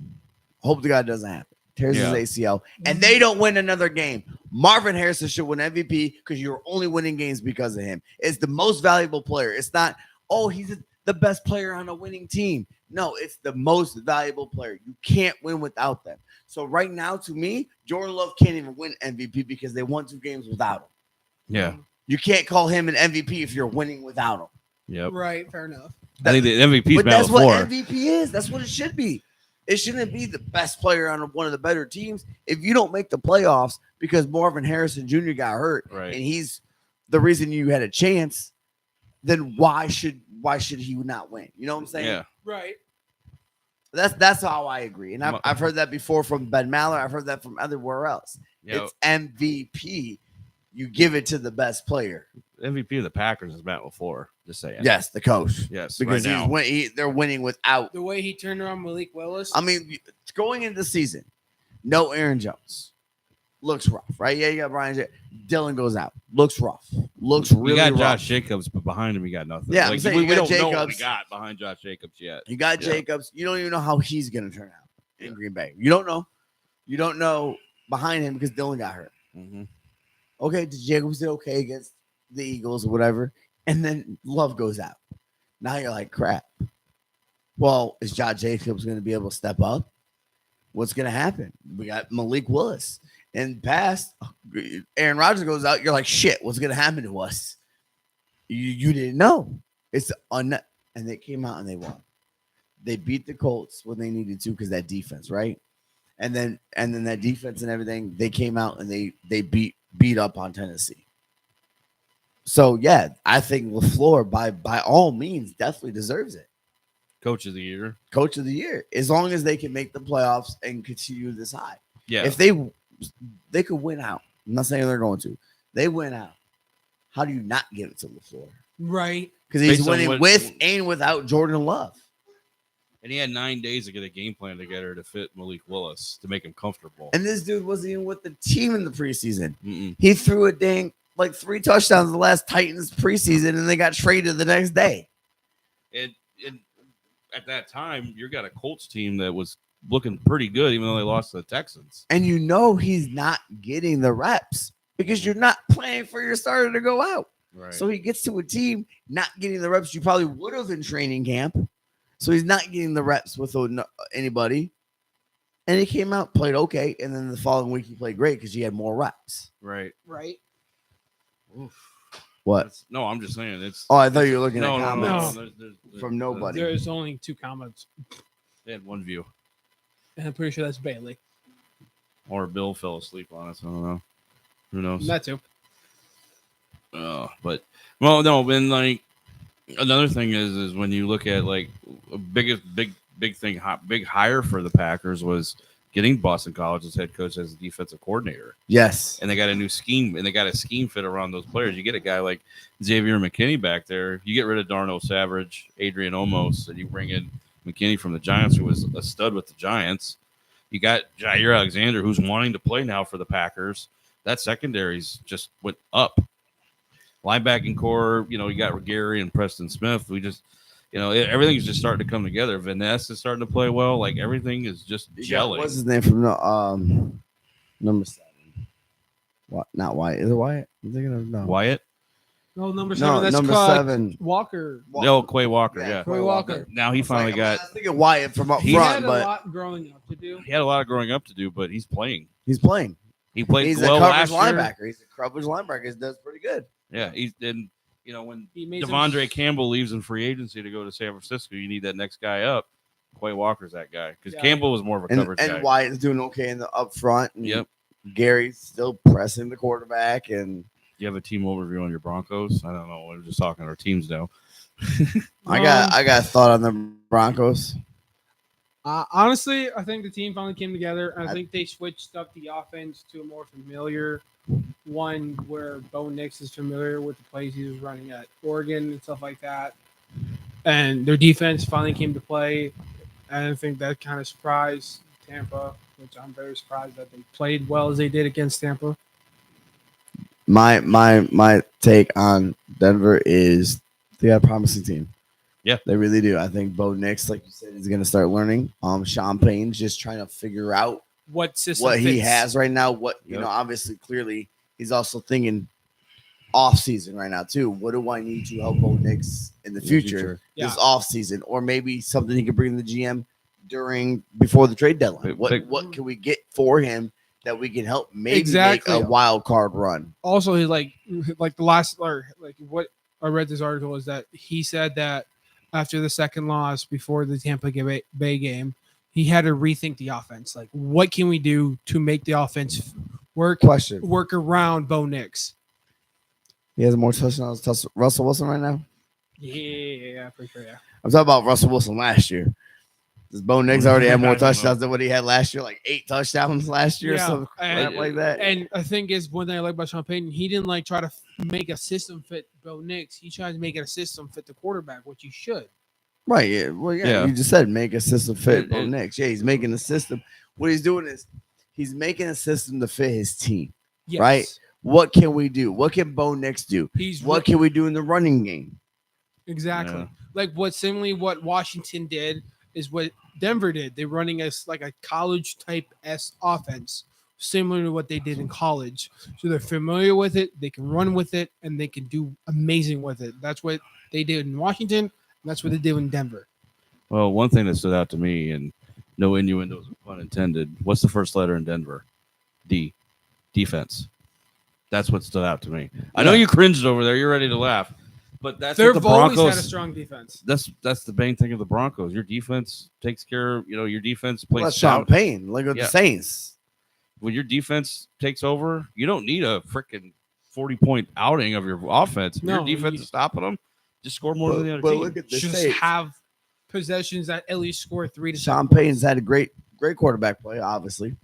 Hope to God it doesn't happen. Tears Yeah. his ACL, and they don't win another game. Marvin Harrison should win MVP because you're only winning games because of him. It's the most valuable player. It's not, oh, he's the best player on a winning team. No, it's the most valuable player. You can't win without them. So right now, to me, Jordan Love can't even win MVP because they won 2 games without him. Yeah. You can't call him an MVP if you're winning without him. Yep. right, fair enough. I think the MVP's But Matt that's what LaFleur. MVP is. That's what it should be. It shouldn't be the best player on one of the better teams. If you don't make the playoffs because Marvin Harrison Jr. got hurt Right. and he's the reason you had a chance, then why should he not win? You know what I'm saying? Yeah. Right. That's how I agree. And I've heard that before from Ben Maller. I've heard that from everywhere else. Yeah. It's MVP. You give it to the best player. MVP of the Packers is Matt LaFleur. Just saying. Yes, the coach. Yes. Because right now. they're winning without. The way he turned around Malik Willis. I mean, going into the season, no Aaron Jones. Looks rough, right? Yeah, you got Brian. Dylan goes out. Looks rough. Looks really We got rough. Josh Jacobs, but behind him we got nothing. Yeah, I'm like, saying we you got don't know what we Jacobs. got behind Josh Jacobs yet. You got Yeah. Jacobs. You don't even know how he's going to turn out in Green Bay. You don't know. You don't know behind him because Dylan got hurt. Mm-hmm. Okay, Jacobs did okay against the Eagles or whatever, and then Love goes out. Now you're like, crap. Well, is Josh Jacobs going to be able to step up? What's going to happen? We got Malik Willis. In past, Aaron Rodgers goes out. You're like, shit, what's going to happen to us? You didn't know. And they came out and they won. They beat the Colts when they needed to because that defense, right? And then that defense and everything, they came out and they beat up on Tennessee. So yeah, I think LaFleur by all means definitely deserves it. Coach of the year. Coach of the year, as long as they can make the playoffs and continue this high. Yeah. If they could win out, I'm not saying they're going to. They win out. How do you not give it to LaFleur? right. Because he's Based on winning what- with and without Jordan Love. And he had 9 days to get a game plan together to fit Malik Willis to make him comfortable. And this dude wasn't even with the team in the preseason. Mm-mm. He threw a dang like 3 touchdowns in the last Titans preseason, and they got traded the next day. And at that time, you got a Colts team that was looking pretty good, even though they lost to the Texans. And you know he's not getting the reps because you're not planning for your starter to go out. Right. So he gets to a team not getting the reps you probably would have in training camp. So he's not getting the reps with anybody. And he came out, played okay, and then the following week he played great because he had more reps. right. Right. Oof. What? No, I'm just saying it's. Oh, I thought you were looking no, at no, comments no, there's from nobody. There's only 2 comments. They had one view, And I'm pretty sure that's Bailey. or Bill fell asleep on us. I don't know. Who knows? That too. But well, no. And like another thing is when you look at like a big thing, big hire for the Packers was getting Boston College as head coach as a defensive coordinator. Yes. And they got a new scheme, and they got a scheme fit around those players. You get a guy like Xavier McKinney back there. You get rid of Darno Savage, Adrian Omos, and you bring in McKinney from the Giants, who was a stud with the Giants. You got Jair Alexander, who's wanting to play now for the Packers. That secondary's just went up. Linebacking core, you got Gary and Preston Smith. We just, everything's just starting to come together. Vanessa is starting to play well. Like everything is just gelling. What's his name from the number 7? What? Not Wyatt. Is it Wyatt? I'm thinking of no. Wyatt? No, number 7. No, That's number Clark 7. Walker. No, Quay Walker. Yeah, Yeah. Quay Walker. Now he finally got. I was thinking Wyatt from up He He front, had a but lot growing up to do. He had a lot of growing up to do, but he's playing. he's playing. He played He's well a last coverage year. linebacker. He's a coverage linebacker. He does pretty good. Yeah, he's and when He made some- Devondre Campbell leaves in free agency to go to San Francisco, you need that next guy up. Quay Walker's that guy because Yeah. Campbell was more of a coverage And guy. Wyatt is doing okay in the up front. And Yep. Gary's still pressing the quarterback. And You have a team overview on your Broncos. I don't know. We're just talking our teams now. I got a thought on the Broncos. Honestly, I think the team finally came together. And I think they switched up the offense to a more familiar one where Bo Nix is familiar with the plays he was running at Oregon and stuff like that. And their defense finally came to play. And I think that kind of surprised Tampa, which I'm very surprised that they played well as they did against Tampa. My take on Denver is they got a promising team. Yeah. They really do. I think Bo Nix, like you said, is going to start learning. Sean Payne's just trying to figure out What system what he fits. has right now. What you Yep. know, obviously, clearly, he's also thinking off season right now too. What do I need to help Bo Nix in the future, Yeah. this off season, or maybe something he could bring to the GM before the trade deadline? What can we get for him that we can help maybe Exactly. make a wild card run? Also, he like the last or like what I read this article is that he said that after the second loss before the Tampa Bay game, he had to rethink the offense. Like, what can we do to make the offense work around Bo Nix? He has more touchdowns than Russell Wilson right now. Yeah, for sure. Yeah. I'm talking about Russell Wilson last year. Does Bo Nix already have I more don't know. touchdowns than what he had last year? Like 8 touchdowns last year, or something like that. And I think is one thing I like about Sean Payton. He didn't like try to make a system fit Bo Nix. He tried to make it a system fit the quarterback, which he should. Right. Yeah. Well, Yeah. You just said make a system fit Bo It- Nix. Yeah, he's making a system. What he's doing is he's making a system to fit his team. Yes. Right. What can we do? What can Bo Nix do? He's What can we do in the running game? Exactly. Yeah. Like what Washington did is what Denver did. They're running as like a college type S offense, similar to what they did in college. So they're familiar with it, they can run with it, and they can do amazing with it. That's what they did in Washington, and that's what they did in Denver. Well, one thing that stood out to me, and no innuendos, pun intended. What's the first letter in Denver? D. Defense. That's what stood out to me. I know you cringed over there. You're ready to laugh, but that's They've what the always Broncos. had a strong defense. That's the main thing of the Broncos. Your defense takes care of, your defense plays Well, that's Sean out. Payne. Look at Yeah. the Saints. When your defense takes over, you don't need a freaking 40-point outing of your offense. If No, your defense you- is stopping them, just score more than the other But team. look at the Just Saints. have possessions that at least score 3 to 7 Sean points. Payne's had a great quarterback play, obviously.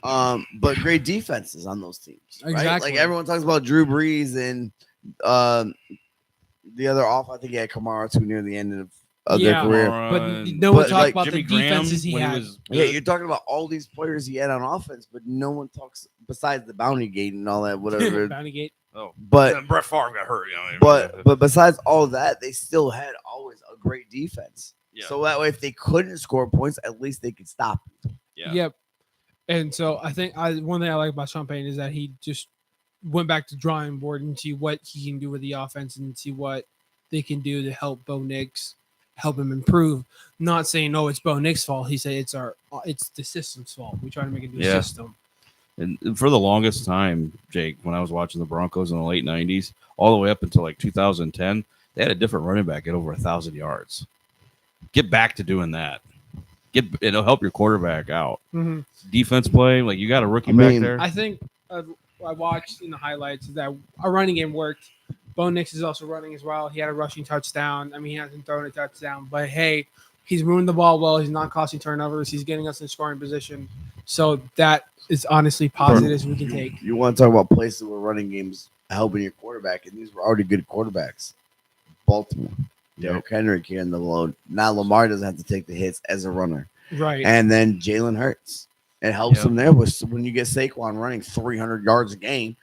But great defenses on those teams. Right? Exactly. Like everyone talks about Drew Brees and the other off. I think he had Kamara too near the end of their Yeah. career. But no one But, talks like, about Jimmy the Graham, defenses he when had. was Yeah, good. you're talking about all these players he had on offense, but no one talks besides the bounty gate and all that, whatever. Bounty Gate. Oh, but Brett Favre got hurt. but besides all that, they still had always a great defense. Yeah. So that way, if they couldn't score points, at least they could stop. yeah. Yep. And so I think one thing I like about Sean Payne is that he just went back to drawing board and see what he can do with the offense and see what they can do to help Bo Nix, help him improve. Not saying, "Oh, it's Bo Nix's fault." He said it's the system's fault. We try to make a new Yeah. system. And for the longest time, Jake, when I was watching the Broncos in the late 90s, all the way up until like 2010, they had a different running back at over 1,000 yards. Get back to doing that. It'll help your quarterback out. Mhm. Defense play, like you got a rookie I back mean, there. I think I watched in the highlights that our running game worked. Bo Nix is also running as well. He had a rushing touchdown. I mean, he hasn't thrown a touchdown, but hey, he's moving the ball well. He's not causing turnovers. He's getting us in scoring position. So that is honestly positive as we can take. You want to talk about places where running games helping your quarterback, and these were already good quarterbacks. Baltimore, Derrick Henry carrying the load. Now Lamar doesn't have to take the hits as a runner, Right. and then Jalen Hurts. It helps Yep. them there when you get Saquon running 300 yards a game.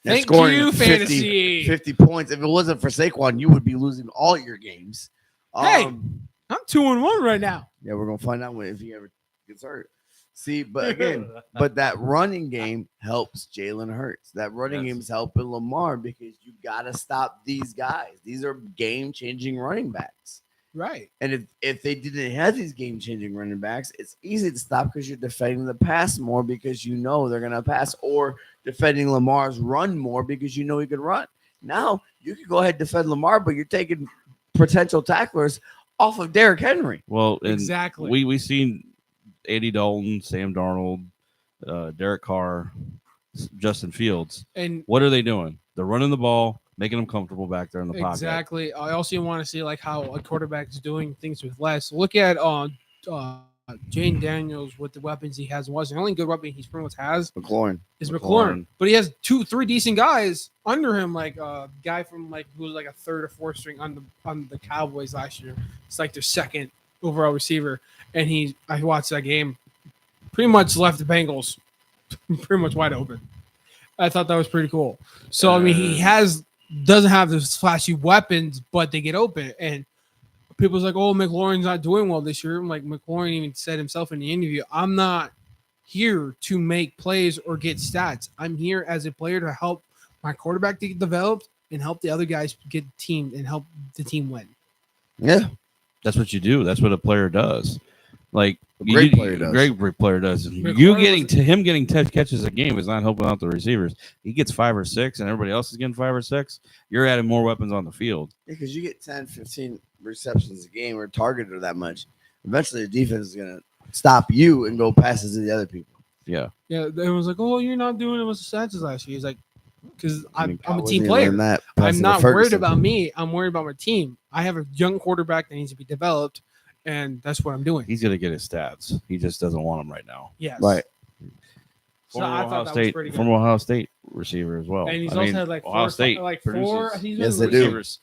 And Thank scoring you, 50, fantasy. 50 points. If it wasn't for Saquon, you would be losing all your games. Hey. I'm 2-1 right now. Yeah, we're gonna find out if he ever gets hurt. See, but again, but that running game helps Jalen Hurts. That running Yes. game is helping Lamar because you gotta stop these guys. These are game-changing running backs. Right. And if they didn't have these game-changing running backs, it's easy to stop because you're defending the pass more because you know they're gonna pass, or defending Lamar's run more because you know he could run. Now you can go ahead and defend Lamar, but you're taking potential tacklers off of Derrick Henry. Well, and Exactly. we seen Andy Dalton, Sam Darnold, Derek Carr, Justin Fields. And What are they doing? They're running the ball, making them comfortable back there in the pocket. Exactly. I also want to see like how a quarterback is doing things with less. Look at Jane Daniels with the weapons he has. The only good weapon he's pretty much has McLaurin. is McLaurin. McLaurin. But he has 2-3 decent guys under him, like a guy from like who was like a third or fourth string on the Cowboys last year. It's like their second overall receiver, and I watched that game. Pretty much left the Bengals pretty much wide open. I thought that was pretty cool. So I mean, he doesn't have those flashy weapons, but they get open. And people's like, "Oh, McLaurin's not doing well this year." I'm like, McLaurin even said himself in the interview, "I'm not here to make plays or get stats. I'm here as a player to help my quarterback to get developed and help the other guys get team and help the team win." Yeah, That's what you do. That's what a player does. Like great player does. Great player does. Him getting 10 catches a game is not helping out the receivers. He gets 5 or 6, and everybody else is getting 5 or 6. You're adding more weapons on the field. Yeah, because you get 10, 15 receptions a game or targeted that much. Eventually, the defense is going to stop you and go passes to the other people. Yeah. Yeah, everyone's like, "Oh, you're not doing it with the stats last year." He's like, "Because I'm a Cowboys team need to player. learn that I'm passing to not worried Ferguson. about me. I'm worried about my team. I have a young quarterback that needs to be developed, and that's what I'm doing." He's going to get his stats. He just doesn't want them right now. Yes. Right. So I thought that was pretty good. Former Ohio State receiver as well. And he's also had like Ohio State four. produces- He's Yes, been they in do. receivers.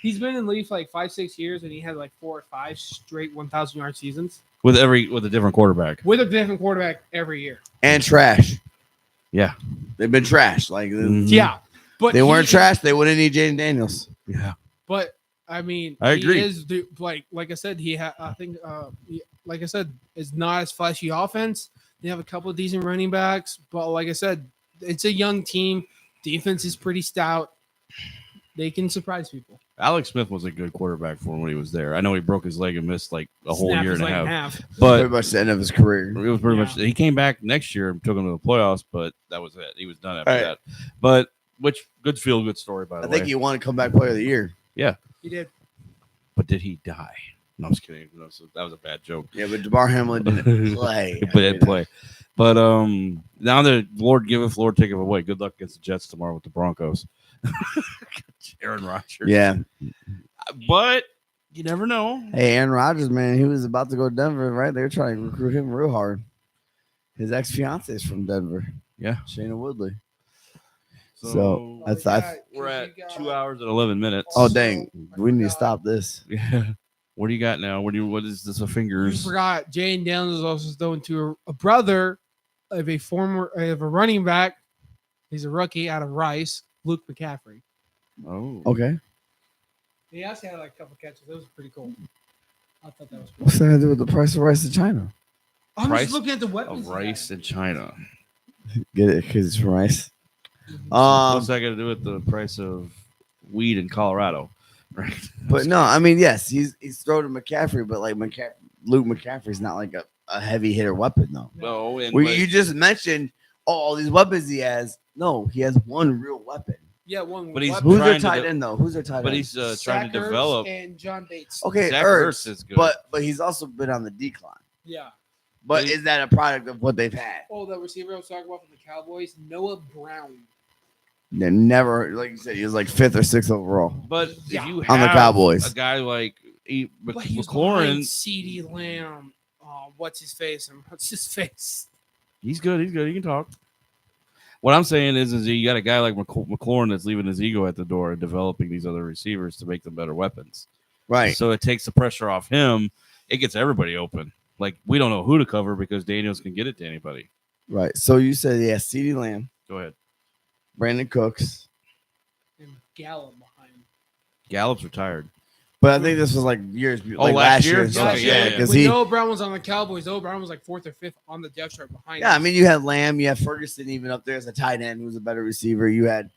He's been in the league for like 5-6 years, and he had like 4 or 5 straight 1,000-yard seasons with a different quarterback. with a different quarterback every year. And trash. Yeah. They've been trash. Like Yeah, but they weren't trash. They wouldn't need Jaden Daniels. Yeah. But I mean, I agree. He is like I said, I think like I said, it's not as flashy offense. They have a couple of decent running backs, but like I said, it's a young team. Defense is pretty stout. They can surprise people. Alex Smith was a good quarterback for him when he was there. I know he broke his leg and missed like a whole Snapped year his and a leg in half. half. But Pretty much the end of his career. it was pretty Yeah. much. He came back next year and took him to the playoffs, but that was it. He was done after Right. that. But good story by the I way. think he won comeback player of the year. He did. But did he die? No, I'm just kidding. That was a bad joke. Yeah, but DeMar Hamlin didn't play. But didn't play. But now that Lord giveth, Lord taketh away. Good luck against the Jets tomorrow with the Broncos. Aaron Rodgers. Yeah. But you never know. Hey, Aaron Rodgers, man, he was about to go to Denver, right? They were trying to recruit him real hard. His ex-fiance is from Denver. Yeah. Shayna Woodley. So, So, we're at 2 hours and 11 minutes. Oh, dang. We need to stop this. Yeah. What do you got now? What is this? A You fingers? forgot Jane Daniels is also thrown to a brother of a running back. He's a rookie out of Rice, Luke McCaffrey. Oh. Okay. He actually had like a couple catches. That was pretty cool. I thought that was pretty What's that to do with the price of rice in China? I'm Price just looking at the weapons. Of rice in China. Get it? Because it's from rice. What's that got to do with the price of weed in Colorado? Right. But no, I mean, yes, he's thrown to McCaffrey, but like Luke McCaffrey's not like a heavy hitter weapon, though. No. And Well, you just mentioned all these weapons he has. No, he has one real weapon. Yeah, one. But he's weapon. Who's their trying to tight end, though? Who's their tight end? But he's trying to Zach Ertz develop. and John Bates. okay, Zach Ertz, Ertz is good. but he's also been on the decline. Yeah. But He- is that a product of what they've had? Oh, that receiver I was talking about from the Cowboys, Noah Brown. They never, like you said, he was like 5th or 6th overall. But Yeah. if you On the have Cowboys. a guy like But he was behind McLaurin, CeeDee Lamb. What's his face? he's good. He can talk. What I'm saying is you got a guy like McLaurin that's leaving his ego at the door and developing these other receivers to make them better weapons. Right. So it takes the pressure off him. It gets everybody open. Like, we don't know who to cover because Daniels can get it to anybody. Right. So you said, yeah, CeeDee Lamb, Go ahead. Brandon Cooks. And Gallup behind him. Gallup's retired. But I think this was like years, like last last year? year. and stuff. Okay, yeah. Because When he, Noah Brown was on the Cowboys, Noah Brown was like 4th or 5th on the depth chart behind yeah, I him. mean, you had Lamb, you had Ferguson even up there as a tight end who was a better receiver. You had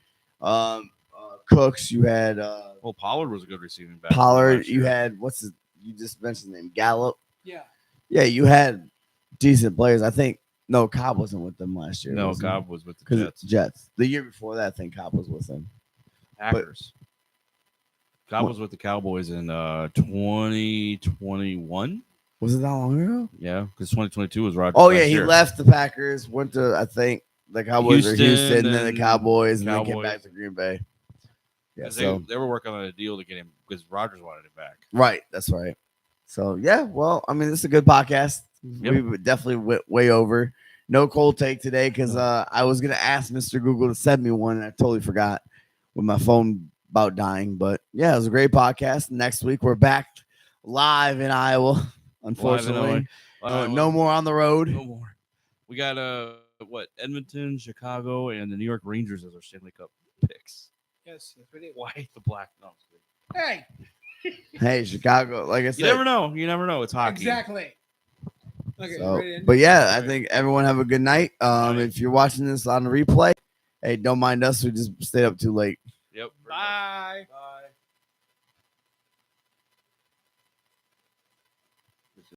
Cooks, you had Well, Pollard was a good receiving back. Pollard, last you year. had you just mentioned the name Gallup. Yeah. Yeah, you had decent players. I think no, Cobb wasn't with them last year. No, Cobb was with the because Jets. Jets. The year before that, I think Cobb was with them. Packers. Cobb was with the Cowboys in 2021. Was it that long ago? Yeah, because 2022 was Rodgers. Oh yeah, last he year. left the Packers, went to I think the Cowboys or Houston, Houston, then the then Cowboys, and then came Cowboys. back to Green Bay. Yeah, Because so they were working on a deal to get him because Rogers wanted him back. right, that's right. So yeah, well, I mean, this is a good podcast. Yep. We definitely went way over. No cold take today because No. I was gonna ask Mr. Google to send me one, and I totally forgot with my phone about dying. But yeah, it was a great podcast. Next week we're back live in Iowa. Unfortunately, no more on the road. No more. We got what, Edmonton, Chicago, and the New York Rangers as our Stanley Cup picks. Yes, that's what it is. White, the black. No, I'm just kidding. Hey, Hey, Chicago, like I said, You never know. You never know. It's hockey. exactly. Okay, so, ready to end but it? yeah, I Right. think everyone have a good night. Night. If you're watching this on the replay, hey, don't mind us. We just stayed up too late. Yep. Bye. Bye.